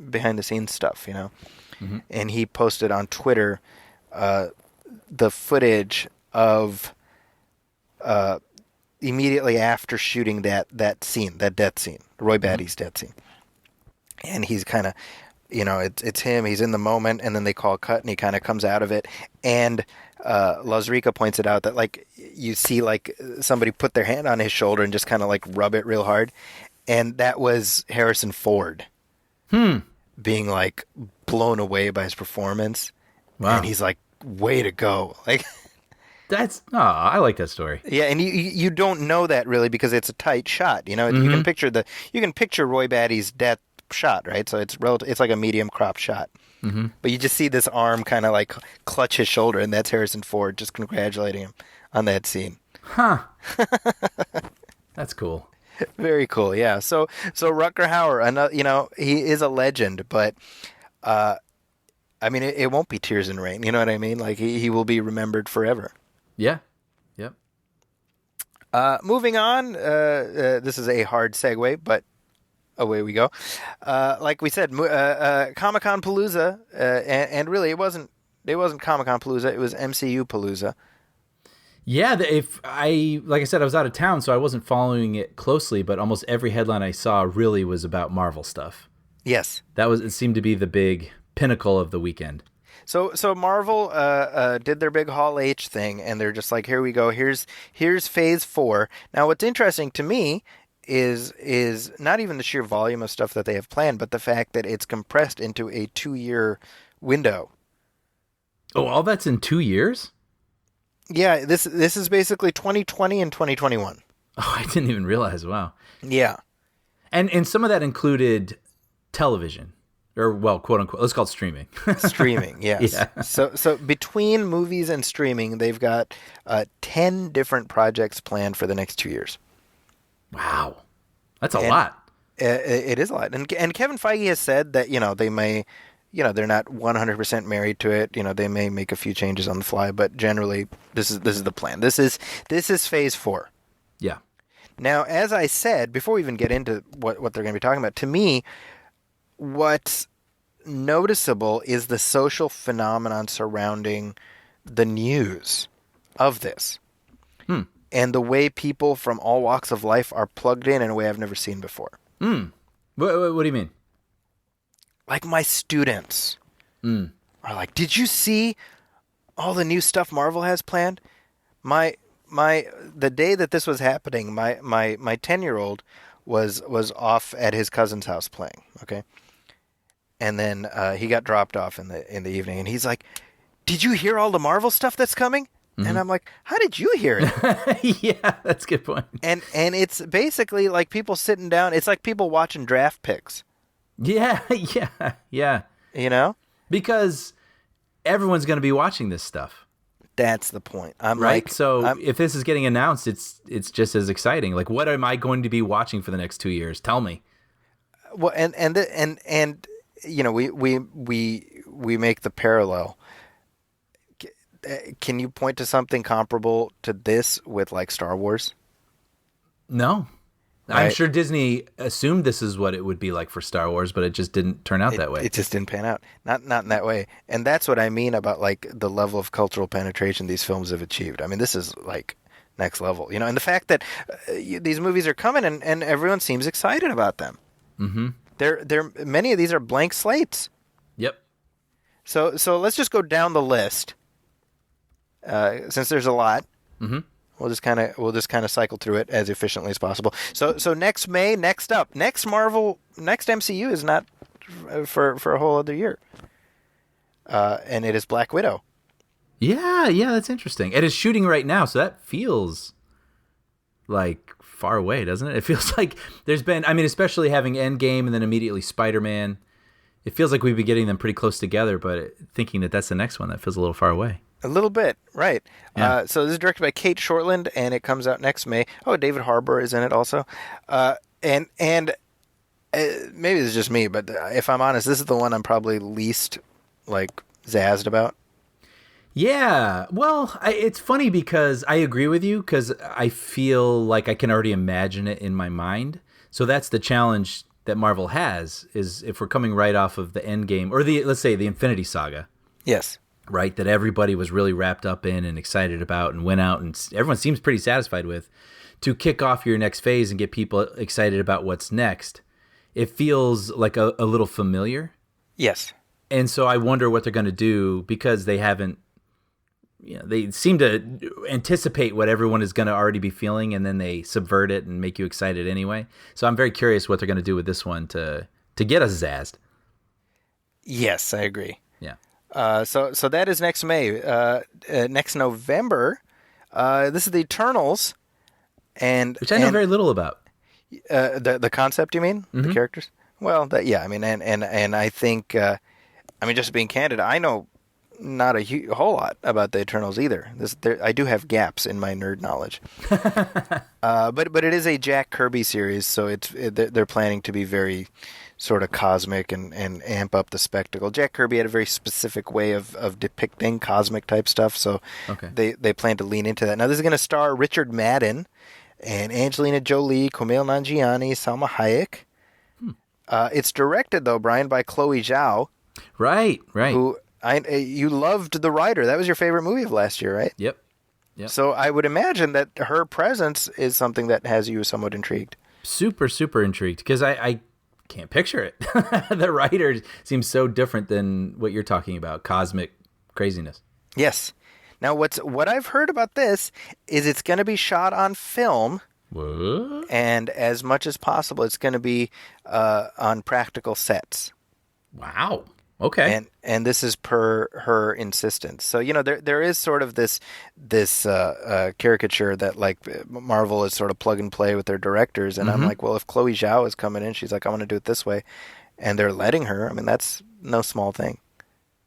behind the scenes stuff, you know, and he posted on Twitter the footage of immediately after shooting that death scene, Roy Batty's death scene, and he's kind of, it's him. He's in the moment, and then they call cut, and he kind of comes out of it, and Lauzrica points it out that like you see like somebody put their hand on his shoulder and just kind of like rub it real hard, and that was Harrison Ford. Being like blown away by his performance. Wow. And he's like, way to go. Like I like that story. Yeah, and you don't know that really because it's a tight shot. You can picture Roy Batty's death shot, right? So it's like a medium crop shot. But you just see this arm kind of like clutch his shoulder, and that's Harrison Ford just congratulating him on that scene. Huh. That's cool. Very cool, yeah. So Rutger Hauer, he is a legend, but I mean, it won't be Tears in Rain. You know what I mean? Like he will be remembered forever. Yeah. Yep. Moving on, this is a hard segue, but away we go. Like we said, Comic-Con Palooza, and really it wasn't Comic-Con Palooza, it was MCU Palooza. Yeah, like I said, I was out of town, so I wasn't following it closely, but almost every headline I saw really was about Marvel stuff. Yes. It seemed to be the big pinnacle of the weekend. So Marvel did their big Hall H thing, and they're just like, here we go, here's Phase 4. Now, what's interesting to me is not even the sheer volume of stuff that they have planned, but the fact that it's compressed into a 2-year window. Oh, all that's in 2 years? Yeah, this is basically 2020 and 2021. Oh, I didn't even realize. Wow. Yeah. And some of that included television, or well, quote unquote, let's call it streaming. Streaming, yes. Yeah. So between movies and streaming, they've got 10 different projects planned for the next 2 years. Wow. That's a lot. It is a lot. And Kevin Feige has said that, they may, they're not 100% married to it. They may make a few changes on the fly, but generally this is the plan. This is Phase 4. Yeah. Now, as I said, before we even get into what they're going to be talking about, to me, what's noticeable is the social phenomenon surrounding the news of this. And the way people from all walks of life are plugged in a way I've never seen before. What do you mean? Like my students are like, did you see all the new stuff Marvel has planned? The day that this was happening, my 10-year-old was off at his cousin's house playing. Okay, and then he got dropped off in the evening, and he's like, "Did you hear all the Marvel stuff that's coming?" And I'm like, "How did you hear it?" Yeah, that's a good point. And it's basically like people sitting down. It's like people watching draft picks. Yeah. Because everyone's going to be watching this stuff. That's the point. If this is getting announced, it's just as exciting. Like, what am I going to be watching for the next 2 years? Tell me. Well, and we make the parallel. Can you point to something comparable to this with like Star Wars? No. Right. I'm sure Disney assumed this is what it would be like for Star Wars, but it just didn't turn out that way. It just didn't pan out. Not in that way. And that's what I mean about like the level of cultural penetration these films have achieved. I mean, this is like next level, and the fact that these movies are coming and everyone seems excited about them. Mm-hmm. Many of these are blank slates. Yep. So let's just go down the list. Since there's a lot. Mm-hmm. We'll just kind of cycle through it as efficiently as possible. So next MCU is not for a whole other year, and it is Black Widow. Yeah, that's interesting. It is shooting right now, so that feels like far away, doesn't it? It feels like there's been, especially having Endgame and then immediately Spider-Man. It feels like we've been getting them pretty close together, but thinking that that's the next one, that feels a little far away. A little bit, right. Yeah. So this is directed by Kate Shortland, and it comes out next May. Oh, David Harbour is in it also. And maybe this is just me, but if I'm honest, this is the one I'm probably least, zazzed about. Yeah. Well, it's funny because I agree with you, because I feel like I can already imagine it in my mind. So that's the challenge that Marvel has, is if we're coming right off of the Endgame, or let's say the Infinity Saga. Yes. right? That everybody was really wrapped up in and excited about and went out and everyone seems pretty satisfied with, to kick off your next phase and get people excited about what's next. It feels like a little familiar. Yes. And so I wonder what they're going to do, because they haven't, they seem to anticipate what everyone is going to already be feeling, and then they subvert it and make you excited anyway. So I'm very curious what they're going to do with this one to get us zazzed. Yes, I agree. Yeah. So that is next May. Next November, this is the Eternals, which I know very little about. The concept, you mean? Mm-hmm. The characters? Well, I mean, and I think, just being candid, I know not a whole lot about the Eternals either. I do have gaps in my nerd knowledge. But it is a Jack Kirby series, so they're planning to be very sort of cosmic and amp up the spectacle. Jack Kirby had a very specific way of depicting cosmic type stuff, so they plan to lean into that. Now, this is going to star Richard Madden and Angelina Jolie, Kumail Nanjiani, Salma Hayek. It's directed, though, Brian, by Chloe Zhao. Right. Who you loved The Rider. That was your favorite movie of last year, right? Yep. So I would imagine that her presence is something that has you somewhat intrigued. Super, super intrigued, because I can't picture it. The Rider seems so different than what you're talking about, cosmic craziness. Yes. Now, what I've heard about this is it's going to be shot on film. What? And as much as possible, it's going to be on practical sets. Wow. Okay. And this is per her insistence. So, there is sort of this caricature that, like, Marvel is sort of plug and play with their directors. And I'm like, well, if Chloe Zhao is coming in, she's like, I want to do it this way. And they're letting her. I mean, that's no small thing.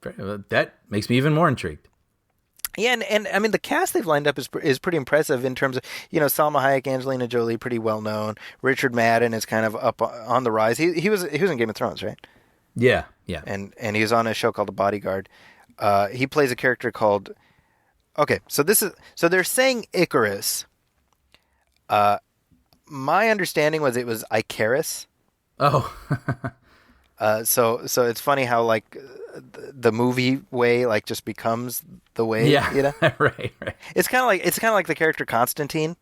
That makes me even more intrigued. Yeah, and I mean, the cast they've lined up is pretty impressive in terms of, Salma Hayek, Angelina Jolie, pretty well known. Richard Madden is kind of up on the rise. He was in Game of Thrones, right? Yeah. And he was on a show called The Bodyguard. He plays a character called. Okay, so they're saying Icarus. My understanding was it was Icarus. Oh. So it's funny how, like, the movie way, like, just becomes the way. Yeah. Right. It's kind of like the character Constantine.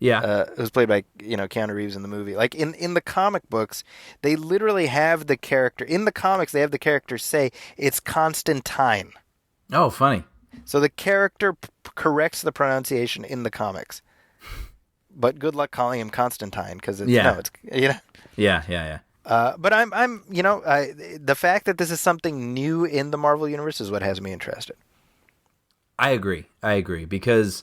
Yeah. It was played by, Keanu Reeves in the movie. Like, in the comic books, they literally have the character. In the comics, they have the character say it's Constantine. Oh, funny. So the character corrects the pronunciation in the comics. But good luck calling him Constantine, because Yeah. But I'm the fact that this is something new in the Marvel Universe is what has me interested. I agree, because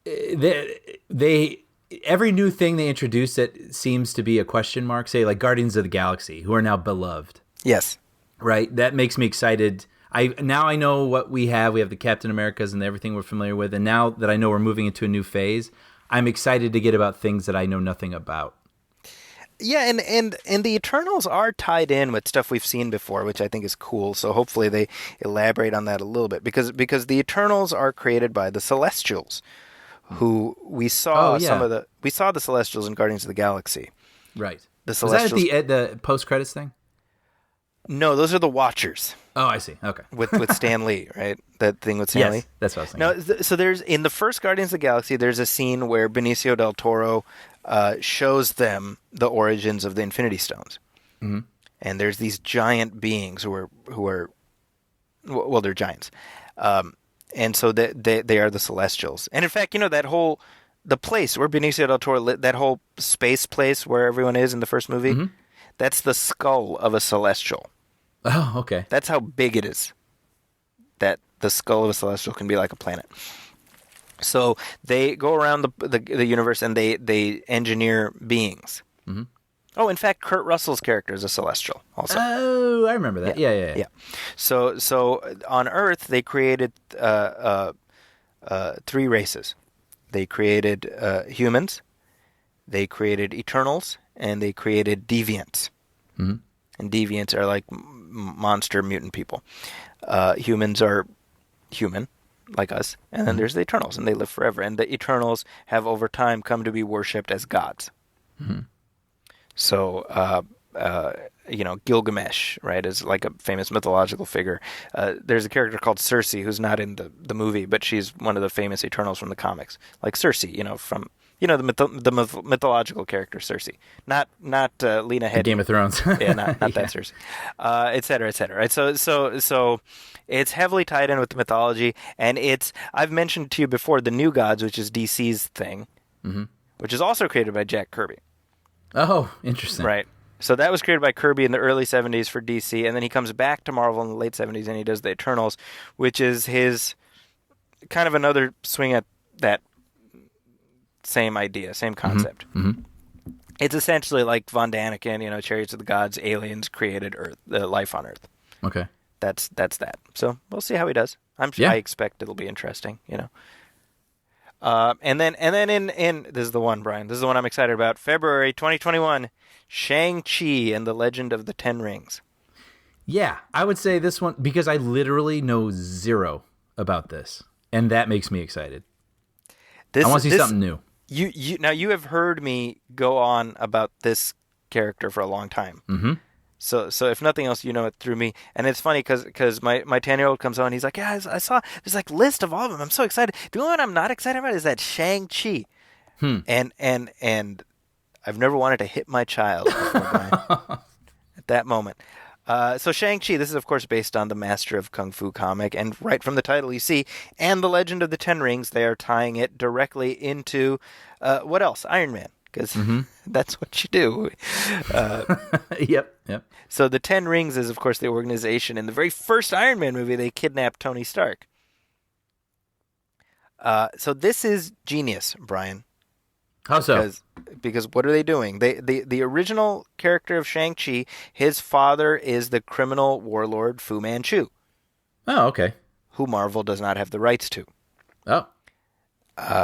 they every new thing they introduce that seems to be a question mark, say like Guardians of the Galaxy, who are now beloved. Yes. Right? That makes me excited. I know what we have. We have the Captain Americas and everything we're familiar with, and now that I know we're moving into a new phase, I'm excited to get about things that I know nothing about. Yeah, and the Eternals are tied in with stuff we've seen before, which I think is cool. So hopefully they elaborate on that a little bit, because the Eternals are created by the Celestials, who we saw we saw the Celestials in Guardians of the Galaxy. Right. The Celestials. Was that at the post credits thing? No, those are the Watchers. Oh, I see. Okay. With Stan Lee, right? That thing with Stan Lee? Yes, that's what I was thinking. No, so there's, in the first Guardians of the Galaxy, there's a scene where Benicio del Toro shows them the origins of the Infinity Stones. Mm-hmm. And there's these giant beings who are well, they're giants. And so they are the Celestials. And in fact, the place where Benicio del Toro lit, that whole space place where everyone is in the first movie, mm-hmm. That's the skull of a Celestial. Oh, okay. That's how big it is. That the skull of a Celestial can be like a planet. So they go around the universe and they engineer beings. Mm-hmm. Oh, in fact, Kurt Russell's character is a Celestial also. Oh, I remember that. Yeah. So on Earth, they created 3 races. They created humans, they created Eternals, and they created Deviants. Mm-hmm. And Deviants are like monster mutant people. Humans are human, like us. And then there's the Eternals, and they live forever. And the Eternals have over time come to be worshipped as gods. Mm-hmm. So Gilgamesh, right, is like a famous mythological figure. There's a character called Cersei who's not in the movie, but she's one of the famous Eternals from the comics, like Cersei, from the mythological character Cersei, not Lena Headey. Game of Thrones. Yeah, not that Cersei, et cetera, et cetera. Right, so it's heavily tied in with the mythology, and I've mentioned to you before the New Gods, which is DC's thing, which is also created by Jack Kirby. Oh, interesting. Right. So that was created by Kirby in the early 70s for DC, and then he comes back to Marvel in the late 70s and he does the Eternals, which is his kind of another swing at that same idea, same concept. It's essentially like Von Daniken, Chariots of the Gods, aliens created Earth, life on Earth. Okay. That's that. So we'll see how he does. I expect it'll be interesting, And then in this is the one, Brian. This is the one I'm excited about. February 2021, Shang-Chi and the Legend of the Ten Rings. Yeah, I would say this one because I literally know zero about this, and that makes me excited. I want to see something new. You have heard me go on about this character for a long time. Mm-hmm. So if nothing else, you know it through me. And it's funny because my 10-year-old comes on. He's like, yeah, I saw there's like list of all of them. I'm so excited. The only one I'm not excited about is that Shang-Chi. And I've never wanted to hit my child before, Brian, at that moment. So Shang-Chi, this is of course based on the Master of Kung Fu comic, and right from the title you see, and the Legend of the Ten Rings, they are tying it directly into what else? Iron Man, because that's what you do. Yep. So the Ten Rings is of course the organization in the very first Iron Man movie. They kidnapped Tony Stark. So this is genius, Brian. How so? Because what are they doing? The original character of Shang-Chi, his father is the criminal warlord Fu Manchu. Oh, okay. Who Marvel does not have the rights to. Oh.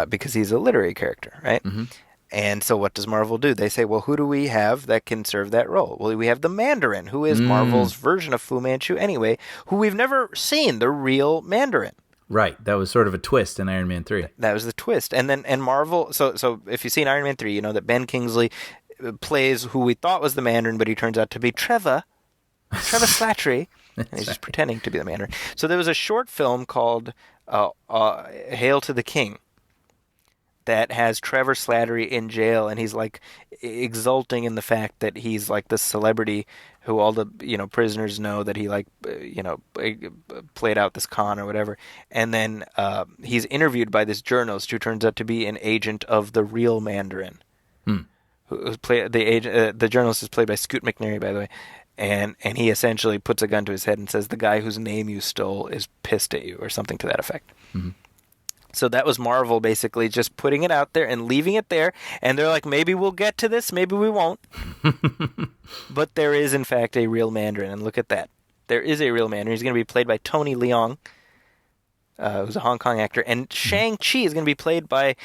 Because he's a literary character, right? Mm-hmm. And so what does Marvel do? They say, well, who do we have that can serve that role? Well, we have the Mandarin, who is Marvel's version of Fu Manchu anyway, who we've never seen, the real Mandarin. Right, that was sort of a twist in Iron Man 3. That was the twist. And Marvel, so if you've seen Iron Man 3, you know that Ben Kingsley plays who we thought was the Mandarin, but he turns out to be Trevor Slattery, and he's just pretending to be the Mandarin. So there was a short film called Hail to the King that has Trevor Slattery in jail, and he's like exulting in the fact that he's like the celebrity who all the prisoners know that he played out this con or whatever. And then he's interviewed by this journalist who turns out to be an agent of the real Mandarin. The journalist is played by Scoot McNairy, by the way. And he essentially puts a gun to his head and says, the guy whose name you stole is pissed at you, or something to that effect. Mm-hmm. So that was Marvel basically just putting it out there and leaving it there. And they're like, maybe we'll get to this, maybe we won't. But there is, in fact, a real Mandarin. And look at that. There is a real Mandarin. He's going to be played by Tony Leung, who's a Hong Kong actor. And Shang-Chi is going to be played by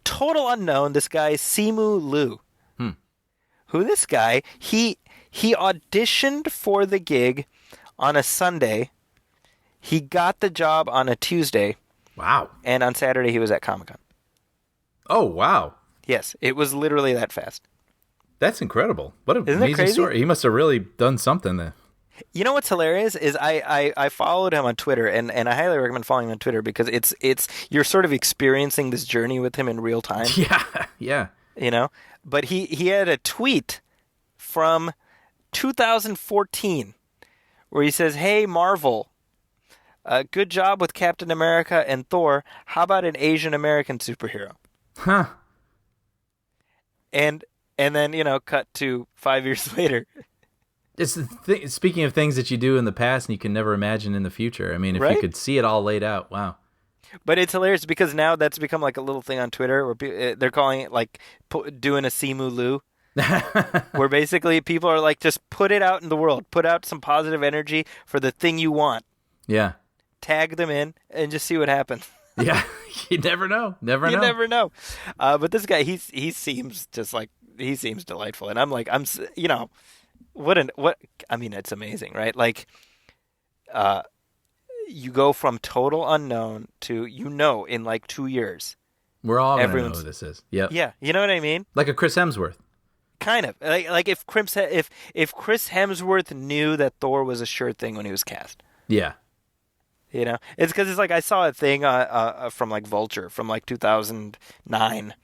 total unknown, this guy, Simu Liu. Who this guy, he auditioned for the gig on a Sunday. He got the job on a Tuesday. Wow. And on Saturday, he was at Comic-Con. Oh, wow. Yes, it was literally that fast. That's incredible. What an Isn't amazing story. He must have really done something there. You know what's hilarious is I followed him on Twitter, and I highly recommend following him on Twitter because it's you're sort of experiencing this journey with him in real time. Yeah. But he had a tweet from 2014 where he says, "Hey, Marvel, good job with Captain America and Thor. How about an Asian American superhero?" Huh. And then, cut to 5 years later. It's speaking of things that you do in the past and you can never imagine in the future. I mean, if you could see it all laid out, wow. But it's hilarious because now that's become like a little thing on Twitter where they're calling it like doing a Simu Liu. Where basically people are like, just put it out in the world. Put out some positive energy for the thing you want. Yeah. Tag them in and just see what happens. Yeah, you never know. You never know. But this guy, he seems just like, he seems delightful. And I'm like, I mean, it's amazing, right? Like, you go from total unknown to, in like 2 years. We're all going to know who this is. Yep. Yeah. You know what I mean? Like a Chris Hemsworth. Kind of like if Chris Hemsworth knew that Thor was a sure thing when he was cast. Yeah. You know, it's because it's like I saw a thing from like Vulture from like 2009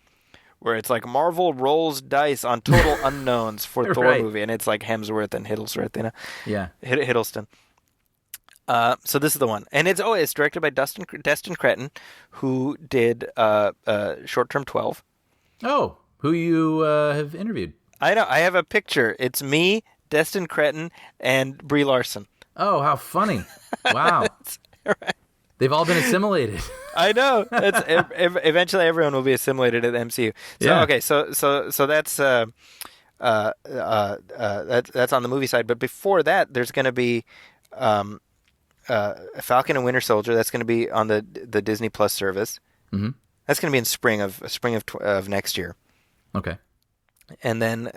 where it's like Marvel rolls dice on total unknowns for Thor movie, and it's like Hemsworth and Hiddleston, you know? Yeah. Hiddleston. So this is the one, and it's directed by Destin Cretton, who did Short Term 12. Oh, who you have interviewed? I know. I have a picture. It's me, Destin Cretton, and Brie Larson. Oh, how funny! Wow. Right. They've all been assimilated. I know. Eventually, everyone will be assimilated at the MCU. So yeah. Okay. So that's that's on the movie side. But before that, there's going to be Falcon and Winter Soldier. That's going to be on the Disney Plus service. Mm-hmm. That's going to be in spring of next year. Okay. And then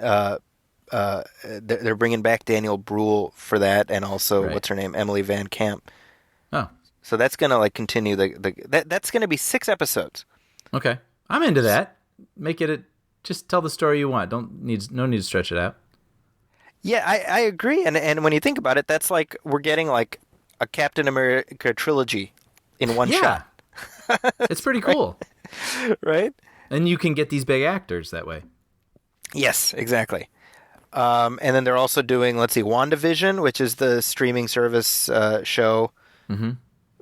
they're bringing back Daniel Bruhl for that, and also what's her name, Emily Van Camp. Oh. So that's going to like continue that's going to be 6 episodes. Okay. I'm into that. Make it just tell the story you want. No need to stretch it out. Yeah, I agree. And when you think about it, that's like we're getting like a Captain America trilogy in one shot. It's pretty cool. Right? And you can get these big actors that way. Yes, exactly. And then they're also doing, WandaVision, which is the streaming service show. Mm-hmm.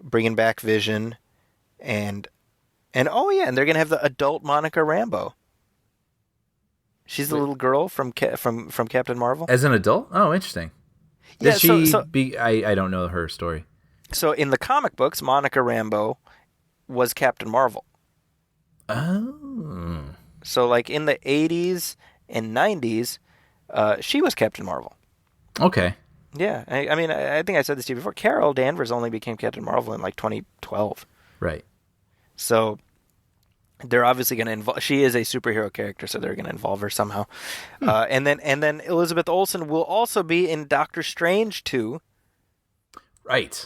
Bringing back Vision, and oh yeah, and they're gonna have the adult Monica Rambeau. She's the little girl from Captain Marvel as an adult. Oh, interesting. Yeah, Does she be? I don't know her story. So in the comic books, Monica Rambeau was Captain Marvel. Oh. So like in the 80s and 90s, she was Captain Marvel. Okay. Yeah, I mean, I think I said this to you before. Carol Danvers only became Captain Marvel in like 2012. Right. So they're obviously going to involve. She is a superhero character, so they're going to involve her somehow. And then Elizabeth Olsen will also be in Doctor Strange 2. Right.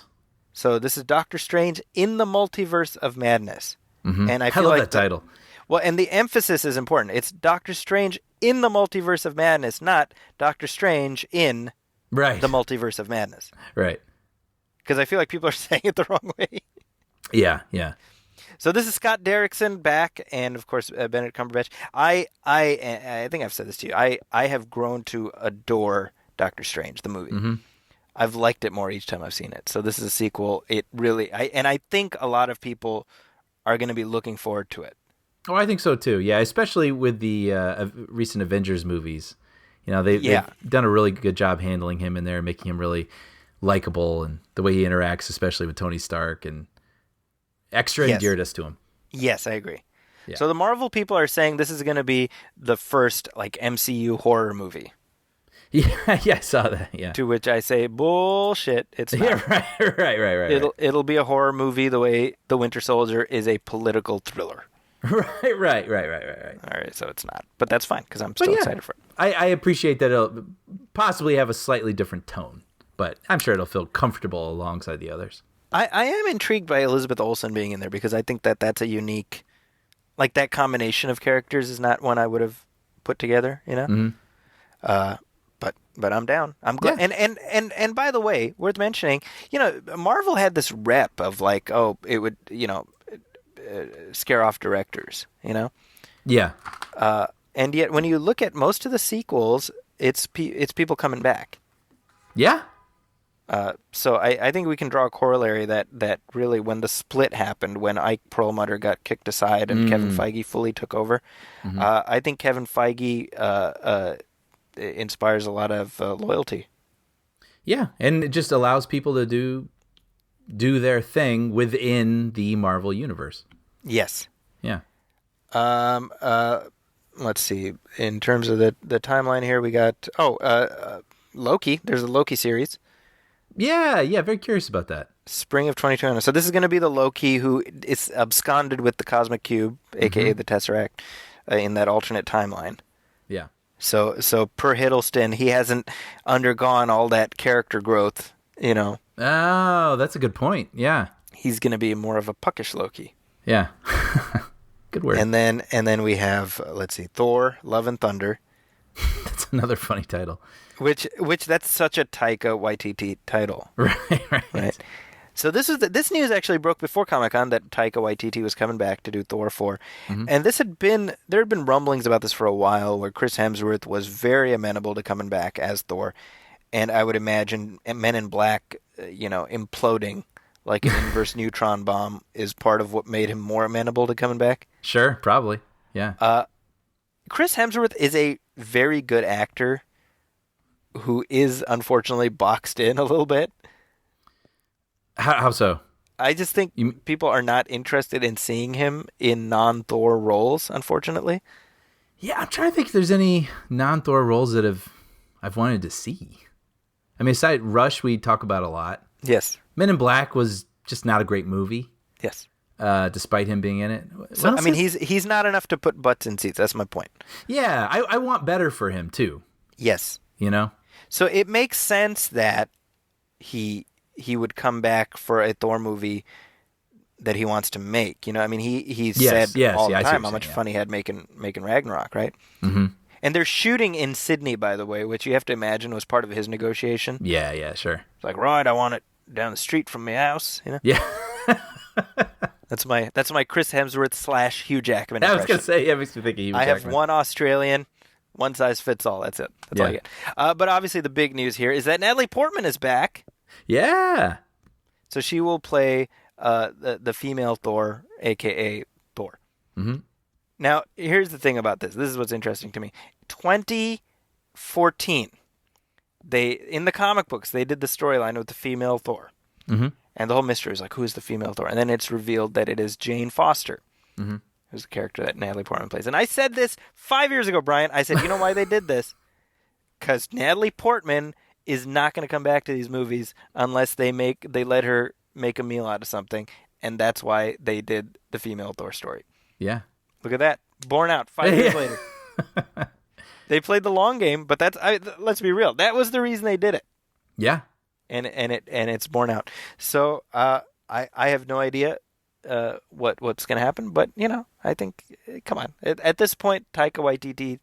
So this is Doctor Strange in the Multiverse of Madness. Mm-hmm. And I feel love like that title. Well, and the emphasis is important. It's Doctor Strange in the Multiverse of Madness, not Doctor Strange in the Multiverse of Madness. Right. Because I feel like people are saying it the wrong way. Yeah, yeah. So this is Scott Derrickson back, and of course Benedict Cumberbatch. I think I've said this to you. I have grown to adore Doctor Strange, the movie. Mm-hmm. I've liked it more each time I've seen it. So this is a sequel. It really, I think a lot of people are going to be looking forward to it. Oh, I think so too. Yeah, especially with the recent Avengers movies. You know, they've done a really good job handling him in there, making him really likable, and the way he interacts, especially with Tony Stark, and extra endeared us to him. Yes, I agree. Yeah. So the Marvel people are saying this is going to be the first like MCU horror movie. Yeah, I saw that. Yeah. To which I say, bullshit. It's not. Yeah, right. It'll be a horror movie the way The Winter Soldier is a political thriller. Right. All right, so it's not, but that's fine because I'm still excited for it. I appreciate that it'll possibly have a slightly different tone, but I'm sure it'll feel comfortable alongside the others. I am intrigued by Elizabeth Olsen being in there because I think that's a unique, like that combination of characters is not one I would have put together, you know. Mm-hmm. But I'm down. I'm glad. Yeah. And by the way, worth mentioning, you know, Marvel had this rep of like, oh, it would, you know, scare off directors, you know. Yeah. And yet, when you look at most of the sequels, it's people coming back. Yeah. So I think we can draw a corollary that really when the split happened, when Ike Perlmutter got kicked aside and Kevin Feige fully took over, I think Kevin Feige inspires a lot of loyalty. Yeah, and it just allows people to do their thing within the Marvel universe. Yes. Yeah. Let's see. In terms of the timeline here, we got Loki. There's a Loki series. Yeah. Very curious about that. Spring of 2020. So this is going to be the Loki who is absconded with the Cosmic Cube, aka the Tesseract, in that alternate timeline. Yeah. So per Hiddleston, he hasn't undergone all that character growth, you know. Oh, that's a good point. Yeah. He's going to be more of a puckish Loki. Yeah. Good word. And then we have, let's see, Thor, Love and Thunder. another funny title. Which that's such a Taika Waititi title. Right. So this news actually broke before Comic-Con that Taika Waititi was coming back to do Thor 4. Mm-hmm. And there had been rumblings about this for a while where Chris Hemsworth was very amenable to coming back as Thor. And I would imagine Men in Black, imploding like an inverse neutron bomb is part of what made him more amenable to coming back. Sure, probably. Yeah. Chris Hemsworth is a very good actor who is unfortunately boxed in a little bit. How so? I just think people are not interested in seeing him in non-Thor roles, unfortunately. Yeah, I'm trying to think if there's any non-Thor roles that I've wanted to see. I mean, aside Rush, we talk about a lot. Yes. Men in Black was just not a great movie. Yes. Despite him being in it. So, I mean, he's not enough to put butts in seats. That's my point. Yeah, I want better for him, too. Yes. So it makes sense that he would come back for a Thor movie that he wants to make. I mean, he said all the time how much fun he had making Ragnarok, right? Mm-hmm. And they're shooting in Sydney, by the way, which you have to imagine was part of his negotiation. Yeah, sure. It's like, right, I want it down the street from my house. Yeah. That's my Chris Hemsworth / Hugh Jackman impression. I was going to say, it makes me think of Hugh Jackman. I have one Australian, one size fits all. That's it. That's all I get. But obviously the big news here is that Natalie Portman is back. Yeah. So she will play the female Thor, a.k.a. Thor. Mm-hmm. Now, here's the thing about this. This is what's interesting to me. 2014, in the comic books, they did the storyline with the female Thor. Mm-hmm. And the whole mystery is like, who is the female Thor? And then it's revealed that it is Jane Foster, who's the character that Natalie Portman plays. And I said this 5 years ago, Brian. I said, you know why they did this? Because Natalie Portman is not going to come back to these movies unless they let her make a meal out of something. And that's why they did the female Thor story. Yeah. Look at that. Born out 5 years later. They played the long game, but let's be real. That was the reason they did it. Yeah. And it's borne out. So I have no idea what's going to happen, but I think, come on, at this point, Taika Waititi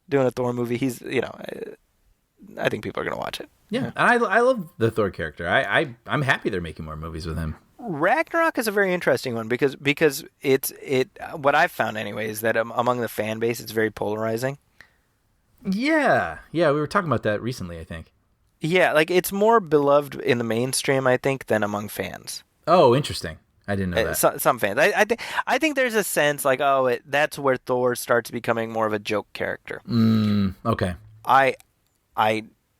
doing a Thor movie, he's I think people are going to watch it. Yeah, and I love the Thor character. I'm happy they're making more movies with him. Ragnarok is a very interesting one because what I've found anyway is that among the fan base, it's very polarizing. Yeah, we were talking about that recently, I think. Yeah, like it's more beloved in the mainstream, I think, than among fans. Oh, interesting. I didn't know that. Some fans. I think there's a sense like, that's where Thor starts becoming more of a joke character. Okay. I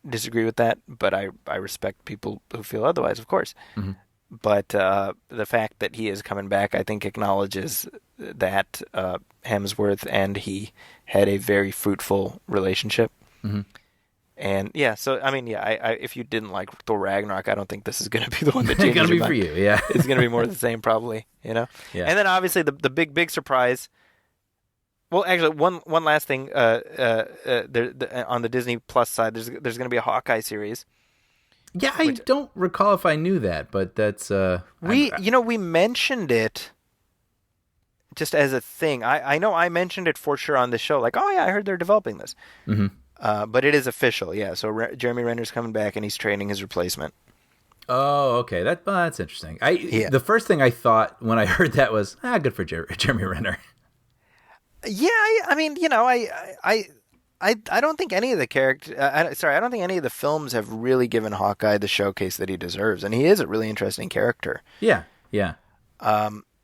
disagree with that, but I respect people who feel otherwise, of course. Mm-hmm. But the fact that he is coming back, I think, acknowledges that Hemsworth and he had a very fruitful relationship. Mm-hmm. And so I mean, if you didn't like Thor Ragnarok, I don't think this is going to be the one that changes your mind. For you. Yeah, it's going to be more of the same, probably. Yeah. And then obviously the big surprise. Well, actually, one last thing. On the Disney Plus side, there's going to be a Hawkeye series. Yeah, I don't recall if I knew that, but that's we mentioned it just as a thing. I know I mentioned it for sure on the show. Like, I heard they're developing this. Mm-hmm. But it is official, yeah. So Jeremy Renner's coming back, and he's training his replacement. Oh, okay. That's interesting. The first thing I thought when I heard that was, good for Jeremy Renner. Yeah, I mean, I don't think any of the I don't think any of the films have really given Hawkeye the showcase that he deserves, and he is a really interesting character. Yeah.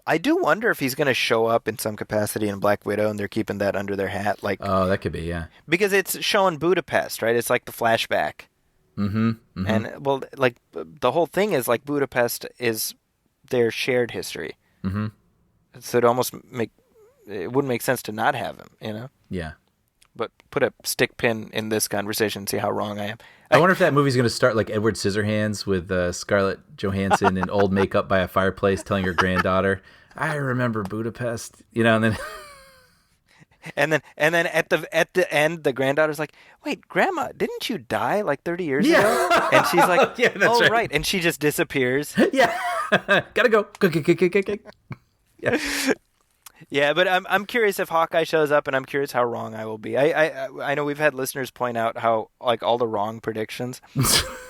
I do wonder if he's going to show up in some capacity in Black Widow, and they're keeping that under their hat. Like, that could be, yeah. Because it's showing Budapest, right? It's like the flashback. Mm-hmm. And, well, like, the whole thing is, like, Budapest is their shared history. Mm-hmm. So it wouldn't make sense to not have him, Yeah. But put a stick pin in this conversation and see how wrong I am. I wonder if that movie's going to start like Edward Scissorhands with Scarlett Johansson in old makeup by a fireplace telling her granddaughter, I remember Budapest, and then... and then at the end, the granddaughter's like, wait, Grandma, didn't you die like 30 years ago? And she's like, that's right. And she just disappears. Yeah. Gotta go. Yeah. Yeah, but I'm curious if Hawkeye shows up, and I'm curious how wrong I will be. I know we've had listeners point out how like all the wrong predictions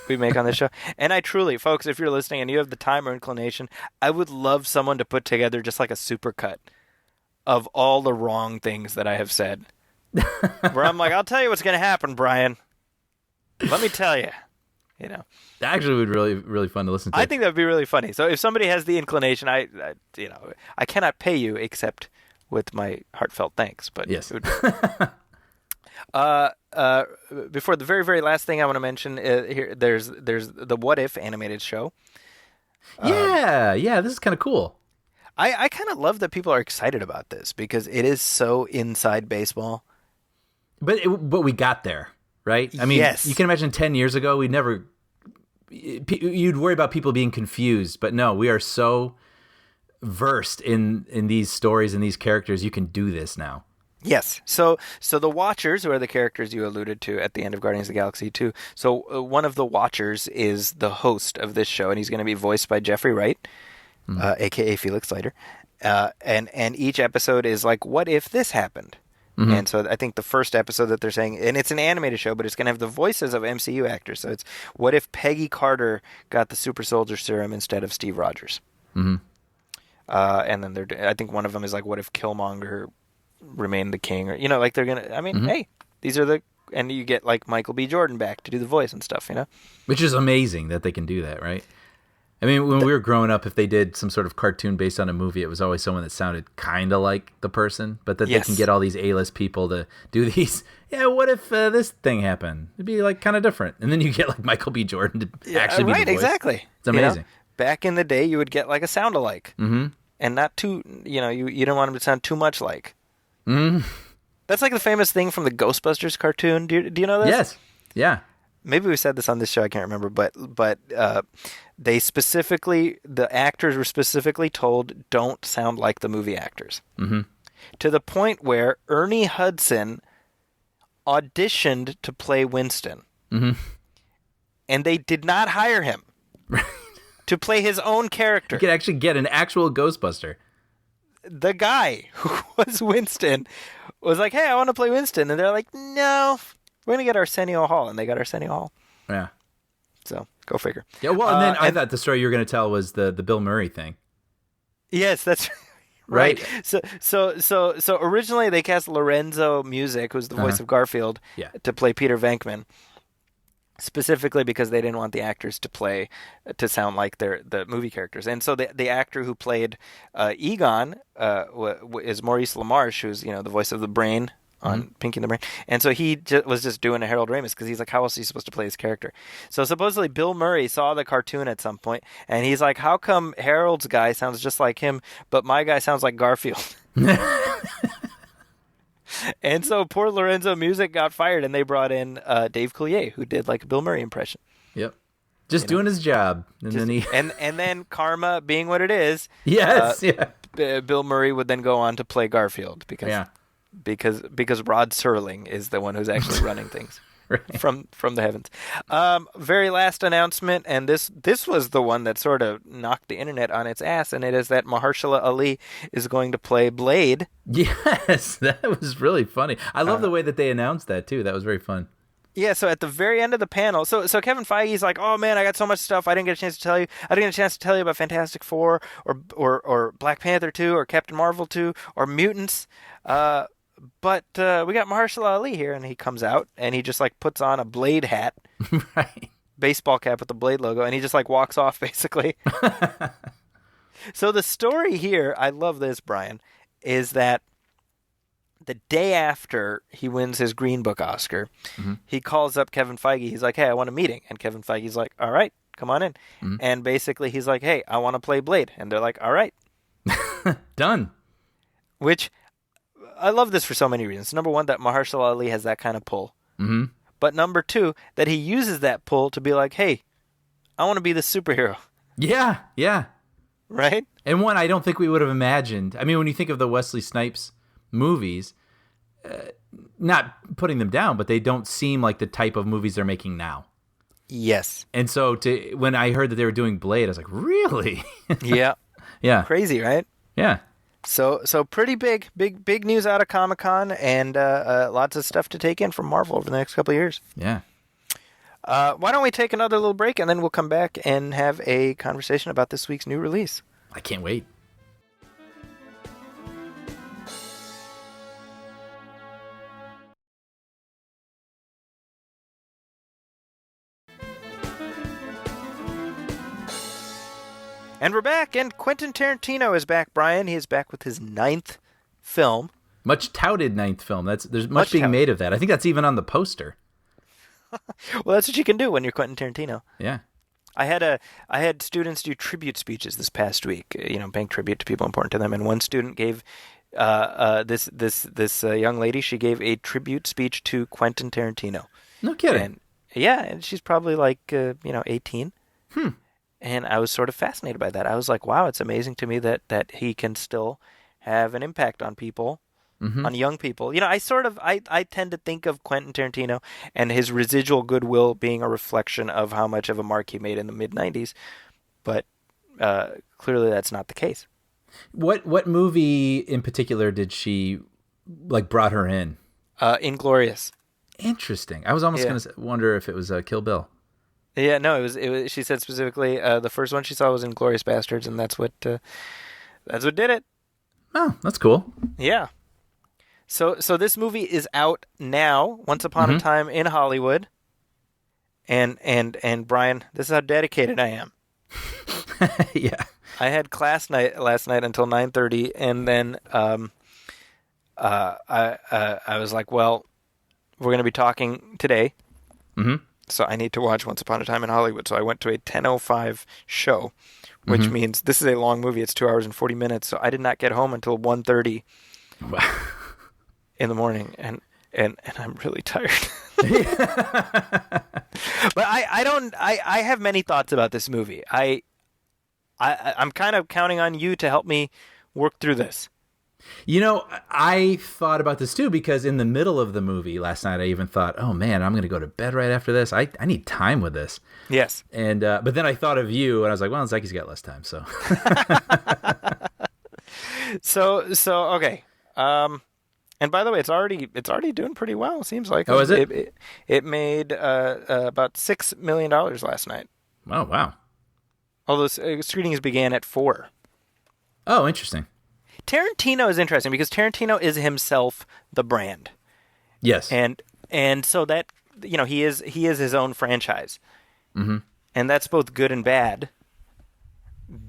we make on this show, and I truly, folks, if you're listening and you have the time or inclination, I would love someone to put together just like a supercut of all the wrong things that I have said, where I'm like, I'll tell you what's going to happen, Brian. Let me tell you. You know, that actually would be really, really fun to listen to. I think that would be really funny. So if somebody has the inclination, I cannot pay you except with my heartfelt thanks. But yes. It would before the very, very last thing I want to mention here, there's the What If animated show. Yeah, this is kind of cool. I kind of love that people are excited about this because it is so inside baseball. But we got there. Right? I mean, yes. You can imagine 10 years ago, you'd worry about people being confused, but no, we are so versed in these stories and these characters. You can do this now. Yes. So the Watchers, who are the characters you alluded to at the end of Guardians of the Galaxy 2. So one of the Watchers is the host of this show, and he's going to be voiced by Jeffrey Wright, a.k.a. Felix Leiter. And each episode is like, what if this happened? Mm-hmm. And so I think the first episode that they're saying, and it's an animated show, but it's going to have the voices of MCU actors. So it's, what if Peggy Carter got the super soldier serum instead of Steve Rogers? Mm-hmm. And then I think one of them is like, what if Killmonger remained the king? Or, like they're going to, hey, these are and you get like Michael B. Jordan back to do the voice and stuff, Which is amazing that they can do that, right? I mean, when we were growing up, if they did some sort of cartoon based on a movie, it was always someone that sounded kind of like the person, but that they can get all these A-list people to do these. Yeah, what if this thing happened? It'd be like kind of different. And then you get like Michael B. Jordan to actually be the voice. Right, exactly. It's amazing. Back in the day, you would get like a sound-alike. Mm-hmm. And not too, you didn't want him to sound too much like. Mm-hmm. That's like the famous thing from the Ghostbusters cartoon. Do you know this? Yes. Yeah. Maybe we said this on this show, I can't remember, but they specifically, the actors were specifically told, don't sound like the movie actors. Mm-hmm. To the point where Ernie Hudson auditioned to play Winston. Mm-hmm. And they did not hire him to play his own character. You could actually get an actual Ghostbuster. The guy who was Winston was like, hey, I want to play Winston. And they're like, no. We're going to get Arsenio Hall, and they got Arsenio Hall. Yeah. So, go figure. Yeah, well, and then I thought the story you were going to tell was the Bill Murray thing. Yes, that's right. So originally they cast Lorenzo Music, who's the voice of Garfield, to play Peter Venkman, specifically because they didn't want the actors to sound like the movie characters. And so the actor who played Egon is Maurice LaMarche, who's the voice of the Brain on Pinky and the Brain. And so he was just doing a Harold Ramis because he's like, how else is he supposed to play his character? So supposedly Bill Murray saw the cartoon at some point, and he's like, how come Harold's guy sounds just like him, but my guy sounds like Garfield? And so poor Lorenzo Music got fired, and they brought in Dave Coulier, who did like a Bill Murray impression. Yep. Just doing his job. And then karma being what it is. Yes. Bill Murray would then go on to play Garfield because Rod Serling is the one who's actually running things from the heavens. Very last announcement, and this was the one that sort of knocked the internet on its ass, and it is that Mahershala Ali is going to play Blade. Yes, that was really funny. I love the way that they announced that too. That was very fun. Yeah, so at the very end of the panel, so Kevin Feige's like, oh man, I got so much stuff I didn't get a chance to tell you. I didn't get a chance to tell you about Fantastic Four or Black Panther 2 or Captain Marvel 2 or Mutants. But we got Mahershala Ali here, and he comes out, and he just, like, puts on a Blade hat. Right. Baseball cap with the Blade logo, and he just, like, walks off, basically. So the story here, I love this, Brian, is that the day after he wins his Green Book Oscar, he calls up Kevin Feige. He's like, hey, I want a meeting. And Kevin Feige's like, all right, come on in. And basically he's like, hey, I want to play Blade. And they're like, all right. Done. Which... I love this for so many reasons. Number one, that Mahershala Ali has that kind of pull. Mm-hmm. But number two, that he uses that pull to be like, hey, I want to be the superhero. Yeah. Right? And one I don't think we would have imagined. I mean, when you think of the Wesley Snipes movies, not putting them down, but they don't seem like the type of movies they're making now. Yes. And so when I heard that they were doing Blade, I was like, really? Yeah. Yeah. Crazy, right? Yeah. So pretty big news out of Comic-Con, and lots of stuff to take in from Marvel over the next couple of years. Yeah. Why don't we take another little break, and then we'll come back and have a conversation about this week's new release. I can't wait. And we're back, and Quentin Tarantino is back, Brian. He is back with his 9th film. Much touted 9th film. There's much being made of that. I think that's even on the poster. Well, that's what you can do when you're Quentin Tarantino. Yeah. I had students do tribute speeches this past week, paying tribute to people important to them, and one student gave this young lady, she gave a tribute speech to Quentin Tarantino. No kidding. And she's probably like 18. And I was sort of fascinated by that. I was like, wow, it's amazing to me that he can still have an impact on people, on young people. I tend to think of Quentin Tarantino and his residual goodwill being a reflection of how much of a mark he made in the mid-90s. But clearly that's not the case. What movie in particular did she, brought her in? Inglourious. Interesting. I was almost going to wonder if it was Kill Bill. Yeah, no, it was. She said specifically the first one she saw was Inglourious Basterds, and that's what did it. Oh, that's cool. Yeah. So this movie is out now. Once Upon a Time in Hollywood. And Brian, this is how dedicated I am. Yeah. I had class night last night until 9:30, and then I was like, well, we're going to be talking today. So I need to watch Once Upon a Time in Hollywood. So I went to a 10:05 show, which means this is a long movie. It's 2 hours and 40 minutes. So I did not get home until 1:30 in the morning, and I'm really tired. But I have many thoughts about this movie. I'm kind of counting on you to help me work through this. I thought about this too, because in the middle of the movie last night, I even thought, oh man, I'm going to go to bed right after this. I need time with this. Yes. And, but then I thought of you and I was like, well, Zyke's got less time. So, so, okay. And by the way, it's already doing pretty well. It seems like. Oh, is it? It made, about $6 million last night. Oh, wow. Although screenings began at 4. Oh, interesting. Tarantino is interesting because Tarantino is himself the brand. Yes. And so that, he is his own franchise. And that's both good and bad,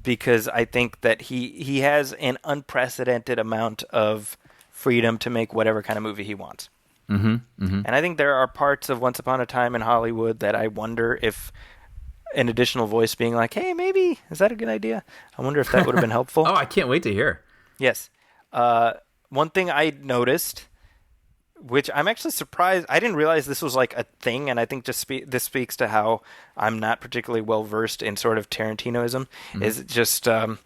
because I think that he has an unprecedented amount of freedom to make whatever kind of movie he wants. And I think there are parts of Once Upon a Time in Hollywood that I wonder if an additional voice being like, hey, maybe, is that a good idea? I wonder if that would have been helpful. Oh, I can't wait to hear. Yes. One thing I noticed, which I'm actually surprised, I didn't realize this was like a thing, and I think just this speaks to how I'm not particularly well versed in sort of Tarantinoism, is just how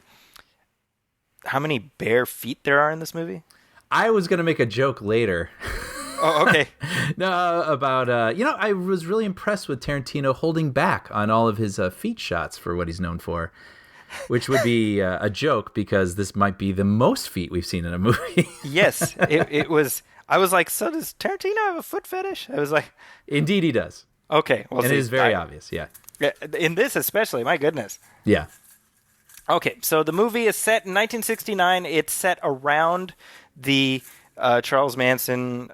many bare feet there are in this movie. I was going to make a joke later. Oh, okay. No, about, I was really impressed with Tarantino holding back on all of his feet shots for what he's known for. Which would be a joke, because this might be the most feet we've seen in a movie. Yes, it was. I was like, so does Tarantino have a foot fetish? I was like, indeed he does. Okay. Well, and it is very obvious, yeah. In this especially, my goodness. Yeah. Okay, so the movie is set in 1969. It's set around the Charles Manson,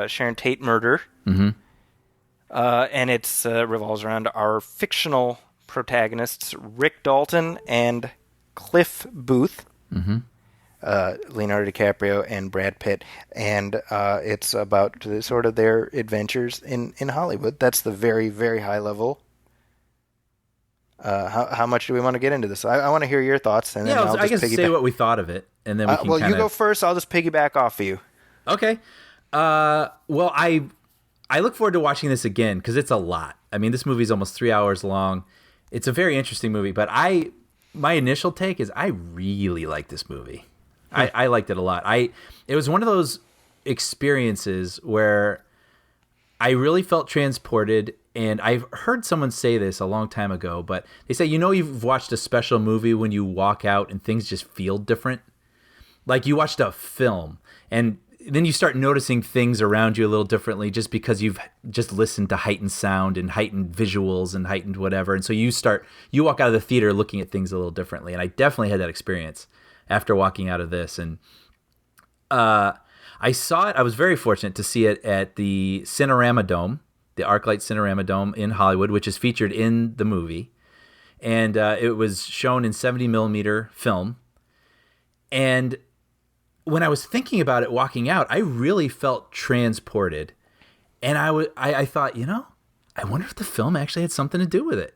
Sharon Tate murder. And it revolves around our fictional protagonists Rick Dalton and Cliff Booth, Leonardo DiCaprio and Brad Pitt, and it's about sort of their adventures in Hollywood. That's the very, very high level. How much do we want to get into this? I want to hear your thoughts, and then I'll just I guess say what we thought of it, and then we can. Well, you go first. I'll just piggyback off of you. Okay. Well, I look forward to watching this again because it's a lot. I mean, this movie's almost 3 hours long. It's a very interesting movie, but my initial take is I really like this movie. I liked it a lot. It was one of those experiences where I really felt transported, and I've heard someone say this a long time ago, but they say, you've watched a special movie when you walk out and things just feel different. like you watched a film and then you start noticing things around you a little differently just because you've just listened to heightened sound and heightened visuals and heightened whatever. And so you walk out of the theater looking at things a little differently. And I definitely had that experience after walking out of this. And I saw it. I was very fortunate to see it at the Cinerama Dome, the ArcLight Cinerama Dome in Hollywood, which is featured in the movie. And it was shown in 70 millimeter film. And when I was thinking about it walking out, I really felt transported. And I thought, I wonder if the film actually had something to do with it.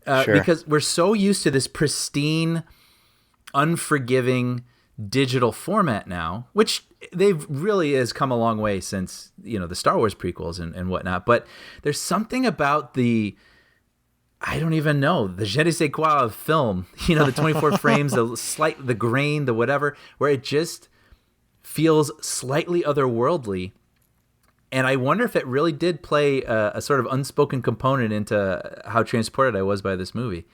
Sure. Because we're so used to this pristine, unforgiving digital format now, which they've really has come a long way since, the Star Wars prequels and whatnot. But there's something about I don't even know, the je ne sais quoi of film, the 24 frames, the grain, the whatever, where it just feels slightly otherworldly. And I wonder if it really did play a sort of unspoken component into how transported I was by this movie.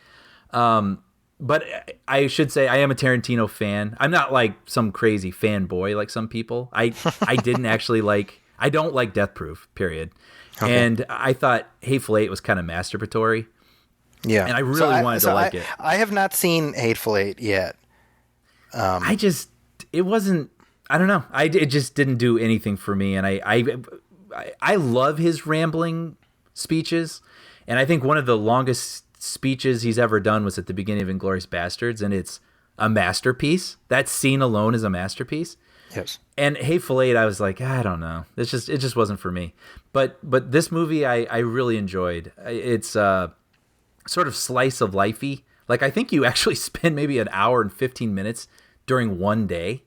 But I should say I am a Tarantino fan. I'm not like some crazy fanboy like some people. I don't like Death Proof, period. Okay. And I thought Hateful Eight was kind of masturbatory. Yeah. And I really wanted to like it. I have not seen Hateful Eight yet. It wasn't, I don't know. It just didn't do anything for me. And I love his rambling speeches. And I think one of the longest speeches he's ever done was at the beginning of Inglourious Bastards. And it's a masterpiece. That scene alone is a masterpiece. Yes. And Hateful Eight, I was like, I don't know. It just wasn't for me. But this movie I really enjoyed. It's sort of slice of lifey. Like I think you actually spend maybe an hour and 15 minutes during one day,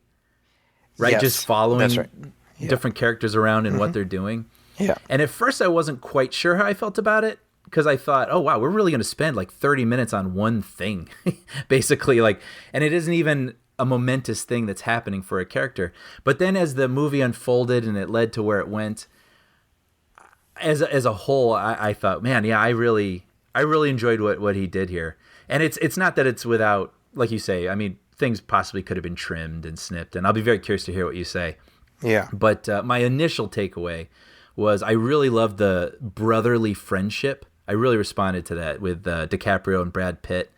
right? Yes, just following that's right. Yeah. different characters around and what they're doing. Yeah. And at first I wasn't quite sure how I felt about it because I thought, oh wow, we're really going to spend like 30 minutes on one thing, basically. And it isn't even a momentous thing that's happening for a character. But then as the movie unfolded and it led to where it went, as a whole, I thought, man, yeah, I really enjoyed what he did here. And it's not that it's without, like you say, I mean, things possibly could have been trimmed and snipped, and I'll be very curious to hear what you say. Yeah. But my initial takeaway was I really loved the brotherly friendship. I really responded to that with DiCaprio and Brad Pitt.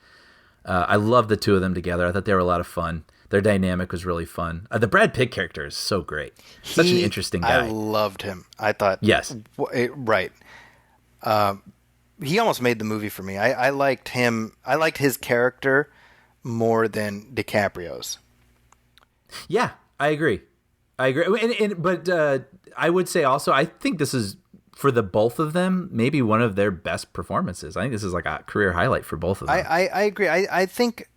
I loved the two of them together. I thought they were a lot of fun. Their dynamic was really fun. The Brad Pitt character is so great. Such an interesting guy. I loved him. I thought... Yes. Right. He almost made the movie for me. I liked him. I liked his character more than DiCaprio's. Yeah, I agree. But I would say also, I think this is, for the both of them, maybe one of their best performances. I think this is like a career highlight for both of them. I agree. I think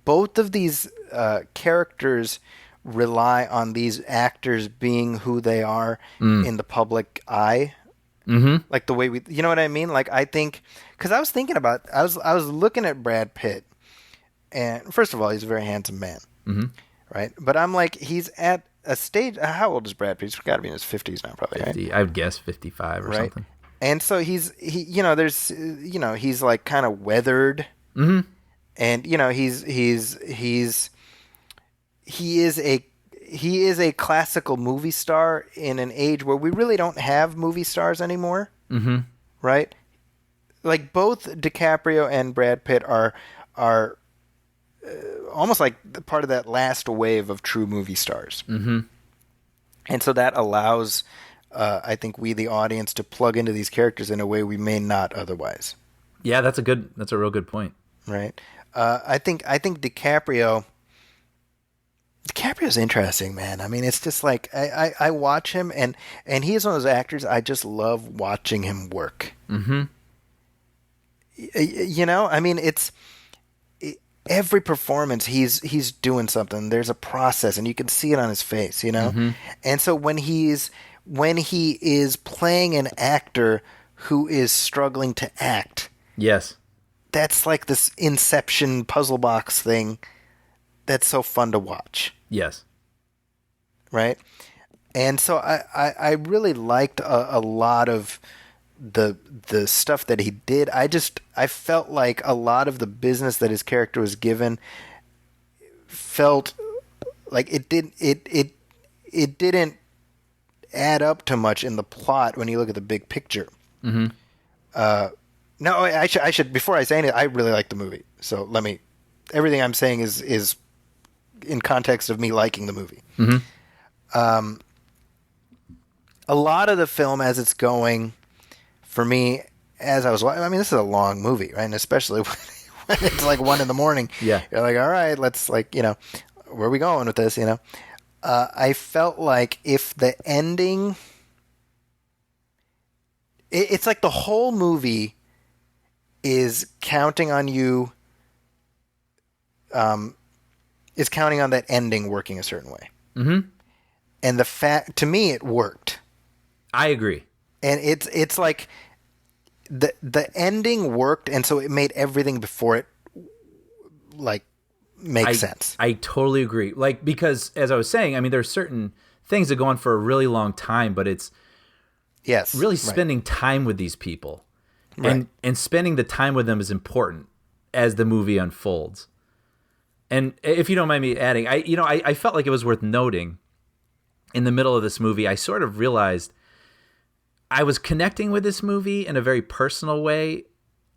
both of these characters rely on these actors being who they are in the public eye. Mm-hmm. Like the way you know what I mean? Like I think, because I was thinking about, I was looking at Brad Pitt, and first of all, he's a very handsome man, right? But I'm like, he's at a stage. How old is Brad Pitt? He's got to be in his 50s now, probably. 50, right? I would guess 55 or something. And so he's like kind of weathered, and he is a classical movie star in an age where we really don't have movie stars anymore, right? Like both DiCaprio and Brad Pitt are almost like part of that last wave of true movie stars, and so that allows, I think, we the audience to plug into these characters in a way we may not otherwise. Yeah, that's a real good point. Right. I think DiCaprio's interesting, man. I mean, it's just like I watch him, and he is one of those actors I just love watching him work. I mean, every performance he's doing something. There's a process, and you can see it on his face. And so when he is playing an actor who is struggling to act, yes, that's like this Inception puzzle box thing. That's so fun to watch. Yes. Right? And so I really liked a lot of the stuff that he did. I felt like a lot of the business that his character was given felt like it didn't add up to much in the plot when you look at the big picture. Mm-hmm. No, I should before I say anything, I really like the movie. So everything I'm saying is in context of me liking the movie. Mm-hmm. A lot of the film as it's going, for me, as I was watching, I mean, this is a long movie, right? And especially when it's like 1 a.m. Yeah. You're like, all right, let's where are we going with this, I felt like if the ending, it's like the whole movie is counting on you, is counting on that ending working a certain way. Mm-hmm. And to me, it worked. I agree. And it's like the ending worked, and so it made everything before it make sense. I totally agree. Because as I was saying, I mean, there's certain things that go on for a really long time, but it's really spending time with these people, and spending the time with them is important as the movie unfolds. And if you don't mind me adding, I felt like it was worth noting. In the middle of this movie, I sort of realized I was connecting with this movie in a very personal way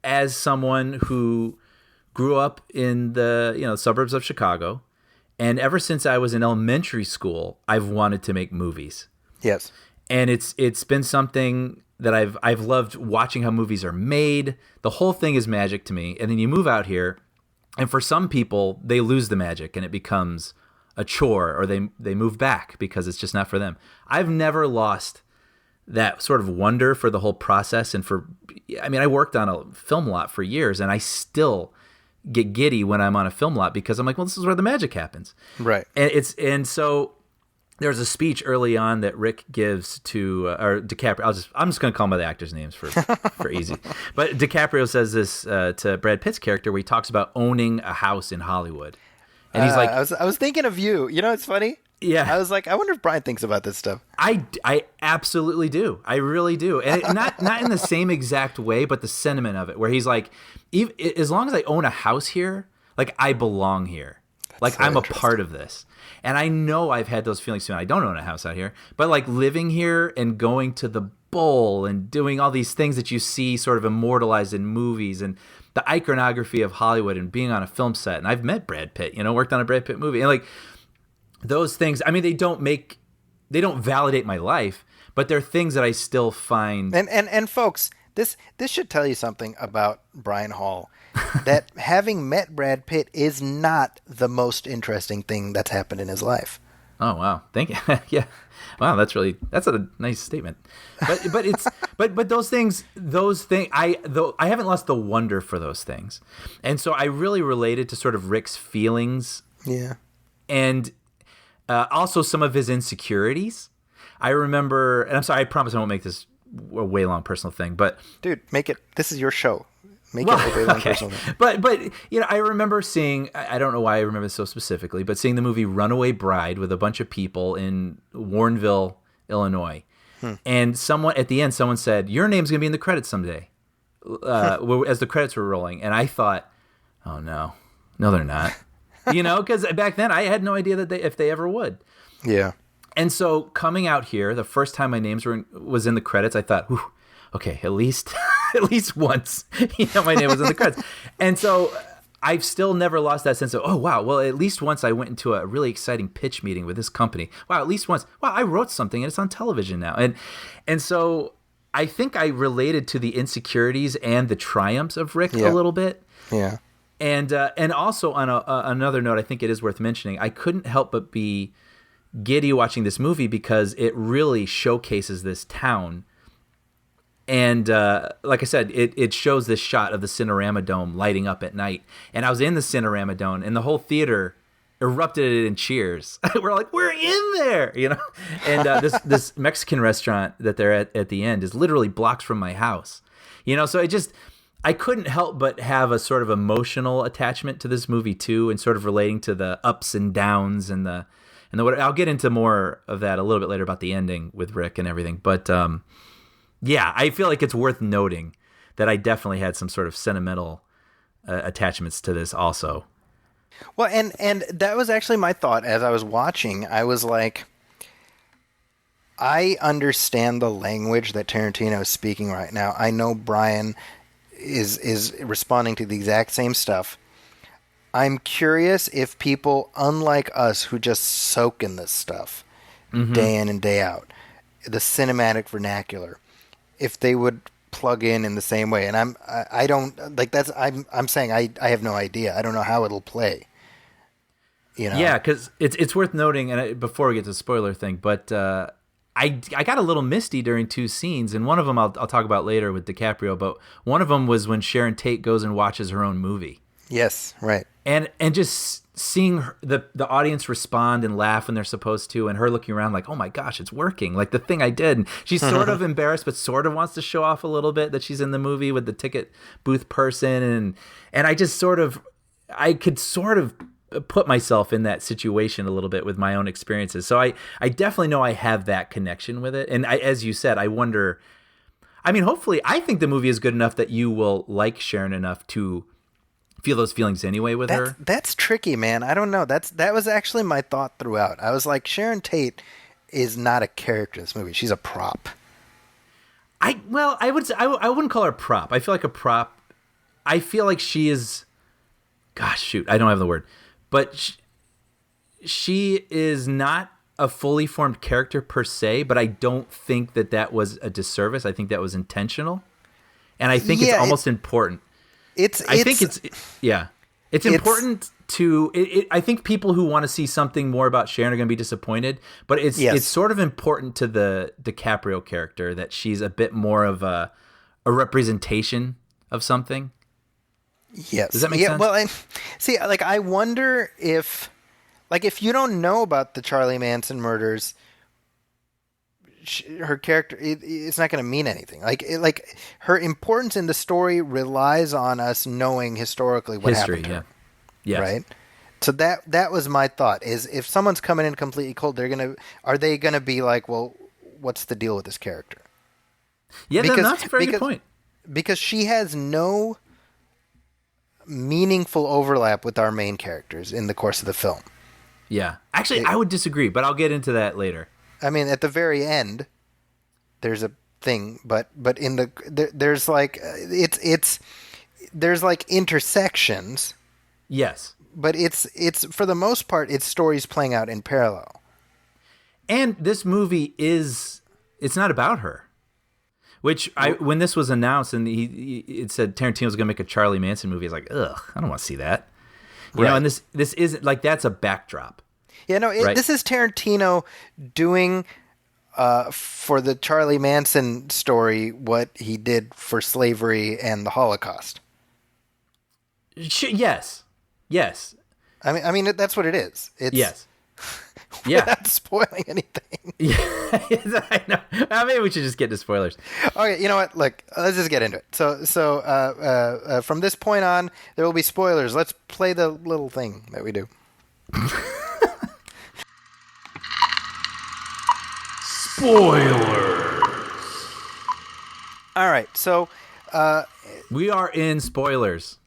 as someone who grew up in the suburbs of Chicago, and ever since I was in elementary school, I've wanted to make movies. Yes, and it's been something that I've loved watching how movies are made. The whole thing is magic to me. And then you move out here, and for some people, they lose the magic, and it becomes a chore, or they move back because it's just not for them. I've never lost that sort of wonder for the whole process. And I worked on a film lot for years, and I still get giddy when I'm on a film lot because I'm like, well, this is where the magic happens. Right. And so there's a speech early on that Rick gives to, or DiCaprio. I'm just going to call them by the actors' names for easy. But DiCaprio says this to Brad Pitt's character, where he talks about owning a house in Hollywood. And he's like, I was thinking of you. It's funny. Yeah. I was like, I wonder if Brian thinks about this stuff. I absolutely do. I really do. And not in the same exact way, but the sentiment of it, where he's like, as long as I own a house here, I belong here. That's I'm a part of this. And I know I've had those feelings too. I don't own a house out here, but living here and going to the Bowl and doing all these things that you see sort of immortalized in movies, and the iconography of Hollywood, and being on a film set. And I've met Brad Pitt, worked on a Brad Pitt movie. And those things, I mean, they don't validate my life, but they're things that I still find. And folks, this should tell you something about Brian Hall, that having met Brad Pitt is not the most interesting thing that's happened in his life. Oh, wow. Thank you. Yeah. Wow. That's a nice statement. But it's, but those things, I haven't lost the wonder for those things. And so I really related to sort of Rick's feelings. Yeah. And also some of his insecurities. I remember, and I'm sorry, I promise I won't make this a way long personal thing, but dude, this is your show. Make it a way long personal thing. But I remember seeing, I don't know why I remember this so specifically, but seeing the movie Runaway Bride with a bunch of people in Warrenville, Illinois. And at the end, someone said, your name's going to be in the credits someday, as the credits were rolling. And I thought, oh no, they're not. Because back then I had no idea that if they ever would. Yeah. And so coming out here, the first time my name was in the credits, I thought, okay, at least once, my name was in the credits. And so I've still never lost that sense of, oh, wow, well, at least once I went into a really exciting pitch meeting with this company. Wow, at least once. Wow, I wrote something and it's on television now. And so I think I related to the insecurities and the triumphs of Rick a little bit. Yeah. And also on another note, I think it is worth mentioning, I couldn't help but be giddy watching this movie because it really showcases this town. And like I said, it shows this shot of the Cinerama Dome lighting up at night. And I was in the Cinerama Dome, and the whole theater erupted in cheers. We're like, we're in there, And this Mexican restaurant that they're at the end is literally blocks from my house. So I couldn't help but have a sort of emotional attachment to this movie too, and sort of relating to the ups and downs and the I'll get into more of that a little bit later about the ending with Rick and everything. But yeah, I feel like it's worth noting that I definitely had some sort of sentimental attachments to this also. Well, and that was actually my thought as I was watching. I was like, I understand the language that Tarantino is speaking right now. I know Brian is responding to the exact same stuff. I'm curious if people, unlike us, who just soak in this stuff day in and day out, the cinematic vernacular, if they would plug in the same way. And I don't like that's I'm saying I have no idea. I don't know how it'll play. You know? Yeah, because it's worth noting, and before we get to the spoiler thing, but I got a little misty during two scenes, and one of them I'll talk about later with DiCaprio. But one of them was when Sharon Tate goes and watches her own movie. Yes, right. And just seeing the audience respond and laugh when they're supposed to, and her looking around like, oh my gosh, it's working, like the thing I did. And she's sort of embarrassed, but sort of wants to show off a little bit that she's in the movie with the ticket booth person. And I just I could sort of put myself in that situation a little bit with my own experiences. So I definitely know I have that connection with it. And as you said, I wonder, I mean, hopefully, I think the movie is good enough that you will like Sharon enough to feel those feelings anyway with her. That's tricky, man. I don't know. That was actually my thought throughout. I was like, Sharon Tate is not a character in this movie. She's a prop. I wouldn't call her a prop. I feel like a prop. I feel like she is. Gosh, shoot, I don't have the word, but she is not a fully formed character per se. But I don't think that was a disservice. I think that was intentional, and I think it's almost important. It's important to. I think people who want to see something more about Sharon are going to be disappointed, but it's sort of important to the DiCaprio character that she's a bit more of a representation of something. Yes. Does that make sense? Well, see, like I wonder if you don't know about the Charlie Manson murders, her character, it's not going to mean anything. Like her importance in the story relies on us knowing historically what happened to her. Yeah. Right? So that was my thought, is if someone's coming in completely cold, are they going to be like, well, what's the deal with this character? Yeah, that's a very good point. Because she has no meaningful overlap with our main characters in the course of the film. Yeah. Actually, I would disagree, but I'll get into that later. I mean, at the very end, there's a thing, but in there's like there's like intersections. Yes, but it's for the most part, it's stories playing out in parallel. And this movie it's not about her. Which when this was announced and it said Tarantino was going to make a Charlie Manson movie, I was like, ugh, I don't want to see that. You know, and this isn't like, that's a backdrop. Yeah, no, this is Tarantino doing for the Charlie Manson story what he did for slavery and the Holocaust. Yes. I mean that's what it is. Yes. Without spoiling anything. Yeah, I know. Maybe we should just get to spoilers. Okay, you know what? Look, let's just get into it. So from this point on, there will be spoilers. Let's play the little thing that we do. Spoilers. All right, so we are in spoilers.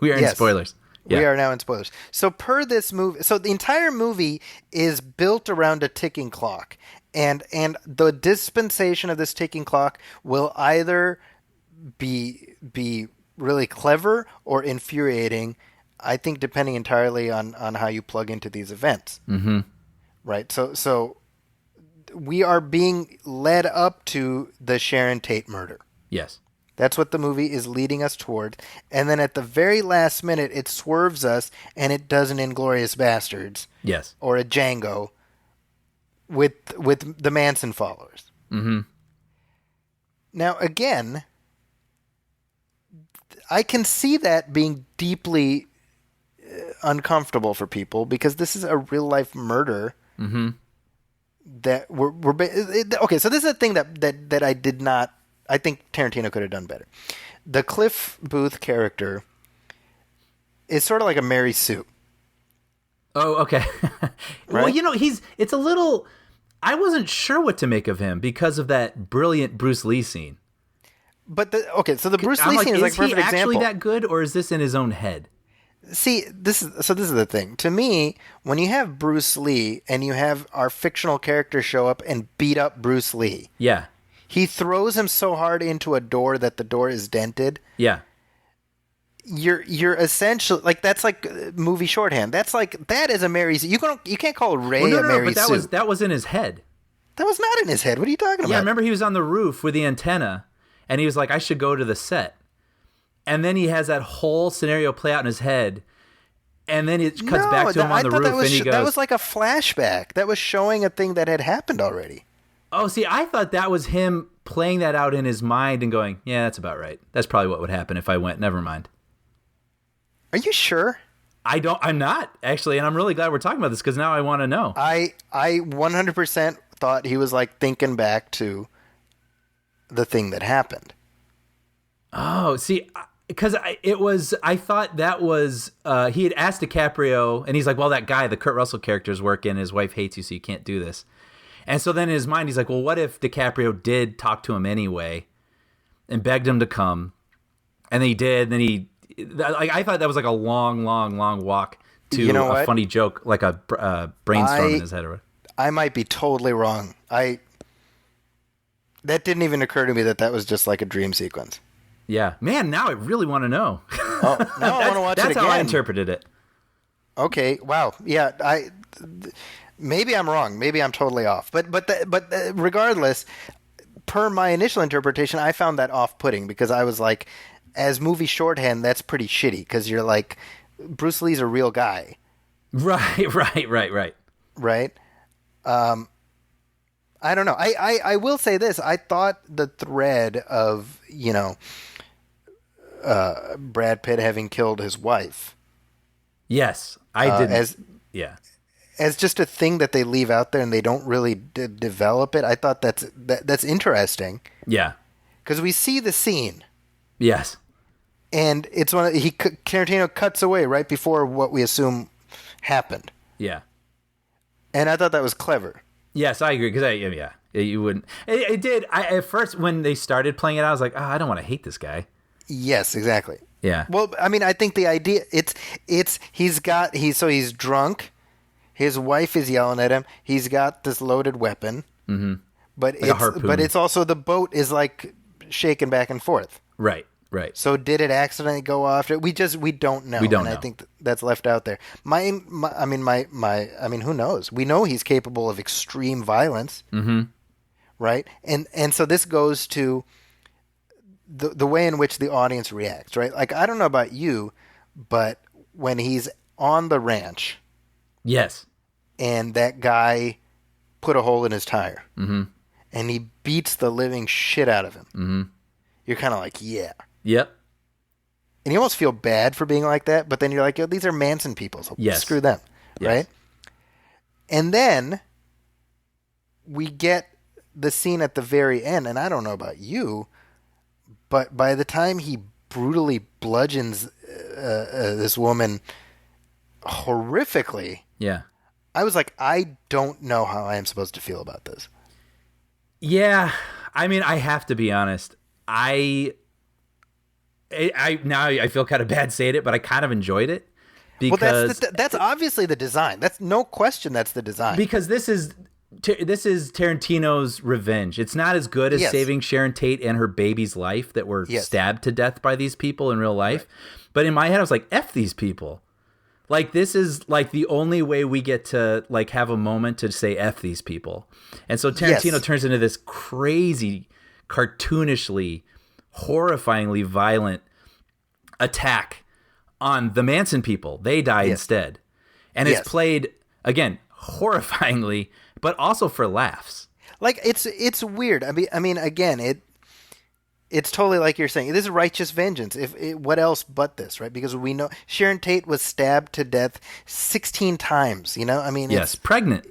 We are in spoilers. Yeah. We are now in spoilers. So per this movie, so the entire movie is built around a ticking clock, and the dispensation of this ticking clock will either be really clever or infuriating, I think, depending entirely on how you plug into these events. Mm-hmm. Right. So we are being led up to the Sharon Tate murder. Yes. That's what the movie is leading us toward. And then at the very last minute, it swerves us, and it does an Inglourious Bastards. Yes. Or a Django with the Manson followers. Mm-hmm. Now, again, I can see that being deeply uncomfortable for people, because this is a real-life murder. Mm-hmm. That okay, so this is a thing that I did not... I think Tarantino could have done better. The Cliff Booth character is sort of like a Mary Sue. Oh, okay. Right? Well, it's a little... I wasn't sure what to make of him because of that brilliant Bruce Lee scene. But so the Bruce Lee scene is like a perfect example. Is he actually that good, or is this in his own head? See, this is the thing. To me, when you have Bruce Lee and you have our fictional character show up and beat up Bruce Lee. Yeah. He throws him so hard into a door that the door is dented. Yeah. You're essentially like that's like movie shorthand. That is a Mary Sue. You can't call Ray a Mary Sue. But that was in his head. That was not in his head. What are you talking about? Yeah, remember he was on the roof with the antenna, and he was like, "I should go to the set." And then he has that whole scenario play out in his head, and then it cuts back to him on the roof, and he goes... That was like a flashback. That was showing a thing that had happened already. Oh, see, I thought that was him playing that out in his mind and going, yeah, that's about right. That's probably what would happen if I went. Never mind. Are you sure? I'm not, actually, and I'm really glad we're talking about this, because now I want to know. I 100% thought he was like thinking back to the thing that happened. Oh, see... Because I thought that was, he had asked DiCaprio, and he's like, well, that guy, the Kurt Russell character is working, his wife hates you, so you can't do this. And so then in his mind, he's like, well, what if DiCaprio did talk to him anyway and begged him to come? And then he did, and then I thought that was like a long, long, long walk to a funny joke, like a brainstorm in his head. I might be totally wrong. That didn't even occur to me that was just like a dream sequence. Yeah, man. Now I really want to know. Oh, now I want to watch it again. That's how I interpreted it. Okay. Wow. Yeah. Maybe I'm wrong. Maybe I'm totally off. But regardless, per my initial interpretation, I found that off-putting because I was like, as movie shorthand, that's pretty shitty because you're like, Bruce Lee's a real guy. Right. Right. I don't know. I will say this. I thought the thread of Brad Pitt having killed his wife. Yes, I didn't. As just a thing that they leave out there and they don't really develop it. I thought that's interesting. Yeah, because we see the scene. Yes, and it's Tarantino cuts away right before what we assume happened. Yeah, and I thought that was clever. Yes, I agree. Because you wouldn't. It did. At first, when they started playing it, I was like, I don't want to hate this guy. Yes, exactly. Yeah. Well, I mean, I think the idea he's drunk. His wife is yelling at him. He's got this loaded weapon. Mm-hmm. But it's also the boat is like shaking back and forth. Right. So did it accidentally go off? We don't know. We don't know. I think that's left out there. I mean, who knows? We know he's capable of extreme violence. Mm-hmm. Right. And so this goes to the way in which the audience reacts. Right. Like, I don't know about you, but when he's on the ranch. Yes. And that guy put a hole in his tire. Mm-hmm. And he beats the living shit out of him. Mm-hmm. You're kind of like, yeah. Yep. And you almost feel bad for being like that, but then you're like, yo, these are Manson people, so screw them, right? And then we get the scene at the very end, and I don't know about you, but by the time he brutally bludgeons this woman horrifically, I was like, I don't know how I am supposed to feel about this. Yeah, I mean, I have to be honest. I now I feel kind of bad saying it, but I kind of enjoyed it because that's obviously the design. That's no question. That's the design. Because this is Tarantino's revenge. It's not as good as saving Sharon Tate and her baby's life that were stabbed to death by these people in real life. Right. But in my head, I was like, F these people. Like, this is like the only way we get to like have a moment to say F these people. And so Tarantino turns into this crazy, cartoonishly, horrifyingly violent attack on the Manson people. They die instead. And it's played, again, horrifyingly, but also for laughs. Like, it's weird. I mean, again, it's totally like you're saying. This is righteous vengeance. What else but this, right? Because we know Sharon Tate was stabbed to death 16 times, you know? I mean, it's pregnant.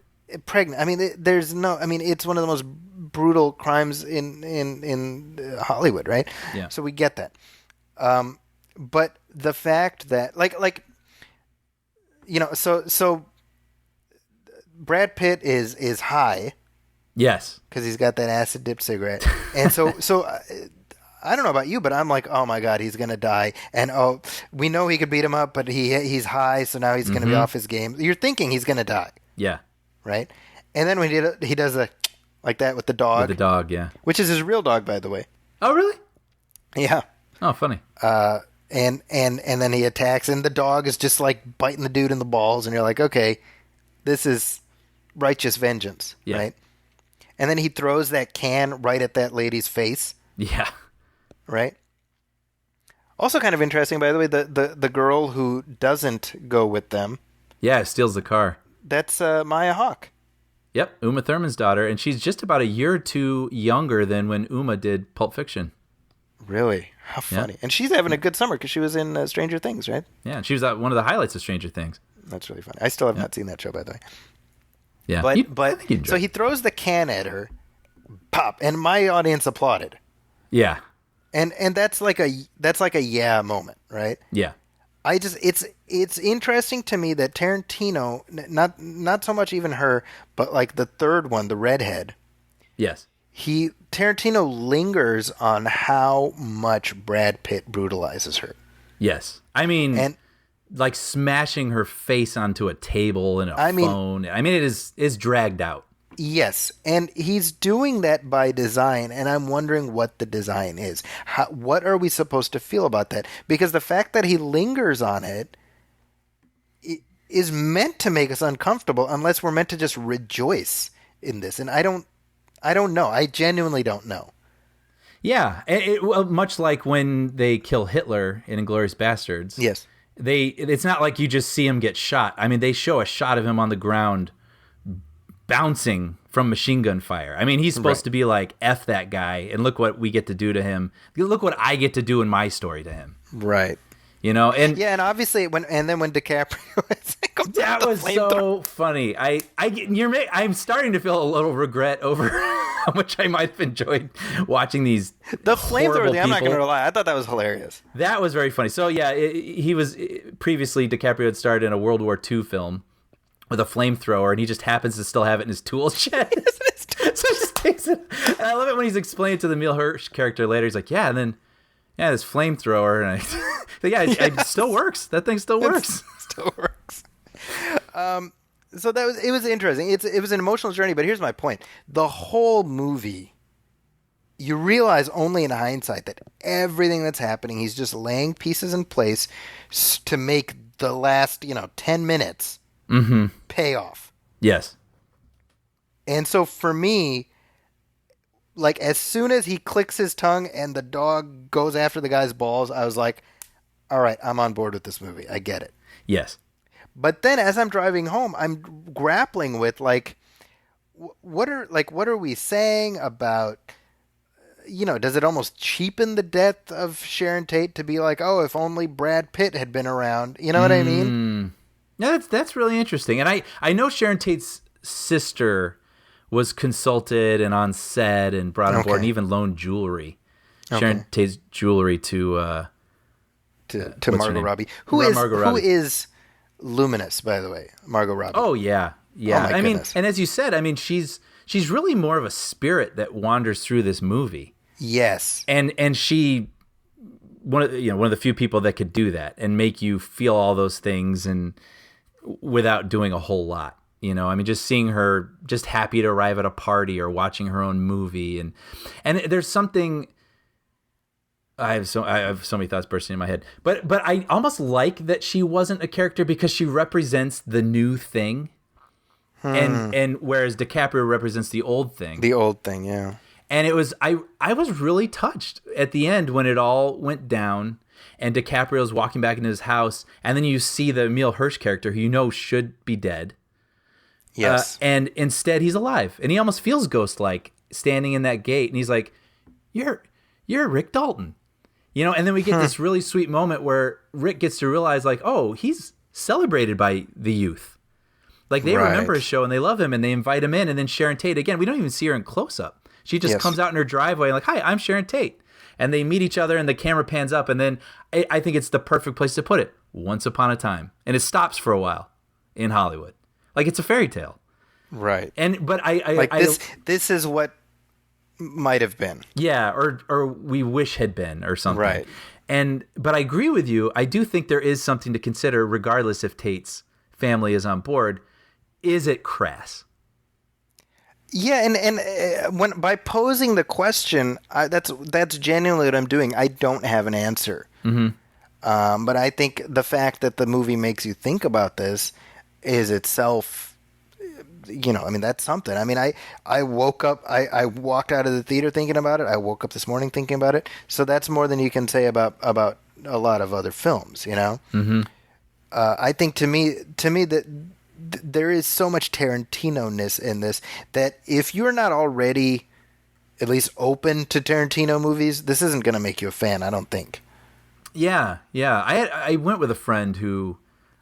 I mean, it's one of the most brutal crimes in Hollywood, right? Yeah. So we get that. But the fact that like so Brad Pitt is high. Yes. Because he's got that acid dipped cigarette. And so I don't know about you, but I'm like, oh my God, he's gonna die, and we know he could beat him up, but he's high, so now he's gonna be off his game. You're thinking he's gonna die, Yeah. right? And then when he does a like that with the dog, yeah, which is his real dog, by the way. Oh, really? Yeah. Oh, funny. And then he attacks, and the dog is just like biting the dude in the balls, and you're like, okay, this is righteous vengeance, right? And then he throws that can right at that lady's face. Yeah. Right? Also kind of interesting, by the way, the girl who doesn't go with them. Yeah, steals the car. That's Maya Hawke. Yep, Uma Thurman's daughter, and she's just about a year or two younger than when Uma did Pulp Fiction. Really? How funny. Yeah. And she's having a good summer because she was in Stranger Things, right? Yeah, and she was one of the highlights of Stranger Things. That's really funny. I still have not seen that show, by the way. Yeah. But so he throws the can at her, pop, and my audience applauded. Yeah. And that's like a yeah moment, right? Yeah. It's interesting to me that Tarantino, not so much even her, but like the third one, the redhead. Yes. Tarantino lingers on how much Brad Pitt brutalizes her. Yes. I mean, like smashing her face onto a table and a phone. I mean, it is dragged out. Yes, and he's doing that by design, and I'm wondering what the design is. What are we supposed to feel about that? Because the fact that he lingers on it is meant to make us uncomfortable, unless we're meant to just rejoice in this. And I don't know. I genuinely don't know. Yeah, much like when they kill Hitler in Inglourious Basterds. Yes, it's not like you just see him get shot. I mean, they show a shot of him on the ground bouncing from machine gun fire. I mean, he's supposed to be like, F that guy, and look what we get to do to him. Look what I get to do in my story to him. Right. You know, and yeah, and obviously when DiCaprio that was so funny. I'm starting to feel a little regret over how much I might have enjoyed watching these. The flamethrower thing, I'm not going to lie, I thought that was hilarious. That was very funny. So yeah, he was previously DiCaprio had starred in a World War II film with a flamethrower, and he just happens to still have it in his tool shed. So he just takes it. And I love it when he's explaining to the Emile Hirsch character later. He's like, yeah, and then this flamethrower, and it still works. That thing still works. Still works. So it was interesting. It was an emotional journey, but here's my point. The whole movie, you realize only in hindsight that everything that's happening, he's just laying pieces in place to make the last 10 minutes pay off. Yes. And so for me, like as soon as he clicks his tongue and the dog goes after the guy's balls, I was like, all right, I'm on board with this movie. I get it. Yes. But then as I'm driving home, I'm grappling with like, what are we saying about, does it almost cheapen the death of Sharon Tate to be like, oh, if only Brad Pitt had been around? You know what I mean? Yeah, that's really interesting. And I know Sharon Tate's sister was consulted and on set and brought on board and even loaned jewelry. Sharon Tate's jewelry to Margot Robbie, who is luminous, by the way, Margot Robbie. Oh yeah. Oh, my mean, goodness. and as you said, I mean, she's really more of a spirit that wanders through this movie. Yes, and she one of the few people that could do that and make you feel all those things and without doing a whole lot. I mean, just seeing her just happy to arrive at a party or watching her own movie, and there's something. I have so many thoughts bursting in my head, but I almost like that she wasn't a character because she represents the new thing, and whereas DiCaprio represents the old thing. The old thing, yeah. And it was I was really touched at the end when it all went down, and DiCaprio's walking back into his house, and then you see the Emile Hirsch character who should be dead. Yes. And instead he's alive, and he almost feels ghost-like standing in that gate, and he's like, "You're Rick Dalton." And then we get this really sweet moment where Rick gets to realize, like, oh, he's celebrated by the youth. Like, they remember his show, and they love him, and they invite him in. And then Sharon Tate, again, we don't even see her in close-up. She just comes out in her driveway, like, hi, I'm Sharon Tate. And they meet each other, and the camera pans up. And then I think it's the perfect place to put it. Once upon a time. And it stops for a while in Hollywood. Like, it's a fairy tale. Right. But this is what might have been. Yeah, or we wish had been, or something. Right. But I agree with you. I do think there is something to consider, regardless if Tate's family is on board. Is it crass? Yeah, and when by posing the question, that's genuinely what I'm doing. I don't have an answer. Mm-hmm. But I think the fact that the movie makes you think about this is itself, I mean, that's something. I mean, I woke up, I walked out of the theater thinking about it. I woke up this morning thinking about it. So that's more than you can say about a lot of other films, Mm-hmm. I think to me that there is so much Tarantino-ness in this that if you're not already at least open to Tarantino movies, this isn't going to make you a fan, I don't think. Yeah. I went with a friend who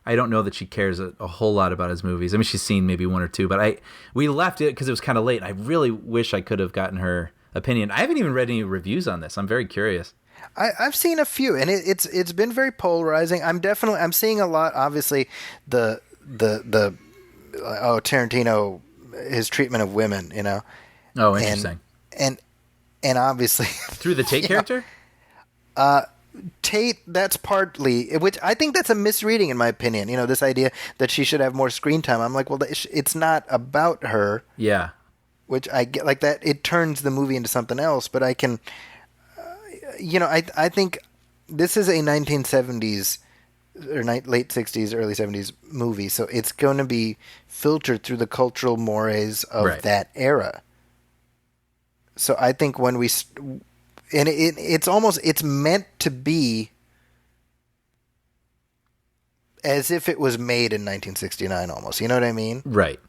I don't know that she cares a whole lot about his movies. I mean, she's seen maybe one or two, but we left it because it was kind of late. I really wish I could have gotten her opinion. I haven't even read any reviews on this. I'm very curious. I've seen a few, and it's been very polarizing. I'm seeing a lot. Obviously, the Tarantino, his treatment of women, Oh, interesting. And obviously through the Tate character. Tate, that's partly, which I think that's a misreading in my opinion. This idea that she should have more screen time. I'm like, well, it's not about her. Yeah. Which I get, like that. It turns the movie into something else. But I can, I think this is a 1970s or late 60s, early 70s movie. So it's going to be filtered through the cultural mores of that era. So I think when we... And it's meant to be as if it was made in 1969 almost. You know what I mean? Right.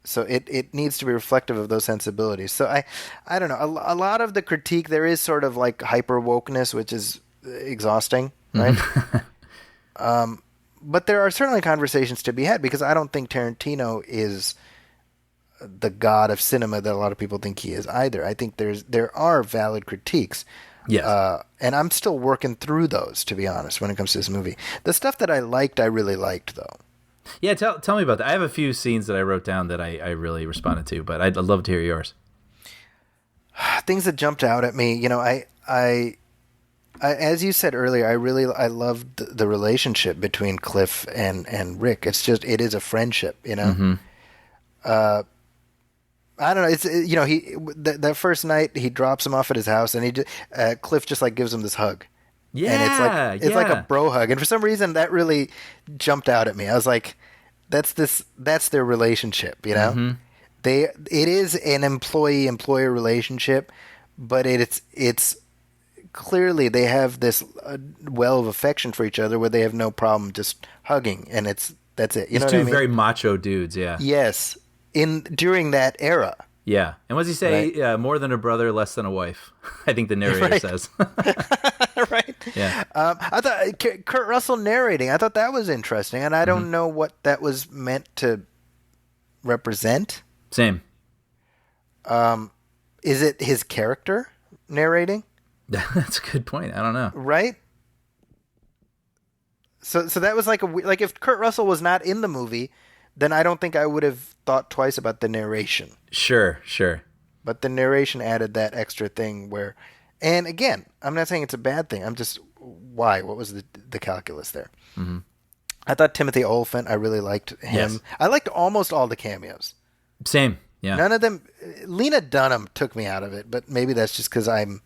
So it needs to be reflective of those sensibilities. So I don't know. A lot of the critique, there is sort of like hyper wokeness, which is exhausting, right? But there are certainly conversations to be had because I don't think Tarantino is the god of cinema that a lot of people think he is either. I think there are valid critiques. Yes. And I'm still working through those, to be honest, when it comes to this movie. The stuff that I really liked, though. Yeah, tell me about that. I have a few scenes that I wrote down that I really responded to, but I'd love to hear yours. Things that jumped out at me, I as you said earlier, I loved the relationship between Cliff and Rick. It is a friendship, Mm-hmm. I don't know. It's that first night he drops him off at his house, and Cliff just like gives him this hug. Yeah, and it's like a bro hug, and for some reason that really jumped out at me. I was like, that's their relationship, Mm-hmm. It is an employee-employer relationship, but it's clearly they have this well of affection for each other where they have no problem just hugging, and that's it. You know what I mean? Two very macho dudes, yeah. Yes. During that era. Yeah. And what does he say? Right. More than a brother, less than a wife. I think the narrator says. Right. Yeah. I thought Kurt Russell narrating, I thought that was interesting, and I don't know what that was meant to represent. Same. Is it his character narrating? That's a good point. I don't know. Right? So that was like if Kurt Russell was not in the movie, then I don't think I would have thought twice about the narration. Sure. But the narration added that extra thing where, and again, I'm not saying it's a bad thing. I'm just, why? What was the calculus there? Mm-hmm. I thought Timothy Olyphant, I really liked him. Yes. I liked almost all the cameos. Same, yeah. None of them, Lena Dunham took me out of it, but maybe that's just because I'm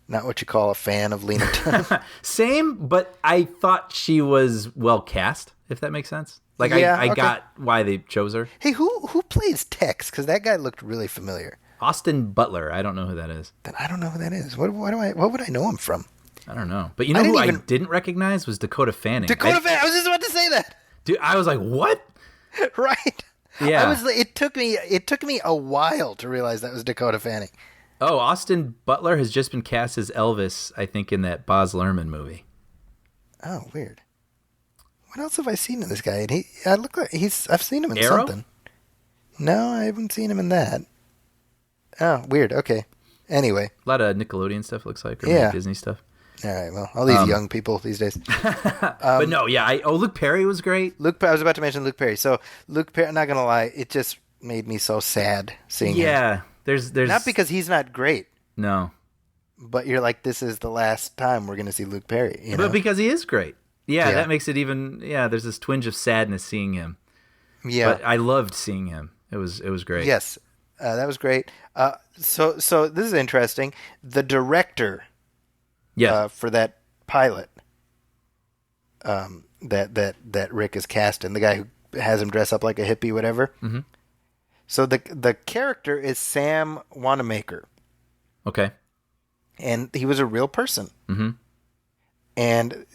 not what you call a fan of Lena Dunham. Same, but I thought she was well cast, if that makes sense. Like, yeah, I got why they chose her. Hey, who plays Tex? Because that guy looked really familiar. Austin Butler. I don't know who that is. Then I don't know who that is. What would I know him from? I don't know. But you know who I didn't recognize was Dakota Fanning. Fanning. I was just about to say that. Dude, I was like, what? Right. Yeah. It took me a while to realize that was Dakota Fanning. Oh, Austin Butler has just been cast as Elvis, I think, in that Baz Luhrmann movie. Oh, weird. What else have I seen in this guy? And I've seen him in Arrow? something. No, I haven't seen him in that. Oh, weird. Okay. Anyway. A lot of Nickelodeon stuff, looks like, or maybe Disney stuff. All right, well, all these young people these days. But no, yeah. Luke Perry was great. I was about to mention Luke Perry. So, Luke Perry, I'm not going to lie, it just made me so sad seeing him. There's not because he's not great. No. But you're like, this is the last time we're going to see Luke Perry. You know? But because he is great. Yeah, that makes it even. Yeah, there's this twinge of sadness seeing him. Yeah, but I loved seeing him. It was great. Yes, that was great. So this is interesting. The director, for that pilot, that Rick is cast in, the guy who has him dress up like a hippie, whatever. Mm-hmm. So the character is Sam Wanamaker. Okay. And he was a real person. Mm-hmm. And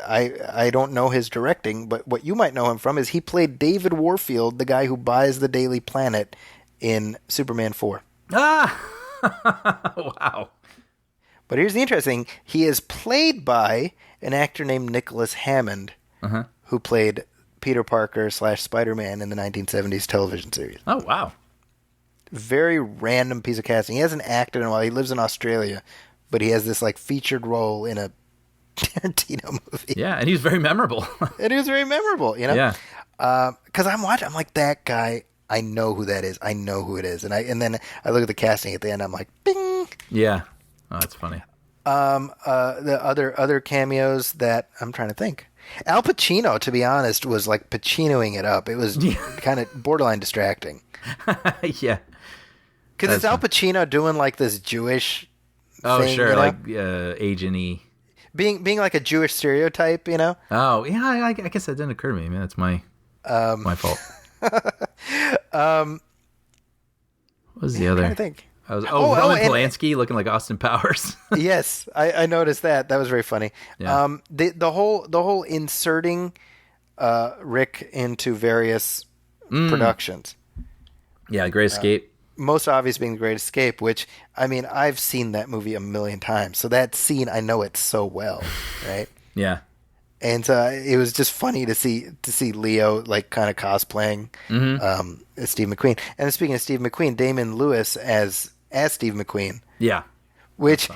I don't know his directing, but what you might know him from is he played David Warfield, the guy who buys the Daily Planet in Superman 4. Ah! Wow. But here's the interesting. He is played by an actor named Nicholas Hammond, who played Peter Parker / Spider-Man in the 1970s television series. Oh, wow. Very random piece of casting. He hasn't acted in a while. He lives in Australia, but he has this like featured role in a Tarantino movie. Yeah, and he was very memorable. And he was very memorable, you know? Yeah. Because I'm watching, I'm like, that guy, I know who that is. I know who it is. And then I look at the casting at the end, I'm like, bing! Yeah. Oh, that's funny. The other cameos that I'm trying to think. Al Pacino, to be honest, was like Pacinoing it up. It was kind of borderline distracting. Yeah. Because it's Al Pacino doing like this Jewish thing, sure, you know? like Asian-y. Being like a Jewish stereotype, you know? Oh, yeah, I guess that didn't occur to me. Man, that's my fault. What was the other? I think. Roman Polanski looking like Austin Powers. Yes, I noticed that. That was very funny. Yeah. The whole inserting Rick into various productions. Yeah, Great Escape. Most obvious being The Great Escape, which, I mean, I've seen that movie a million times. So that scene, I know it so well, right? Yeah. And it was just funny to see Leo like kind of cosplaying Steve McQueen. And speaking of Steve McQueen, Damon Lewis as Steve McQueen. Yeah. Which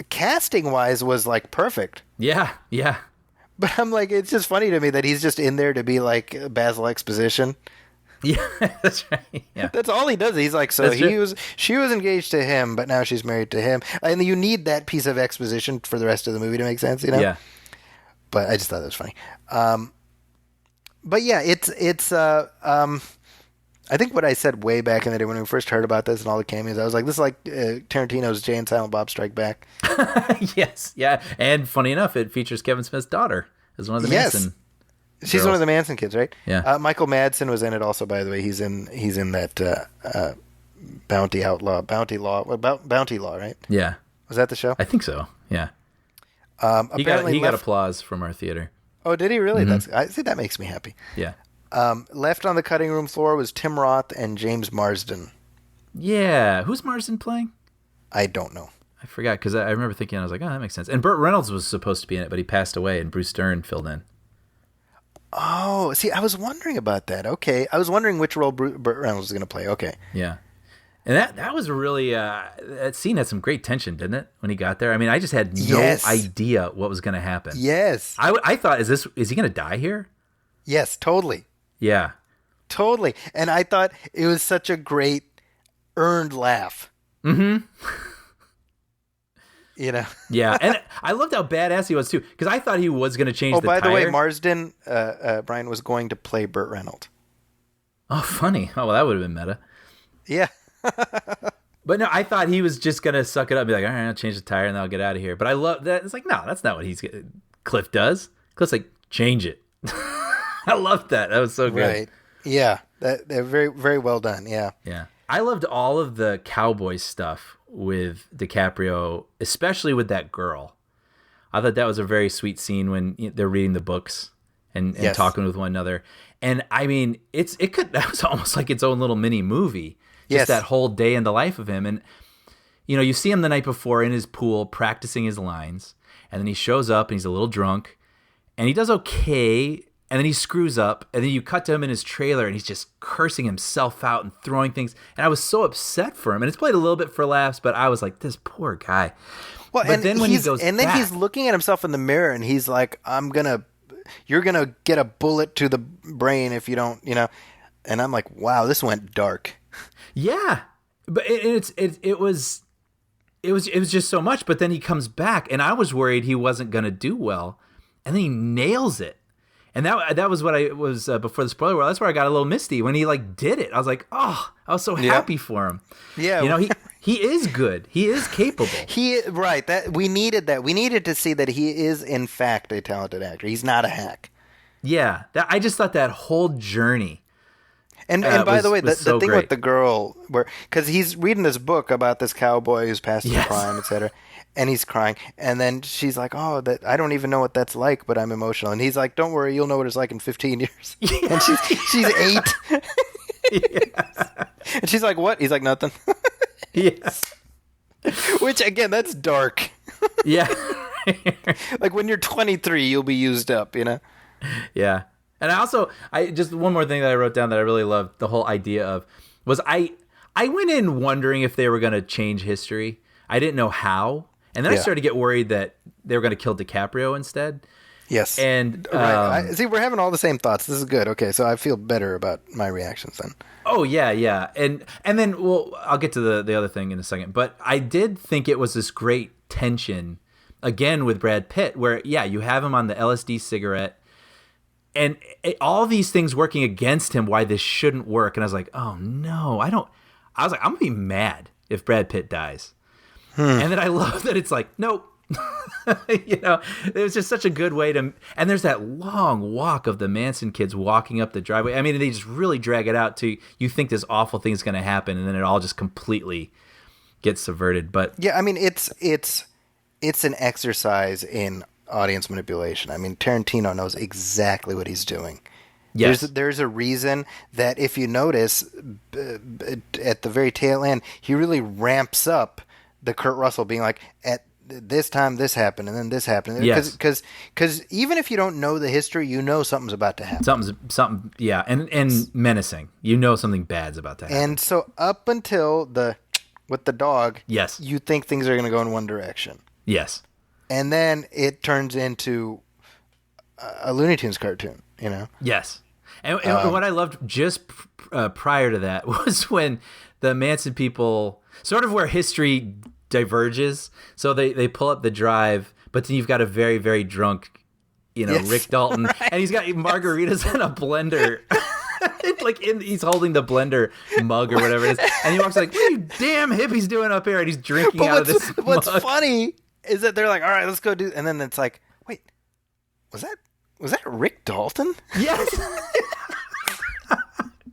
casting wise was like perfect. Yeah, yeah. But I'm like, it's just funny to me that he's just in there to be like Basil Exposition. Yeah, that's right. Yeah. That's all he does. He's like, she was engaged to him, but now she's married to him. And you need that piece of exposition for the rest of the movie to make sense, you know? Yeah. But I just thought that was funny. But yeah, it's I think what I said way back in the day when we first heard about this and all the cameos, I was like, this is like Tarantino's Jay and Silent Bob Strike Back. Yes, yeah. And funny enough, it features Kevin Smith's daughter as one of the Manson. She's one of the Manson kids, right? Yeah. Michael Madsen was in it also, by the way. He's in that Bounty Law, right? Yeah. Was that the show? I think so. Yeah. He got applause from our theater. Oh, did he really? Mm-hmm. I see. That makes me happy. Yeah. Left on the cutting room floor was Tim Roth and James Marsden. Yeah. Who's Marsden playing? I don't know. I forgot because I remember thinking, I was like, oh, that makes sense. And Burt Reynolds was supposed to be in it, but he passed away and Bruce Dern filled in. Oh, see, I was wondering about that. Okay. I was wondering which role Burt Reynolds was going to play. Okay. Yeah. And that was really, that scene had some great tension, didn't it, when he got there? I mean, I just had no idea what was going to happen. Yes. I thought, is he going to die here? Yes, totally. Yeah. Totally. And I thought it was such a great earned laugh. Mm-hmm. You know? Yeah. And I loved how badass he was, too, because I thought he was going to change the tire. Oh, by the way, Marsden, Brian, was going to play Burt Reynolds. Oh, funny. Oh, well, that would have been meta. Yeah. But no, I thought he was just going to suck it up and be like, all right, I'll change the tire and then I'll get out of here. But I love that. It's like, no, that's not what Cliff does. Cliff's like, change it. I loved that. That was so good. Right. Yeah. They're very, very well done. Yeah. Yeah. I loved all of the cowboy stuff with DiCaprio, especially with that girl. I thought that was a very sweet scene when they're reading the books and talking with one another. And I mean, that was almost like its own little mini movie. Just that whole day in the life of him. And, you see him the night before in his pool practicing his lines. And then he shows up and he's a little drunk. And he does okay. And then he screws up. And then you cut to him in his trailer and he's just cursing himself out and throwing things. And I was so upset for him. And it's played a little bit for laughs, but I was like, this poor guy. Well, but then when he goes back, he's looking at himself in the mirror and he's like, you're going to get a bullet to the brain if you don't, And I'm like, wow, this went dark. Yeah. But it was just so much. But then he comes back, and I was worried he wasn't going to do well, and then he nails it. And that was what I was before the spoiler world. That's where I got a little misty when he like did it. I was like, oh, I was so happy for him. Yeah, you know, he is good. He is capable. That we needed that. We needed to see that he is in fact a talented actor. He's not a hack. Yeah, I just thought that whole journey. And by the way, the thing with the girl, because he's reading this book about this cowboy who's passed his prime, etc., and he's crying, and then she's like, "Oh, that I don't even know what that's like, but I'm emotional." And he's like, "Don't worry, you'll know what it's like in 15 years." And she's 8, and she's like, "What?" He's like, "Nothing." Yes. Which again, that's dark. Yeah. Like when you're 23, you'll be used up, you know. Yeah. And I just one more thing that I wrote down that I really loved, the whole idea of, was I went in wondering if they were going to change history. I didn't know how. And then I started to get worried that they were going to kill DiCaprio instead. Yes. And right. See, we're having all the same thoughts. This is good. Okay, so I feel better about my reactions then. Oh, yeah. And then, well, I'll get to the other thing in a second. But I did think it was this great tension, again, with Brad Pitt, where, you have him on the LSD cigarette, and all these things working against him, why this shouldn't work. And I was like, oh, no, I was like, I'm going to be mad if Brad Pitt dies. And then I love that it's like, nope. You know, it was just such a good way to, and there's that long walk of the Manson kids walking up the driveway. I mean, they just really drag it out to, you think this awful thing is going to happen, and then it all just completely gets subverted. But yeah, I mean, it's an exercise in audience manipulation. I mean, Tarantino knows exactly what he's doing. Yes. There's a reason that if you notice at the very tail end, he really ramps up the Kurt Russell being like, at this time this happened and then this happened. Yes. Because even if you don't know the history, you know something's about to happen. Something, yeah, and menacing. You know something bad's about to happen. And so up until with the dog, yes, you think things are going to go in one direction. Yes. And then it turns into a Looney Tunes cartoon, you know? Yes. And what I loved just prior to that was when the Manson people, sort of where history diverges. So they pull up the drive, but then you've got a very, very drunk, Rick Dalton, right. And he's got margaritas in a blender. He's holding the blender mug or whatever it is, and he walks like, "What are you damn hippies doing up here?" And he's drinking out of this mug. What's funny is that they're like, "All right, let's go do," and then it's like, "Wait, was that Rick Dalton?" Yes.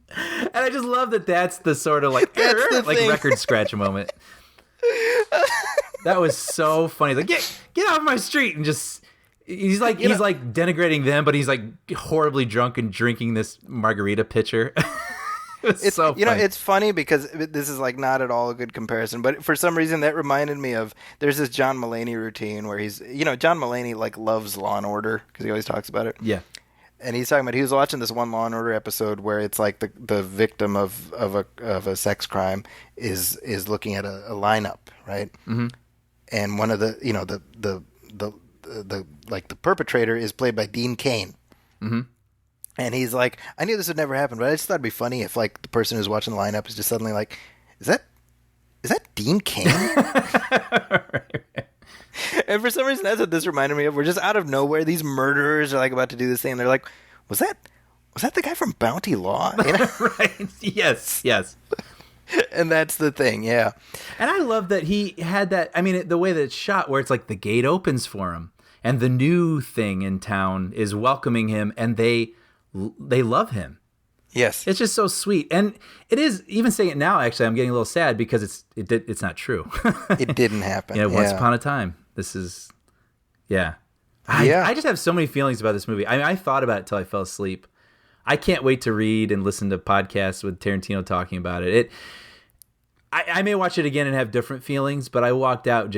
And I just love that that's the sort of like record scratch moment. That was so funny. Like, get off my street, and just he's like denigrating them, but he's like horribly drunk and drinking this margarita pitcher. It's so funny. It's funny because this is like not at all a good comparison, but for some reason that reminded me of, there's this John Mulaney routine where he's, John Mulaney like loves Law and Order because he always talks about it. Yeah. And he's talking about, he was watching this one Law and Order episode where it's like the victim of a sex crime is looking at a lineup, right? Mm-hmm. And one of the the perpetrator is played by Dean Cain. Mm-hmm. And he's like, I knew this would never happen, but I just thought it'd be funny if like the person who's watching the lineup is just suddenly like, is that Dean Cain? And for some reason, that's what this reminded me of. We're just out of nowhere. These murderers are like about to do this thing. And they're like, was that the guy from Bounty Law? Right. Yes. And that's the thing. Yeah. And I love that he had that. I mean, the way that it's shot, where it's like the gate opens for him, and the new thing in town is welcoming him, and they love him. Yes. It's just so sweet. And it is, even saying it now, actually, I'm getting a little sad because it's not true. It didn't happen. Once upon a time. This is, yeah. I just have so many feelings about this movie. I mean, I thought about it till I fell asleep. I can't wait to read and listen to podcasts with Tarantino talking about it. I may watch it again and have different feelings, but I walked out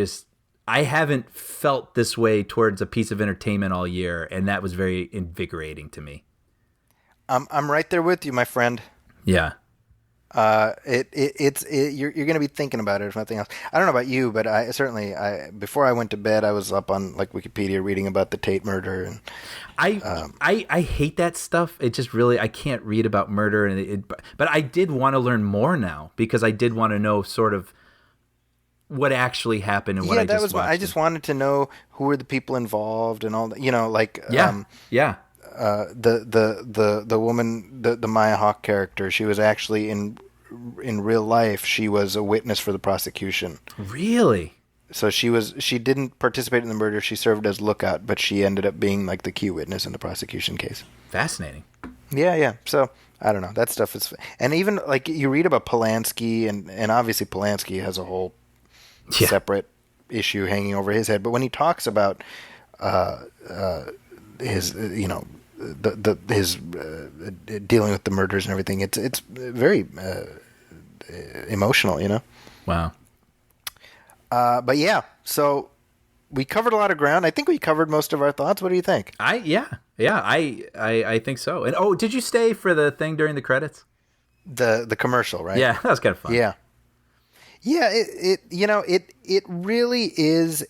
I haven't felt this way towards a piece of entertainment all year, and that was very invigorating to me. I'm right there with you, my friend. Yeah. You're going to be thinking about it if nothing else. I don't know about you, but before I went to bed, I was up on like Wikipedia reading about the Tate murder, and I hate that stuff. It just really, I can't read about murder, but I did want to learn more now because I did want to know sort of what actually happened and what I just watched. I just wanted to know who were the people involved and all that. The woman, the Maya Hawke character, she was actually in real life. She was a witness for the prosecution. Really? So she didn't participate in the murder. She served as lookout, but she ended up being like the key witness in the prosecution case. Fascinating. Yeah. So I don't know. That stuff is, and even like you read about Polanski, and obviously Polanski has a whole separate issue hanging over his head. But when he talks about his, his dealing with the murders and everything, it's very emotional, Wow. But yeah, so we covered a lot of ground. I think we covered most of our thoughts. What do you think? I think so. And did you stay for the thing during the credits? The commercial, right? Yeah, that was kind of fun. Yeah. It really is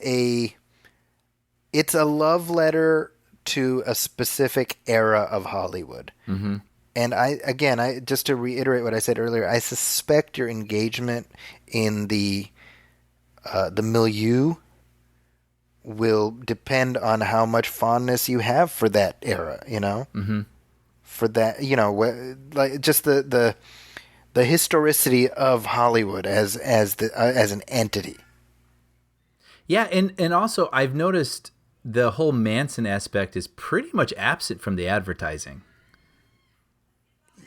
it's a love letter to a specific era of Hollywood. Mm-hmm. And I just to reiterate what I said earlier, I suspect your engagement in the milieu will depend on how much fondness you have for that era, Mm-hmm. For that, like just the historicity of Hollywood as an entity. Yeah, and also I've noticed the whole Manson aspect is pretty much absent from the advertising.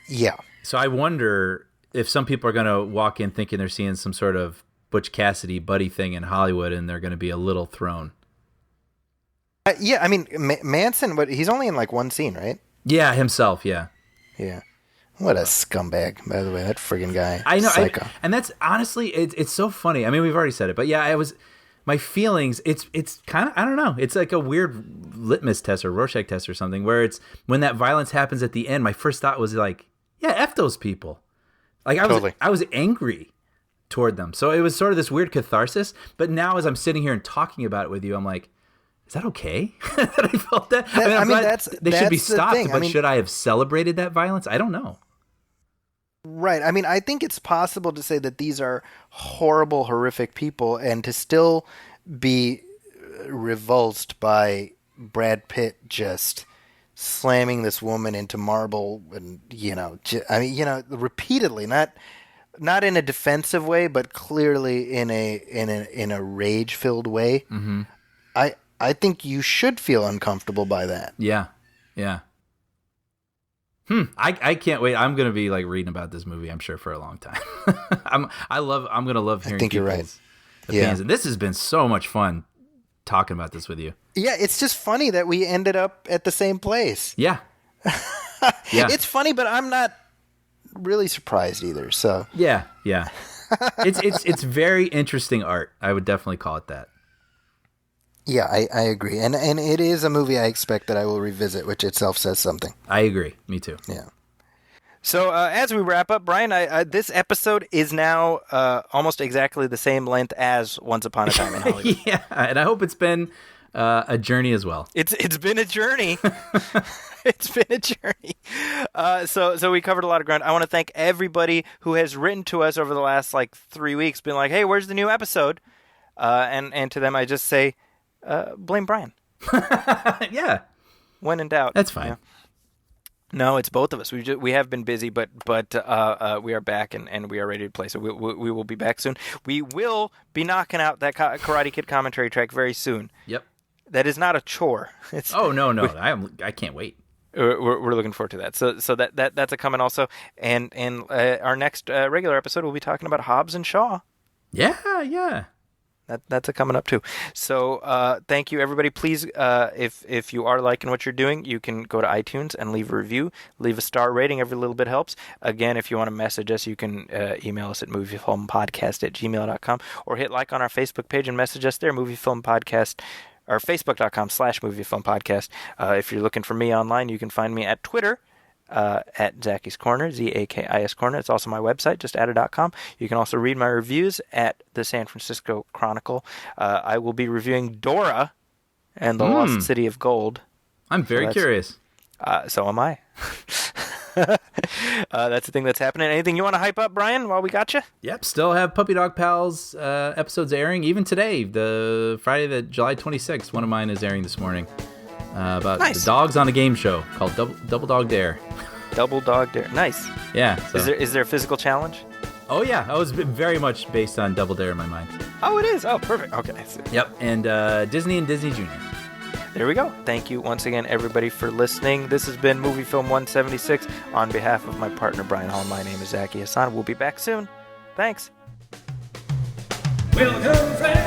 Yeah. So I wonder if some people are going to walk in thinking they're seeing some sort of Butch Cassidy buddy thing in Hollywood, and they're going to be a little thrown. Yeah, I mean, Manson, but he's only in like one scene, right? Yeah, himself, yeah. Yeah. What a scumbag, by the way, that friggin' guy. I know. Psycho. And that's honestly, it's so funny. I mean, we've already said it, but yeah, my feelings, it's kind of, I don't know. It's like a weird litmus test or Rorschach test or something where it's when that violence happens at the end, my first thought was like, yeah, F those people. Like I was angry toward them. So it was sort of this weird catharsis. But now as I'm sitting here and talking about it with you, I'm like, is that okay that I felt that? They should be stopped, but should I have celebrated that violence? I don't know. Right. I mean, I think it's possible to say that these are horrible, horrific people and to still be revulsed by Brad Pitt just slamming this woman into marble and, repeatedly, not in a defensive way, but clearly in a rage-filled way. Mm-hmm. I think you should feel uncomfortable by that. Yeah. I can't wait. I'm going to be like reading about this movie, I'm sure, for a long time. I'm going to love hearing I think you're right. opinions. And this has been so much fun talking about this with you. Yeah, it's just funny that we ended up at the same place. Yeah. Yeah. It's funny, but I'm not really surprised either. So yeah. It's very interesting art. I would definitely call it that. Yeah, I agree. And it is a movie I expect that I will revisit, which itself says something. I agree. Me too. Yeah. So as we wrap up, Brian, this episode is now almost exactly the same length as Once Upon a Time in Hollywood. Yeah, and I hope it's been a journey as well. It's been a journey. It's been a journey. So we covered a lot of ground. I want to thank everybody who has written to us over the last 3 weeks, been like, hey, where's the new episode? And to them I just say, blame Brian. Yeah. When in doubt. That's fine. Yeah. No, it's both of us. We have been busy, but we are back and we are ready to play. So we will be back soon. We will be knocking out that Karate Kid commentary track very soon. Yep. That is not a chore. No. I can't wait. We're looking forward to that. So that's a coming also. And our next regular episode we'll be talking about Hobbs and Shaw. Yeah. That's a coming up too. So thank you, everybody. Please, if you are liking what you're doing, you can go to iTunes and leave a review, leave a star rating. Every little bit helps. Again, if you want to message us, you can email us at moviefilmpodcast@gmail.com or hit like on our Facebook page and message us there, moviefilmpodcast, or facebook.com/moviefilmpodcast. If you're looking for me online, you can find me at Twitter at Zaki's Corner, ZAKIS Corner. It's also my website, justatta.com. You can also read my reviews at the San Francisco Chronicle. I will be reviewing Dora and the Lost City of Gold. I'm very curious. So am I. That's the thing that's happening. Anything you want to hype up, Brian, while we got you? Yep, still have Puppy Dog Pals episodes airing. Even today, the Friday, July 26th, one of mine is airing this morning. About the dogs on a game show called Double Dog Dare. Double Dog Dare. Nice. Yeah. So. Is there a physical challenge? Oh, yeah. I was very much based on Double Dare in my mind. Oh, it is? Oh, perfect. Okay. Yep. And Disney and Disney Junior. There we go. Thank you once again, everybody, for listening. This has been Movie Film 176. On behalf of my partner, Brian Hall, my name is Zaki Hassan. We'll be back soon. Thanks. Welcome, friends.